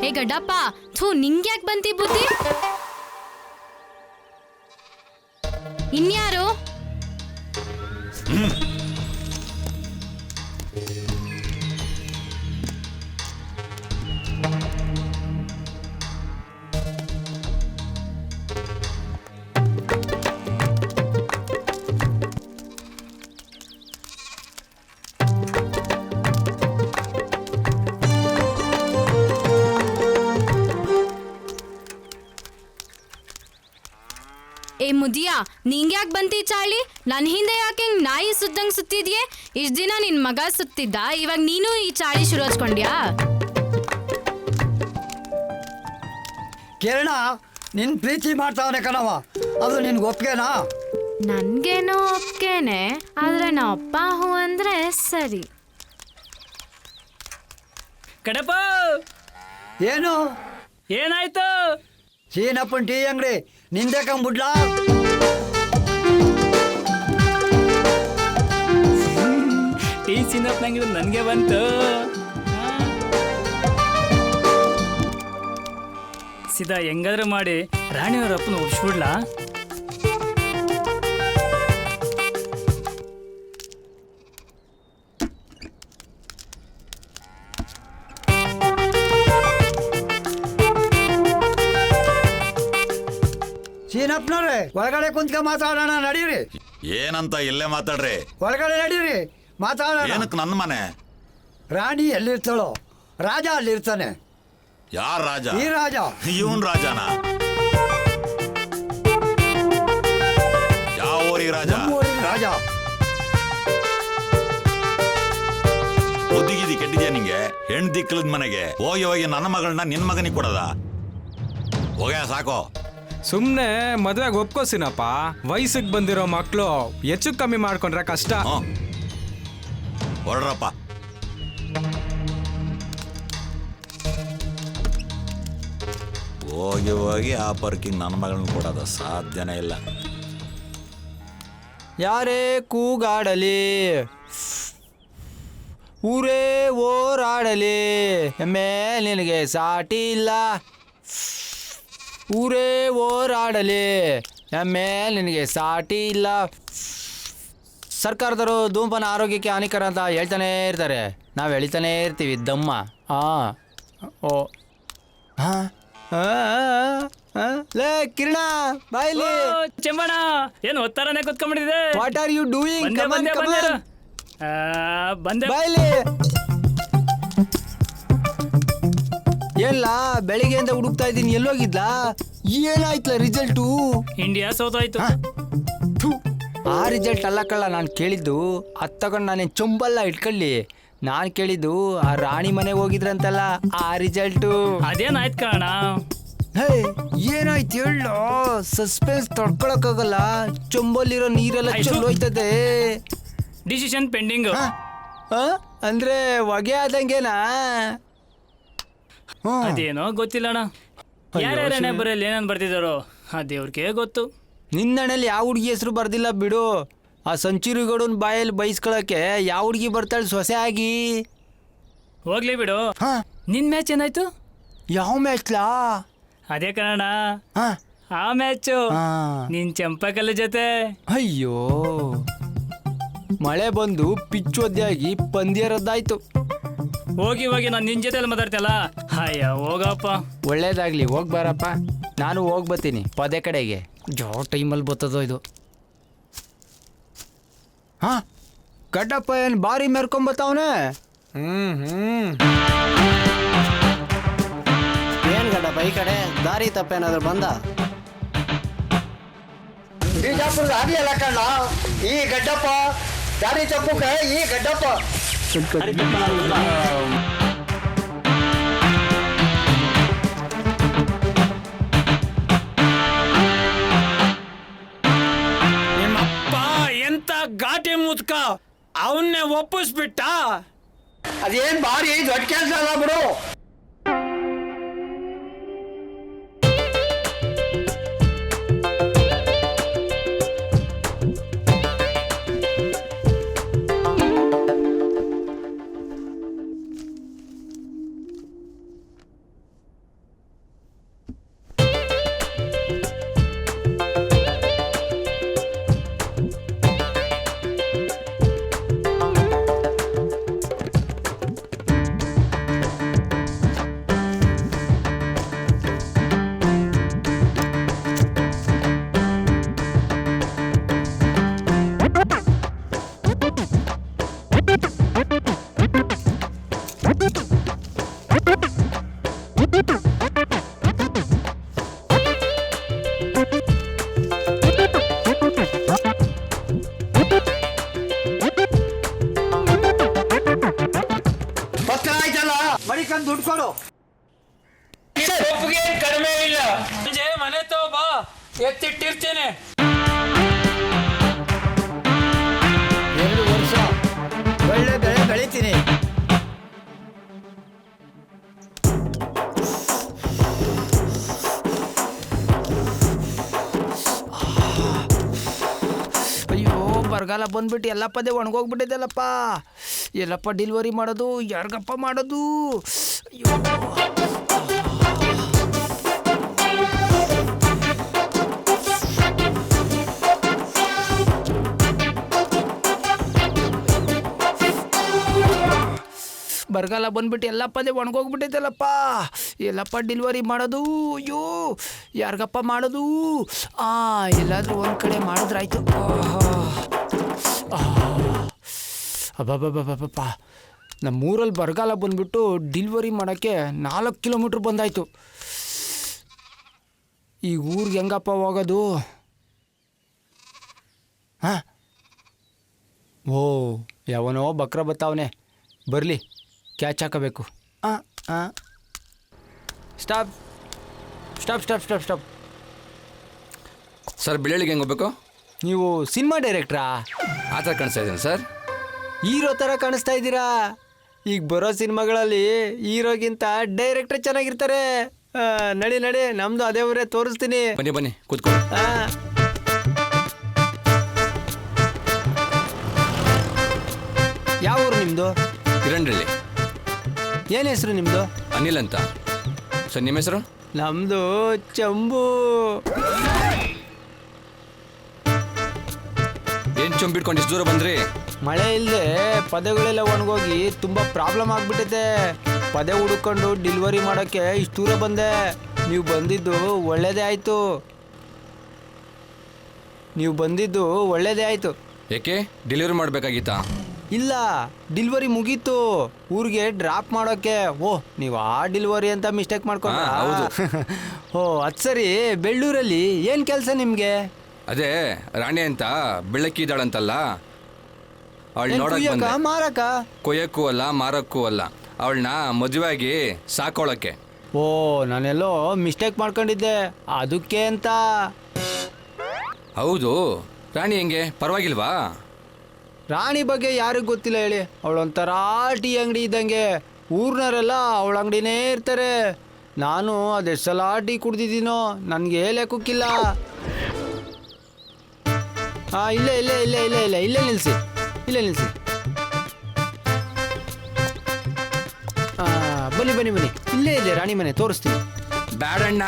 ಏ ಗಡ್ಡಪ್ಪ, ಥೂ, ನಿಂಗ್ಯಾಕೆ ಬಂತಿ ಬುದ್ಧಿ? ಇನ್ಯಾರು? ಏ ಮುದಿಯಾ, ನಿಂಗ್ಯಾಕೆ ಬಂತಿ ಚಾಳಿ? ನನ್ನ ಹಿಂದೆ ಯಾಕೆ ನಾಯಿ ಸುದ್ದಂಗೆ ಸುತ್ತಿದ್ಯೆ? ಇಷ್ಟು ದಿನ ನಿನ್ ಮಗ ಸುತ್ತಿದ್ದ, ಇವಾಗ ನೀನು ಈ ಚಾಳಿ ಶುರು ಹಚ್ಕೊಂಡ್ಯಾ? ಕಿರಣ ನಿನ್ನ ಪ್ರೀತಿ ಮಾಡ್ತಾವನೆ ಕಣವ, ಅದು ನಿನ್ಗೆ ಒಪ್ಗೆನಾ? ನನ್ಗೇನೋ ಒಪ್ಗೆನೆ, ಆದ್ರೆ ನಾ ಅಪ್ಪ ಹೂ ಅಂದ್ರೆ ಸರಿ. ಕಡಪ ಏನು ಏನಾಯ್ತು? ಸೀನಪ್ಪನ್ ಟೀ ಅಂಗಡಿ ನಿಂದೆ ಕಂಬಿಡ್ಲಾ? ಟೀ ಸೀನಪ್ಪ ನಂಗೆ ನನಗೆ ಬಂತು. ಸೀದಾ ಹೆಂಗಾದ್ರೂ ಮಾಡಿ ರಾಣಿಯವ್ರ ಅಪ್ಪನ ಒಪ್ಸ್ಬಿಡ್ಲಾ? ಸೀನಪ್ಪನವ್ರೆ, ಒಳಗಡೆ ಕುಂತ್ಕ ಮಾತಾಡೋಣ, ನಡೀರಿ. ಏನಂತ ಇಲ್ಲೇ ಮಾತಾಡ್ರಿ. ಒಳಗಡೆ ನಡೀರಿ, ಮಾತಾಡೋಣ. ಏನಕ್ಕೆ ನನ್ನ ಮನೆ? ರಾಣಿ ಎಲ್ಲಿರ್ತಾಳೋ, ರಾಜ ಅಲ್ಲಿರ್ತಾನೆ. ಯಾರ್ ರಾಜ? ಈ ರಾಜ. ಇವನ್ ರಾಜನ? ಯಾವ ಊರಿಗೆ ರಾಜ? ರಾಜ. ಬುದ್ಧಿಗಿದಿ ಕೆಟ್ಟಿದ್ಯಾ ನಿಂಗೆ? ಹೆಣ್ ದಿಕ್ಕಲದ ಮನೆಗೆ ಹೋಗಿ ಹೋಗಿ ನನ್ನ ಮಗಳನ್ನ ನಿನ್ ಮಗನಿಗೆ ಕೊಡದ? ಹೋಗ್ಯಾ ಸಾಕೋ. ಸುಮ್ನೆ ಮದ್ವೆಗೆ ಒಪ್ಕೋಸಿನಪ್ಪ. ವಯಸ್ಸಿಗೆ ಬಂದಿರೋ ಮಕ್ಕಳು ಹೆಚ್ಚು ಕಮ್ಮಿ ಮಾಡ್ಕೊಂಡ್ರೆ ಕಷ್ಟ. ಹೊರಡ್ರಪ್ಪ. ಹೋಗಿ ಹೋಗಿ ಆ ಪರ್ಕಿಂಗ್ ನನ್ನ ಮಗಳನ್ನ ಕೊಡೋದ ಸಾಧ್ಯನೇ ಇಲ್ಲ. ಯಾರೇ ಕೂಗಾಡಲಿ ಊರೇ ಓರಾಡಲಿ ಎಮ್ಮೆ ನಿನಗೆ ಸಾಟಿ ಇಲ್ಲ. ಊರೇ ಓರಾಡಲಿ ಎಮ್ಮೆ ನಿನಗೆ ಸಾಟಿ ಇಲ್ಲ. ಸರ್ಕಾರದವರು ಧೂಮಪಾನ ಆರೋಗ್ಯಕ್ಕೆ ಹಾನಿಕರ ಅಂತ ಹೇಳ್ತಾನೆ ಇರ್ತಾರೆ, ನಾವು ಹೇಳ್ತಾನೆ ಇರ್ತೀವಿ ದಮ್ಮ. ಓ ಹಾಂ ಲೇ ಕಿರಣ ಬಾಯ್ಲಿ. ಚೆಮ್ಮಣ್ಣ ಏನು ಒತ್ತಾರನೆ ಕೂತ್ಕೊಂಡ್ಬಿಟ್ಟಿದೆ. What are you doing? ಬಂದೆ ಬಾಯ್ಲಿ. ಎಲ್ಲ ಬೆಳಿಗ್ಗೆಯಿಂದ ಹುಡುಕ್ತಾ ಇದ್ದೀನಿ, ಎಲ್ಲೋಗಿದ್ಲಾ? ಏನಾಯ್ತಲ್ಲ ರಿಸಲ್ಟು? ಇಂಡಿಯಾ ಸೋತಾಯ್ತು. ಆ ರಿಸಲ್ಟ್ ಅಲ್ಲ ಕಳ್ಳ ನಾನು ಕೇಳಿದ್ದು. ಅದು ತಗೊಂಡು ನಾನೇನು ಚೊಂಬಲ್ಲ ಇಟ್ಕೊಳ್ಳಿ. ನಾನು ಕೇಳಿದ್ದು ಆ ರಾಣಿ ಮನೆಗೆ ಹೋಗಿದ್ರಂತಲ್ಲ, ಆ ರಿಸಲ್ಟು. ಅದೇನಾಯ್ತು ಕಾರಣ? ಹೇ ಏನಾಯ್ತು ಹೇಳೋ, ಸಸ್ಪೆನ್ಸ್ ತಡ್ಕೊಳಕ್ಕಾಗಲ್ಲ. ಚೊಂಬಲ್ಲಿರೋ ನೀರೆಲ್ಲ ಚೆಲ್ಲೋಯ್ತದೆ. Decision pending. ಅಂದ್ರೆ ಹೊಗೆ ಆದಂಗೆನಾ? ಅದೇನೋ ಗೊತ್ತಿಲ್ಲ ಅಣ್ಣ. ಯಾರ್ಯಾರಣ್ಣ ಬರೆಯಲ್ಲಿ ಏನೇನು ಬರ್ತಿದ್ದಾರೋ ಆ ದೇವ್ರಿಗೆ ಗೊತ್ತು. ನಿನ್ನಣ್ಣಲ್ಲಿ ಯಾವ ಹುಡುಗಿ ಹೆಸರು ಬರ್ದಿಲ್ಲ ಬಿಡು. ಆ ಸಂಚುರಿಗೌಡನ ಬಾಯಲ್ಲಿ ಬೈಸ್ಕೊಳಕ್ಕೆ ಯಾವ ಹುಡುಗಿ ಬರ್ತಾಳೆ ಸೊಸೆ ಆಗಿ? ಹೋಗ್ಲಿ ಬಿಡು. ನಿನ್ ಮ್ಯಾಚ್ ಏನಾಯ್ತು? ಯಾವ ಮ್ಯಾಚ್ಲಾ? ಅದೇ ಕನ್ನಡ ಆ ಮ್ಯಾಚು ನಿನ್ ಚಂಪಕಲ್ಲ ಜೊತೆ. ಅಯ್ಯೋ ಮಳೆ ಬಂದು ಪಿಚ್ ಒದ್ದೆಯಾಗಿ ಪಂದ್ಯ ರದ್ದಾಯ್ತು. ಹೋಗಿ ಹೋಗಿ ನಾನು ನಿನ್ ಜೊತೆ ಮಾತಾಡ್ತಲ್ಲ. ಅಯ್ಯ ಹೋಗಪ್ಪ. ಒಳ್ಳೇದಾಗ್ಲಿ, ಹೋಗ್ಬಾರಪ್ಪ. ನಾನು ಹೋಗ್ಬತ್ತೀನಿ ಪದೇ ಕಡೆಗೆ. ಯಾವ ಟೈಮಲ್ಲಿ ಬರ್ತದೋ ಇದು. ಹಾ ಗಡ್ಡಪ್ಪ ಏನು ಬಾರಿ ಮೆರ್ಕೊಂಬತ್ತವನೆ. ಏನ್ ಗಡ್ಡಪ್ಪ ಈ ಕಡೆ ದಾರಿ ತಪ್ಪೇನಾದ್ರು ಬಂದ? ಬಿಜಾಪುರದ ಆಗ್ಲಿಲ್ಲ ಕಣ್ಣ ಈ ಗಡ್ಡಪ್ಪ. ದಾರಿ ತಪ್ಪುಕ ಈ ಗಡ್ಡಪ್ಪ. ನಿಮ್ಮಪ್ಪ ಎಂತ ಘಾಟಿ ಮುದ್ಕ, ಅವನ್ನೇ ಒಪ್ಪಿಸ್ಬಿಟ್ಟ. ಅದೇನ್ ಬಾರಿ ದೊಡ್ಡ ಕೆಲಸ ಅಲ್ಲ ಬಿಡು. ದುಡ್ಡು ಕೊಡು. ಒಪ್ಪಿಗೆ ಕಡಿಮೆ ಇಲ್ಲ. ಮನೆ ತಗೋ ಬಾ, ಎತ್ತಿಟ್ಟಿರ್ತೇನೆ. 2 ವರ್ಷ ಒಳ್ಳೆ ಬೆಳೆ ಬೆಳಿತೀನಿ. ಅಯ್ಯೋ ಬರಗಾಲ ಬಂದ್ಬಿಟ್ಟು ಎಲ್ಲ ಪದೇ ಒಣಗೋಗ್ಬಿಟ್ಟಿದ್ದಲ್ಲಪ್ಪ. ಎಲ್ಲಪ್ಪ ಡೆಲಿವರಿ ಮಾಡೋದು, ಯಾರಿಗಪ್ಪ ಮಾಡೋದು? ಅಯ್ಯೋ ಬರಗಾಲ ಬಂದ್ಬಿಟ್ಟು ಎಲ್ಲ ಪದೇ ಒಣಗೋಗ್ಬಿಟ್ಟಿದ್ದಲ್ಲಪ್ಪ. ಎಲ್ಲಪ್ಪ ಡೆಲಿವರಿ ಮಾಡೋದು? ಅಯ್ಯೋ ಯಾರಿಗಪ್ಪ ಮಾಡೋದು? ಎಲ್ಲಾದರೂ ಒಂದು ಕಡೆ ಮಾಡಿದ್ರಾಯ್ತು. ಅಬ್ಬಬ್ಬಬ್ಬಬ್ಬಪ್ಪ, ನಮ್ಮೂರಲ್ಲಿ ಬರಗಾಲ ಬಂದ್ಬಿಟ್ಟು ಡೆಲಿವರಿ ಮಾಡೋಕ್ಕೆ 4 ಕಿಲೋಮೀಟ್ರ್ ಬಂದಾಯ್ತು. ಈ ಊರಿಗೆ ಹೆಂಗಪ್ಪ ಹೋಗೋದು? ಹಾಂ ಓ ಯಾವನೋ ಬಕ್ರ ಬತ್ತಾವನೆ, ಬರಲಿ ಕ್ಯಾಚ್ ಹಾಕಬೇಕು. Stop stop stop stop stop. Sir ಬಿಳಿಗೆ ಹೆಂಗೆ ಹೋಗ್ಬೇಕು? ನೀವು ಸಿನಿಮಾ ಡೈರೆಕ್ಟ್ರಾ? ಆ ಥರ ಕಾಣಿಸ್ತಾ ಇದ್ದೀನಿ ಸರ್. ಹೀರೋ ಥರ ಕಾಣಿಸ್ತಾ ಇದ್ದೀರಾ. ಈಗ ಬರೋ ಸಿನಿಮಾಗಳಲ್ಲಿ ಹೀರೋಗಿಂತ ಡೈರೆಕ್ಟರ್ ಚೆನ್ನಾಗಿರ್ತಾರೆ. ನಡಿ ನಡಿ, ನಮ್ಮದು ಅದೇ ಊರೇ ತೋರಿಸ್ತೀನಿ. ಬನ್ನಿ ಬನ್ನಿ ಕೂತ್ಕೊಳ್ಳಿ. ಯಾವ ಊರು ನಿಮ್ದು? ಕಿರಂಡಳ್ಳಿ. ಏನ್ ಹೆಸರು ನಿಮ್ದು? ಅನಿಲ್ ಅಂತ. ಸರ್ ನಿಮ್ಮ ಹೆಸರು? ನಮ್ದು ಚಂಬು. ಏನ್ ಚೊಂಬಿಟ್ಕೊಂಡು ಇಷ್ಟು ದೂರ ಬಂದ್ರಿ? ಮಳೆ ಇಲ್ಲದೆ ಪದಗಳೆಲ್ಲ ಒಣಗೋಗಿ ತುಂಬಾ ಪ್ರಾಬ್ಲಮ್ ಆಗ್ಬಿಟ್ಟಿದೆ. ಪದೇ ಹುಡುಕೊಂಡು ಡೆಲಿವರಿ ಮಾಡೋಕ್ಕೆ ಇಷ್ಟು ದೂರ ಬಂದೆ. ನೀವು ಬಂದಿದ್ದು ಒಳ್ಳೇದೇ ಆಯ್ತು. ಯಾಕೆ ಡೆಲಿವರಿ ಮಾಡ್ಬೇಕಾಗಿತ್ತಾ? ಇಲ್ಲ, ಡೆಲಿವರಿ ಮುಗೀತು. ಊರಿಗೆ ಡ್ರಾಪ್ ಮಾಡೋಕ್ಕೆ. ಓಹ್, ನೀವು ಆ ಡೆಲಿವರಿ ಅಂತ ಮಿಸ್ಟೇಕ್ ಮಾಡ್ಕೊಂಡ? ಹೌದು. ಓ ಅದು ಸರಿ. ಬೆಳ್ಳೂರಲ್ಲಿ ಏನು ಕೆಲಸ ನಿಮಗೆ? ಅದೇ ರಾಣಿ ಅಂತ ಬೆಳ್ಳಕ್ಕಿ ಇದ್ದಾಳಂತಲ್ಲ, ಅವಳು ನೋಡಕ್ ಮಾರಕ? ಕೊಯ್ಯಕ್ಕೂ ಅಲ್ಲ ಮಾರಕ್ಕೂ ಅಲ್ಲ, ಅವಳನ್ನ ಮದುವೆಯಾಗಿ ಸಾಕೋಳಕ್ಕೆ. ಓ, ನಾನೆಲ್ಲೋ ಮಿಸ್ಟೇಕ್ ಮಾಡ್ಕೊಂಡಿದ್ದೆ, ಅದಕ್ಕೆ ಅಂತ. ಹೌದು. ರಾಣಿ ಹೆಂಗೆ, ಪರವಾಗಿಲ್ವಾ? ರಾಣಿ ಬಗ್ಗೆ ಯಾರಿಗೂ ಗೊತ್ತಿಲ್ಲ ಹೇಳಿ. ಅವಳೊಂಥರ ಟೀ ಅಂಗಡಿ ಇದ್ದಂಗೆ. ಊರ್ನವರೆಲ್ಲ ಅವಳ ಅಂಗಡಿನೇ ಇರ್ತಾರೆ. ನಾನು ಅದೆಷ್ಟು ಸಲ ಟೀ ಕುಡ್ದಿದ್ದೀನೋ ನನಗೆ ಲೆಕ್ಕಕ್ಕಿಲ್ಲ. ಹಾಂ, ಇಲ್ಲೇ ನಿಲ್ಲಿಸಿ. ಬನ್ನಿ. ಇಲ್ಲೇ ಇದೆ ರಾಣಿ ಮನೆ, ತೋರಿಸ್ತೀನಿ. ಬ್ಯಾಡಣ್ಣ,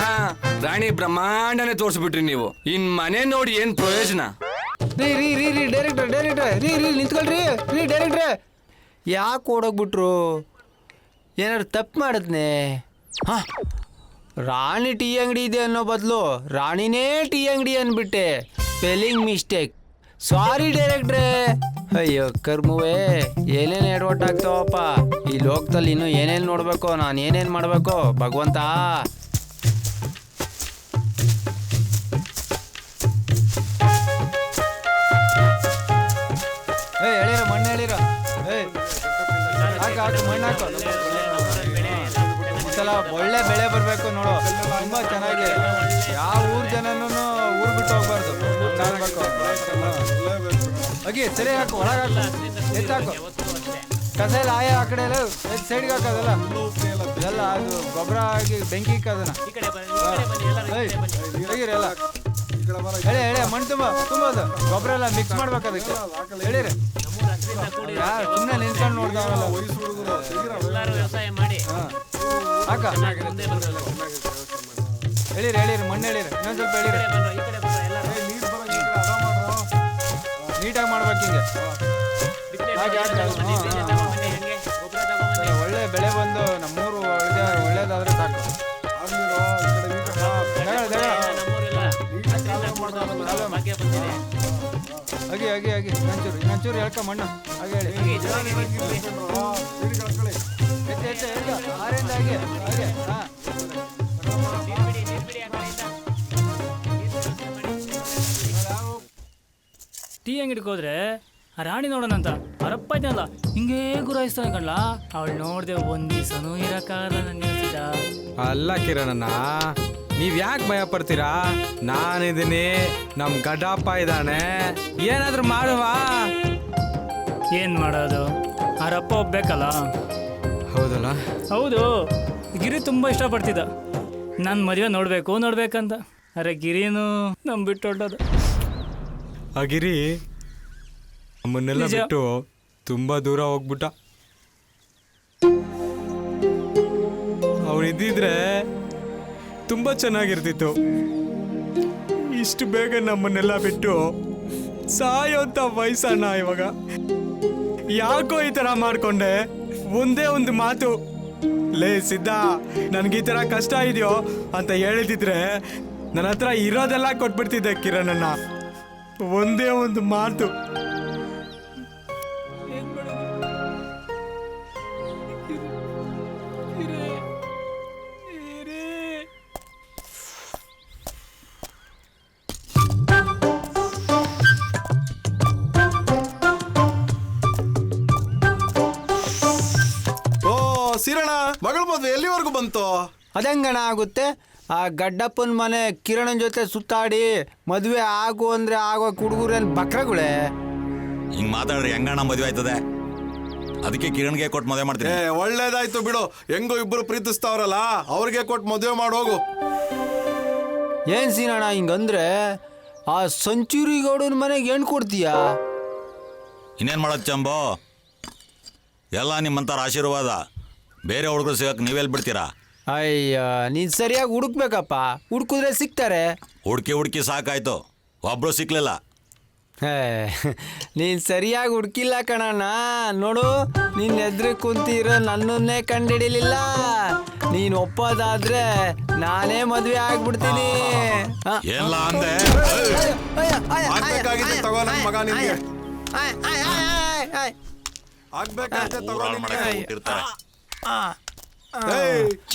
ರಾಣಿ ಬ್ರಹ್ಮಾಂಡನೇ ತೋರಿಸ್ಬಿಟ್ರಿ ನೀವು. ಇನ್ ಮನೆ ನೋಡಿ ಏನ್ ಪ್ರಯೋಜನ? ರೀ ಡೈರೆಕ್ಟ್ರೆ ನಿಂತ್ಕೊಳ್ರಿ. ಡೈರೆಕ್ಟ್ರೆ ಯಾಕೆ ಓಡೋಗ್ಬಿಟ್ರು? ಏನಾದ್ರು ತಪ್ಪು ಮಾಡಿದ್ನೆ? ಹಾಂ, ರಾಣಿ ಟೀ ಅಂಗಡಿ ಇದೆ ಅನ್ನೋ ಬದಲು ರಾಣಿನೇ ಟೀ ಅಂಗಡಿ ಅಂದ್ಬಿಟ್ಟೆ. Spelling mistake. ಸಾರಿ ಡೈರೆಕ್ಟ್ರೆ. ಅಯ್ಯೋ ಕರ್ಮುವೆ, ಏನೇನು ಎಡವಟ್ಟಾಗ್ತಾವಪ್ಪ ಈ ಲೋಕದಲ್ಲಿ. ಇನ್ನು ಏನೇನು ನೋಡಬೇಕು, ನಾನು ಏನೇನು ಮಾಡಬೇಕು ಭಗವಂತ. ಮಣ್ಣು ಹೇಳಿರೋ. ಮಣ್ಣು ಹಾಕೋ. ಈ ಸಲ ಒಳ್ಳೆ ಬೆಳೆ ಬರಬೇಕು ನೋಡು. ತುಂಬ ಚೆನ್ನಾಗಿ. ಯಾವ ಊರ್ ಜನನೂ ಊರು ಬಿಟ್ಟು ಹೋಗ್ಬಾರ್ದು. ಹೋಗಿ ಸರಿ ಹಾಕು, ಒಳಗೆ ಹಾಕು, ಎತ್ತಾಕು. ಕಸ ಎಲ್ಲ ಆ ಕಡೆ ಎಲ್ಲ ಸೈಡ್ಗೆ ಹಾಕೋದಲ್ಲ ಎಲ್ಲ. ಅದು ಗೊಬ್ಬರ ಆಗಿ ಬೆಂಕಿ ಇಕ್ಕದನ್ನ ಹೇಗಿರಲ್ಲ. ಹೇಳಿ ಮಣ್ಣು ತುಂಬೋದು. ಗೊಬ್ಬರ ಎಲ್ಲ ಮಿಕ್ಸ್ ಮಾಡ್ಬೇಕು ಅದಕ್ಕೆ. ಹೇಳಿರಿ. ಸುಮ್ಮನೆ ನಿಂತ್ಕೊಂಡು ನೋಡ್ದಾವಲ್ಲ. ಹಾಕ ಹೇಳಿರಿ. ಮಣ್ಣು ಹೇಳಿರಿ. ಇನ್ನೊಂದು ಸ್ವಲ್ಪ ಹೇಳಿರಿ. ನೀಟಾಗಿ ಮಾಡ್ಬೇಕು ಹಿಂಗೆ. ಒಳ್ಳೆ ಬೆಳೆ ಬಂದು ನಮ್ಮೂರು ಒಳ್ಳೇದಾದ್ರೆ ಸಾಕು. ಹಾಗೆ ಇನ್ನೊಂಚೂರು ಹೇಳ್ಕ ಮಣ್ಣು. ಹಾಗೆ ಹೇಳಿ. ಆರಿಂದ ಹಾಗೆ ಹಾಂ. ಟೀ ಅಂಗಡಿಗೆ ಹೋದ್ರೆ ಆ ರಾಣಿ ನೋಡೋಣಂತ ಅವರಪ್ಪ ಇದ್ದಲ್ಲ ಹಿಂಗೇ ಗುರಾಯಿಸ್ತಾನೆ ಕಣ್ಲ. ಅವಳು ನೋಡ್ದೆ ಒಂದ್ ದಿವಸನೂ ಇರಕ್ಕಾಗಲ್ಲ ನನ್ನ ಹೇಳ್ತಿದ್ದ. ಅಲ್ಲ ಕಿರಣಣ್ಣ, ನೀವ್ ಯಾಕೆ ಭಯ ಪಡ್ತೀರಾ? ನಾನಿದ್ದೀನಿ, ನಮ್ ಗಡ್ಡಪ್ಪ ಇದ್ದಾನೆ, ಏನಾದ್ರೂ ಮಾಡುವ. ಏನ್ ಮಾಡೋದು, ಅವರಪ್ಪ ಒಬ್ಬೇಕಲ್ಲ. ಹೌದಲ್ಲ? ಹೌದು. ಗಿರಿ ತುಂಬಾ ಇಷ್ಟಪಡ್ತಿದ್ದ ನನ್ನ ಮದುವೆ ನೋಡ್ಬೇಕಂತ. ಅರೆ ಗಿರಿನೂ ನಮ್ ಬಿಟ್ಟು ಹೊರಟೋದು. ಆ ಗಿರಿ ನಮ್ಮನ್ನೆಲ್ಲ ಬಿಟ್ಟು ತುಂಬಾ ದೂರ ಹೋಗ್ಬಿಟ್ಟ. ಅವನಿದ್ದಿದ್ರೆ ತುಂಬಾ ಚೆನ್ನಾಗಿರ್ತಿತ್ತು. ಇಷ್ಟು ಬೇಗ ನಮ್ಮನ್ನೆಲ್ಲ ಬಿಟ್ಟು ಸಾಯೋಂತ ವಯಸ್ಸಣ್ಣ ಇವಾಗ. ಯಾಕೋ ಈ ತರ ಮಾಡ್ಕೊಂಡೆ? ಒಂದೇ ಒಂದು ಮಾತು, ಲೇ ಸಿದ್ಧ, ನನ್ಗೆ ಈ ತರ ಕಷ್ಟ ಇದೆಯೋ ಅಂತ ಹೇಳಿದಿದ್ರೆ ನನ್ನ ಹತ್ರ ಇರೋದೆಲ್ಲ ಕೊಟ್ಬಿಡ್ತಿದ್ದೆ ಕಿರಣಣ್ಣ. ಒಂದೇ ಒಂದು ಮಾತು. ಸಿರಣ, ಮಗಳ ಮದುವೆ ಎಲ್ಲಿವರೆಗೂ ಬಂತು? ಅದಂಗಣ ಆಗುತ್ತೆ. ಆ ಗಡ್ಡಪ್ಪನ ಮನೆ ಕಿರಣನ್ ಜೊತೆ ಸುತ್ತಾಡಿ ಮದುವೆ ಆಗು ಅಂದ್ರೆ ಆಗೋ ಹುಡುಗರೇನು ಬಕ್ರಗಳೇ? ಹಿಂಗ್ ಮಾತಾಡ್ರಿ ಹೆಂಗಣ್ಣ ಮದುವೆ ಆಯ್ತದೆ? ಅದಕ್ಕೆ ಕಿರಣ್ಗೆ ಕೊಟ್ಟು ಮದುವೆ ಮಾಡ್ತೀನಿ. ಒಳ್ಳೇದಾಯ್ತು ಬಿಡು. ಹೆಂಗೋ ಇಬ್ಬರು ಪ್ರೀತಿಸ್ತಾವ್ರಲ್ಲ, ಅವ್ರಿಗೆ ಕೊಟ್ಟು ಮದುವೆ ಮಾಡೋಗು. ಏನ್ ಸೀನಣ್ಣ ಹಿಂಗಂದ್ರೆ? ಆ ಸೆಂಚುರಿ ಗೌಡನ ಮನೆಗೆ ಹೆಣ್ಣು ಕೊಡ್ತೀಯಾ? ಇನ್ನೇನ್ ಮಾಡೋದು ಚಂಬೋ? ಎಲ್ಲ ನಿಮ್ಮಂತರ ಆಶೀರ್ವಾದ. ಬೇರೆ ಹುಡುಗರು ಸಿಗಕ್ಕೆ ನೀವೆಲ್ಲಿ ಬಿಡ್ತೀರಾ? ಅಯ್ಯ ನೀನ್ ಸರಿಯಾಗಿ ಹುಡುಕ್ಬೇಕಪ್ಪ, ಹುಡುಕಿದ್ರೆ ಸಿಗ್ತಾರೆ. ಹುಡುಕಿ ಸಾಕಾಯ್ತು, ಒಬ್ರು ಸಿಕ್ಲಿಲ್ಲ. ಹೇ, ನೀನ್ ಸರಿಯಾಗಿ ಹುಡುಕಿಲ್ಲ ಕಣಣ್ಣ. ನೋಡು, ನೀನ್ ಎದುರು ಕುಂತಿರೋ ನನ್ನನ್ನೇ ಕಂಡಿಡಿಲಿಲ್ಲ. ನೀನ್ ಒಪ್ಪೋದಾದ್ರೆ ನಾನೇ ಮದ್ವೆ ಆಗ್ಬಿಡ್ತೀನಿ. ಎಲ್ಲ ಅಂದೆ. ಆಗ್ಬೇಕಾಗಿದೆ ತಗೋ ನನ್ ಮಗ ನಿನ್ಗೆ. ಆಗ್ಬೇಕಾಗಿದೆ ತಗೋ ನಿನ್ಗೆ.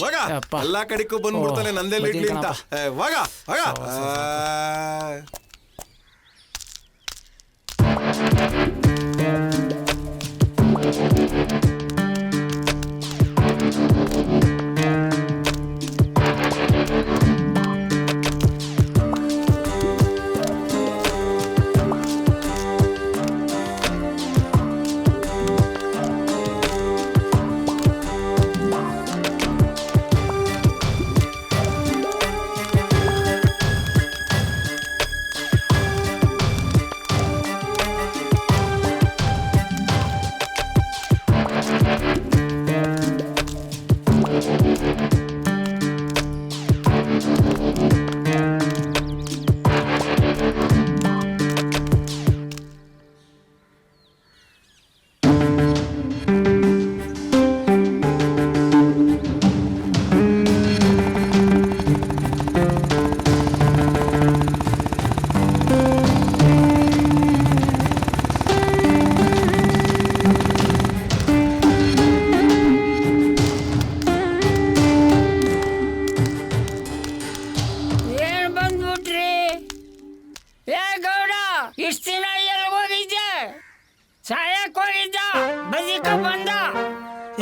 ವಾಗ ಎಲ್ಲಾ ಕಡೆಗೂ ಬಂದ್ಬಿಡ್ತಾನೆ ನಂದೆಲ್ಲಿ ಇಡ್ಲಿ ಅಂತ. ವಾಗ ವಾಗ.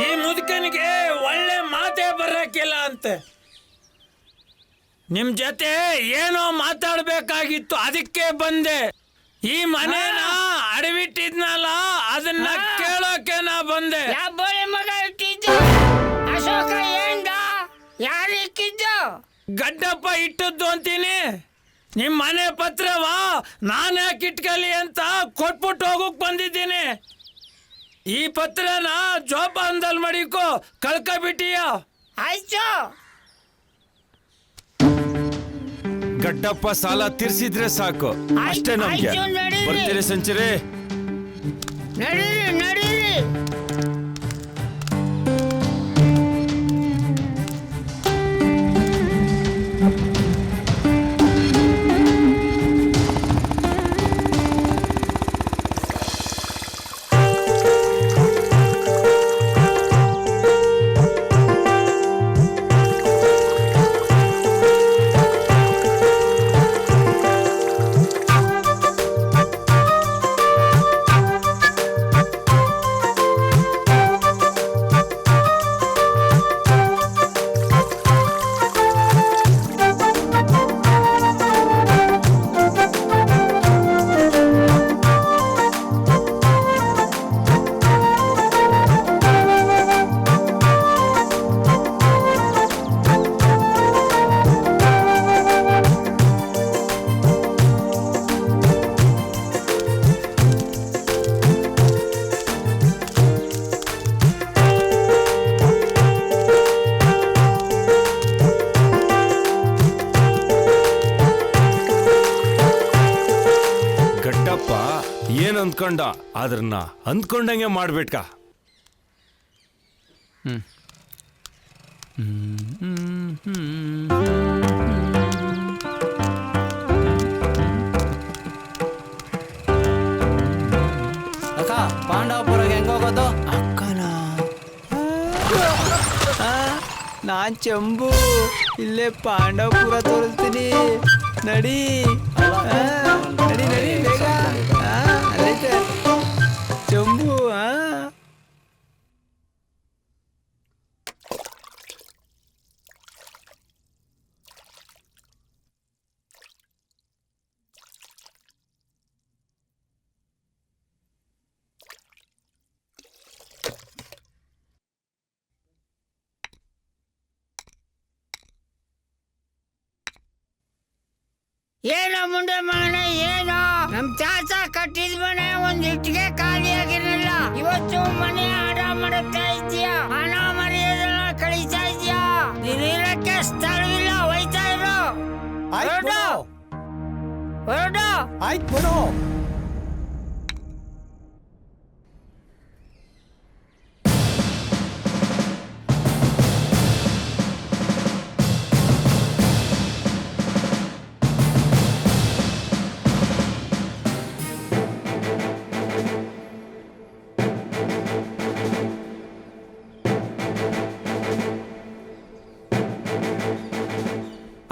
ಈ ಮುದುಕನಿಗೆ ಒಳ್ಳೆ ಮಾತೇ ಬರಕ್ಕಿಲ್ಲ ಅಂತೆ. ನಿಮ್ ಜೊತೆ ಏನೋ ಮಾತಾಡ್ಬೇಕಾಗಿತ್ತು, ಅದಕ್ಕೆ ಬಂದೆ. ಈ ಮನೇನ ಅಡವಿಟ್ಟಿದ್ನಲ್ಲ, ಅದನ್ನ ಕೇಳೋಕೆ ನಾ ಬಂದೆ. ಮಗ ಇಟ್ಟಿದ್ದು ಅಶೋಕ ಏಂದ ಯಾರು ಇಕ್ಕಿದ್ದು? ಗಡ್ಡಪ್ಪ ಇಟ್ಟದ್ದು ಅಂತೀನಿ. ನಿಮ್ ಮನೆ ಪತ್ರವ ನಾನ್ಯಾಕೆ ಇಟ್ಕಲಿ ಅಂತ ಕೊಟ್ಬಿಟ್ಟು ಹೋಗಕ್ ಬಂದಿದ್ದೀನಿ. ಈ ಪತ್ರನ ಜೋಪಾನದಲ್ಲಿ ಮಡಿಕೋ, ಕಳ್ಕೊಬಿಟ್ಟಿಯ. ಆಯ್ತು. ಗಡ್ಡಪ್ಪ ಸಾಲ ತೀರ್ಸಿದ್ರೆ ಸಾಕು, ಅಷ್ಟೇ ನಮ್ಗೆ. ಬರ್ತೀರಿ ಸಂಚರಿ? ನಡೀರಿ ನಡೀರಿ. ಏನ್ ಅಂದ್ಕೊಂಡ, ಅದ್ರನ್ನ ಅಂದ್ಕೊಂಡಂಗೆ ಮಾಡ್ಬೇಕ. ಅಕ್ಕ, ಪಾಂಡವಪುರಕ್ಕೆ ಹೆಂಗೋಗೋದು? ಅಕ್ಕನ ನಾನ್ ಚಂಬು, ಇಲ್ಲೇ ಪಾಂಡವಪುರ ತೋರಿಸ್ತೀನಿ. ನಡಿ ನಡಿ ನಡಿ ಬೇಗ. ಅಲ್ಲೈತೆ ಚಂಬು. ಏನೋ ಮುಂಡೆ ಮನೆ, ಏನೋ ನಮ್ ತಾತ ಕಟ್ಟಿದ ಮನೆ. ಒಂದ್ ಇಟ್ಟಿಗೆ ಖಾಲಿ ಆಗಿರಲಿಲ್ಲ. ಇವತ್ತು ಮನೆ ಆಡ ಮಾಡುತ್ತಾ ಇದೀಯಾ, ಹಣ ಮರ್ಯಾದೆಲ್ಲ ಕಳೀತಾ ಇದೀಯಾ, ನೀನಿರಕ್ಕೆ ಸ್ಥಳವಿಲ್ಲ, ಹೋಯ್ತಾ ಇರು. ಹೊರಡು ಹೊರಡು. ಆಯ್ತು ಬಿಡು.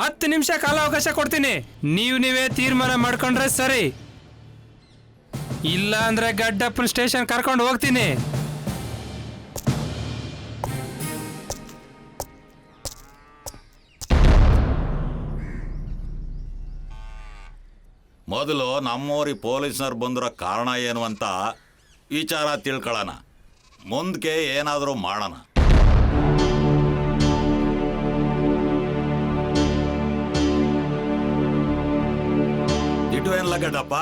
ಹತ್ತು ನಿಮಿಷ ಕಾಲಾವಕಾಶ ಕೊಡ್ತೀನಿ. ನೀವೇ ತೀರ್ಮಾನ ಮಾಡ್ಕೊಂಡ್ರೆ ಸರಿ, ಇಲ್ಲ ಅಂದ್ರೆ ಗಡ್ಡಪ್ಪನ ಸ್ಟೇಷನ್ ಕರ್ಕೊಂಡು ಹೋಗ್ತೀನಿ. ಮೊದಲು ನಮ್ಮೂರಿಗೆ ಪೊಲೀಸ್ನವ್ರು ಬಂದಿರೋ ಕಾರಣ ಏನು ಅಂತ ವಿಚಾರ ತಿಳ್ಕೊಳ್ಳೋಣ, ಮುಂದಕ್ಕೆ ಏನಾದರೂ ಮಾಡೋಣ. ಇಟುವೇನಲ್ಲ ಗಡ್ಡಪ್ಪ,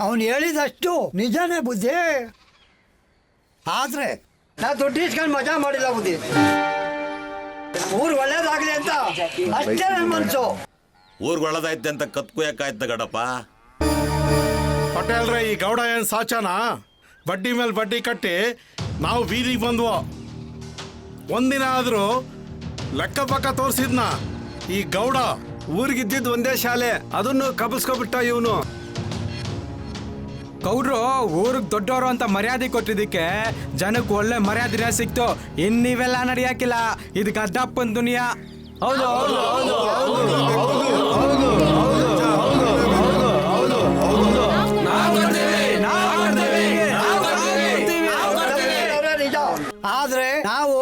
ಅವನು ಹೇಳಿದಷ್ಟು ನಿಜನೇ ಬುದ್ಧಿ. ಆದ್ರೆ ನಾ ದುಡ್ಡು ಇಸ್ಕೊಂಡು ಮಜಾ ಮಾಡಿಲ್ಲ ಬುದ್ಧಿ. ಊರು ಒಳ್ಳೇದಾಗ್ಲಿ ಅಂತ ಅಷ್ಟೇ ನನ್ನ ಮನ್ಸು. ಊರ್ಗ್ ಒಳ್ಳೇದೈತೆ ಅಂತ ಕತ್ಕುಯಕಾಯ್ತ ಗಡ್ಡಪ್ಪ. ಪಟೇಲ್ರೆ, ಈ ಗೌಡ ಏನ್ ಸಾಚನ? ಬಡ್ಡಿ ಮೇಲೆ ಬಡ್ಡಿ ಕಟ್ಟಿ ನಾವು ಬೀದಿಗೆ ಬಂದ್ವು. ಒಂದಿನ ಆದ್ರೂ ಲೆಕ್ಕ ಪಕ್ಕ ತೋರಿಸಿದ್ನ ಈ ಗೌಡ. ಊರಿಗಿದ್ದಿದ್ದು ಒಂದೇ ಶಾಲೆ, ಅದನ್ನು ಕಬಸ್ಕೊಬಿಟ್ಟ ಇವನು. ಗೌಡ್ರು ಊರಿಗೆ ದೊಡ್ಡವರು ಅಂತ ಮರ್ಯಾದೆ ಕೊಟ್ಟಿದ್ದಕ್ಕೆ ಜನಕ್ಕೆ ಒಳ್ಳೆ ಮರ್ಯಾದೆ ಸಿಕ್ತು. ಇನ್ನಿವೆಲ್ಲ ನಡೆಯಾಕಿಲ್ಲ, ಇದು ಗಡ್ಡಪ್ಪನ ದುನಿಯಾ. ಹೌದು ಹೌದು ಹೌದು ಹೌದು ನಿಜ. ಆದ್ರೆ ನಾವು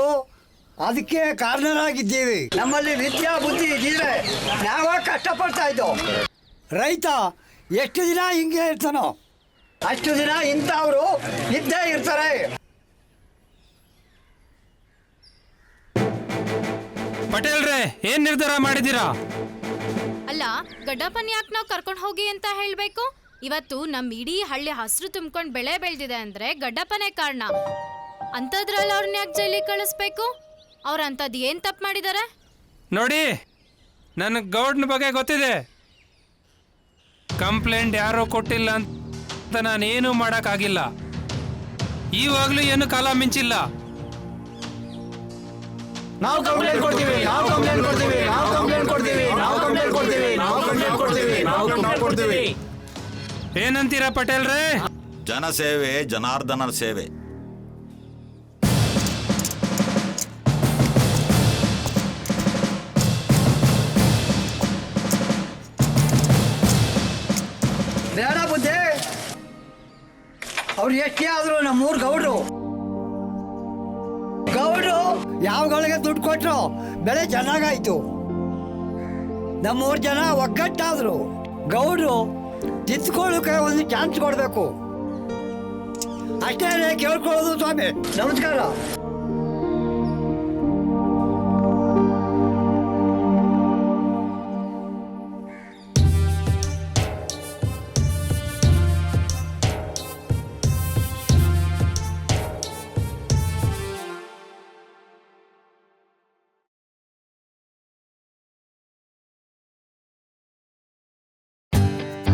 ಅದಕ್ಕೆ ಕಾರಣರಾಗಿದ್ದೀವಿ. ನಮ್ಮಲ್ಲಿ ವಿದ್ಯಾ ಬುದ್ಧಿ ಇದ್ದಿದ್ರೆ ನಾವ ಕಷ್ಟಪಡ್ತಾ ಇದ್ದೋ. ರೈತ ಎಷ್ಟು ದಿನ ಹಿಂಗೆ ಇರ್ತಾನೋ ಅಷ್ಟು ದಿನ ಇಂಥವ್ರು ಇದ್ದೇ ಇರ್ತಾರೆ. ಪಟೇಲ್ರೆ, ಏನ್ ನಿರ್ಧಾರ ಮಾಡಿದ್ದೀರಾ? ಅಲ್ಲ, ಗಡ್ಡಪ್ಪನ್ ಯಾಕೆ ನಾವು ಕರ್ಕೊಂಡು ಹೋಗಿ ಅಂತ ಹೇಳ್ಬೇಕು? ಇವತ್ತು ನಮ್ಮ ಇಡೀ ಹಳ್ಳಿ ಹಸಿರು ತುಂಬ್ಕೊಂಡು ಬೆಳೆ ಬೆಳೆದಿದೆ ಅಂದ್ರೆ ಗಡ್ಡಪ್ಪನೇ ಕಾರಣ. ಅಂಥದ್ರಲ್ಲಿ ಅವ್ರನ್ನ ಯಾಕೆ ಜೈಲಿಗೆ ಕಳಿಸ್ಬೇಕು? ಅವ್ರು ಅಂಥದ್ದು ಏನು ತಪ್ಪು ಮಾಡಿದ್ದಾರೆ? ನೋಡಿ, ನನಗೆ ಗೌಡ್ನ ಬಗ್ಗೆ ಗೊತ್ತಿದೆ. ಕಂಪ್ಲೇಂಟ್ ಯಾರೂ ಕೊಟ್ಟಿಲ್ಲ ಅಂತ ನಾನೇನು ಮಾಡೋಕ್ಕಾಗಿಲ್ಲ. ಈವಾಗಲೂ ಏನು ಕಾಲ ಮಿಂಚಿಲ್ಲ. ನಾವು ಕಂಪ್ಲೇಂಟ್ ಕೊಡ್ತೀವಿ, ನಾವು ಕಂಪ್ಲೇಂಟ್ ಕೊಡ್ತೀವಿ, ನಾವು ಕಂಪ್ಲೇಂಟ್ ಕೊಡ್ತೀವಿ, ನಾವು ಕಂಪ್ಲೇಂಟ್ ಕೊಡ್ತೀವಿ, ನಾವು ಕಂಪ್ಲೇಂಟ್ ಕೊಡ್ತೀವಿ, ನಾವು ಕಂಪ್ಲೇಂಟ್ ಕೊಡ್ತೀವಿ. ಏನಂತೀರಾ ಪಟೇಲ್ರೇ? ಜನಸೇವೆ ಜನಾರ್ದನ ಸೇವೆ. ಬೇಡ ಬುದ್ಧಿ, ಅವ್ರು ಎಷ್ಟೇ ಆದ್ರು ನಮ್ಮೂರ್ ಗೌಡ್ರು. ಯಾವಗಳಿಗೆ ದುಡ್ಡು ಕೊಟ್ರು ಬೆಳೆ ಚೆನ್ನಾಗಾಯ್ತು. ನಮ್ಮೂರ್ ಜನ ಒಗ್ಗಟ್ಟಾದ್ರು. ಗೌಡ್ರು ತಿತ್ಕೊಳ್ಳೋಕೆ ಒಂದು ಚಾನ್ಸ್ ಕೊಡ್ಬೇಕು ಅಷ್ಟೇ ಕೇಳ್ಕೊಳ್ಳೋದು. ಸ್ವಾಮಿ ನಮಸ್ಕಾರ.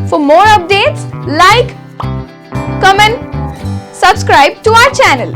For more updates, like, comment, subscribe to our channel.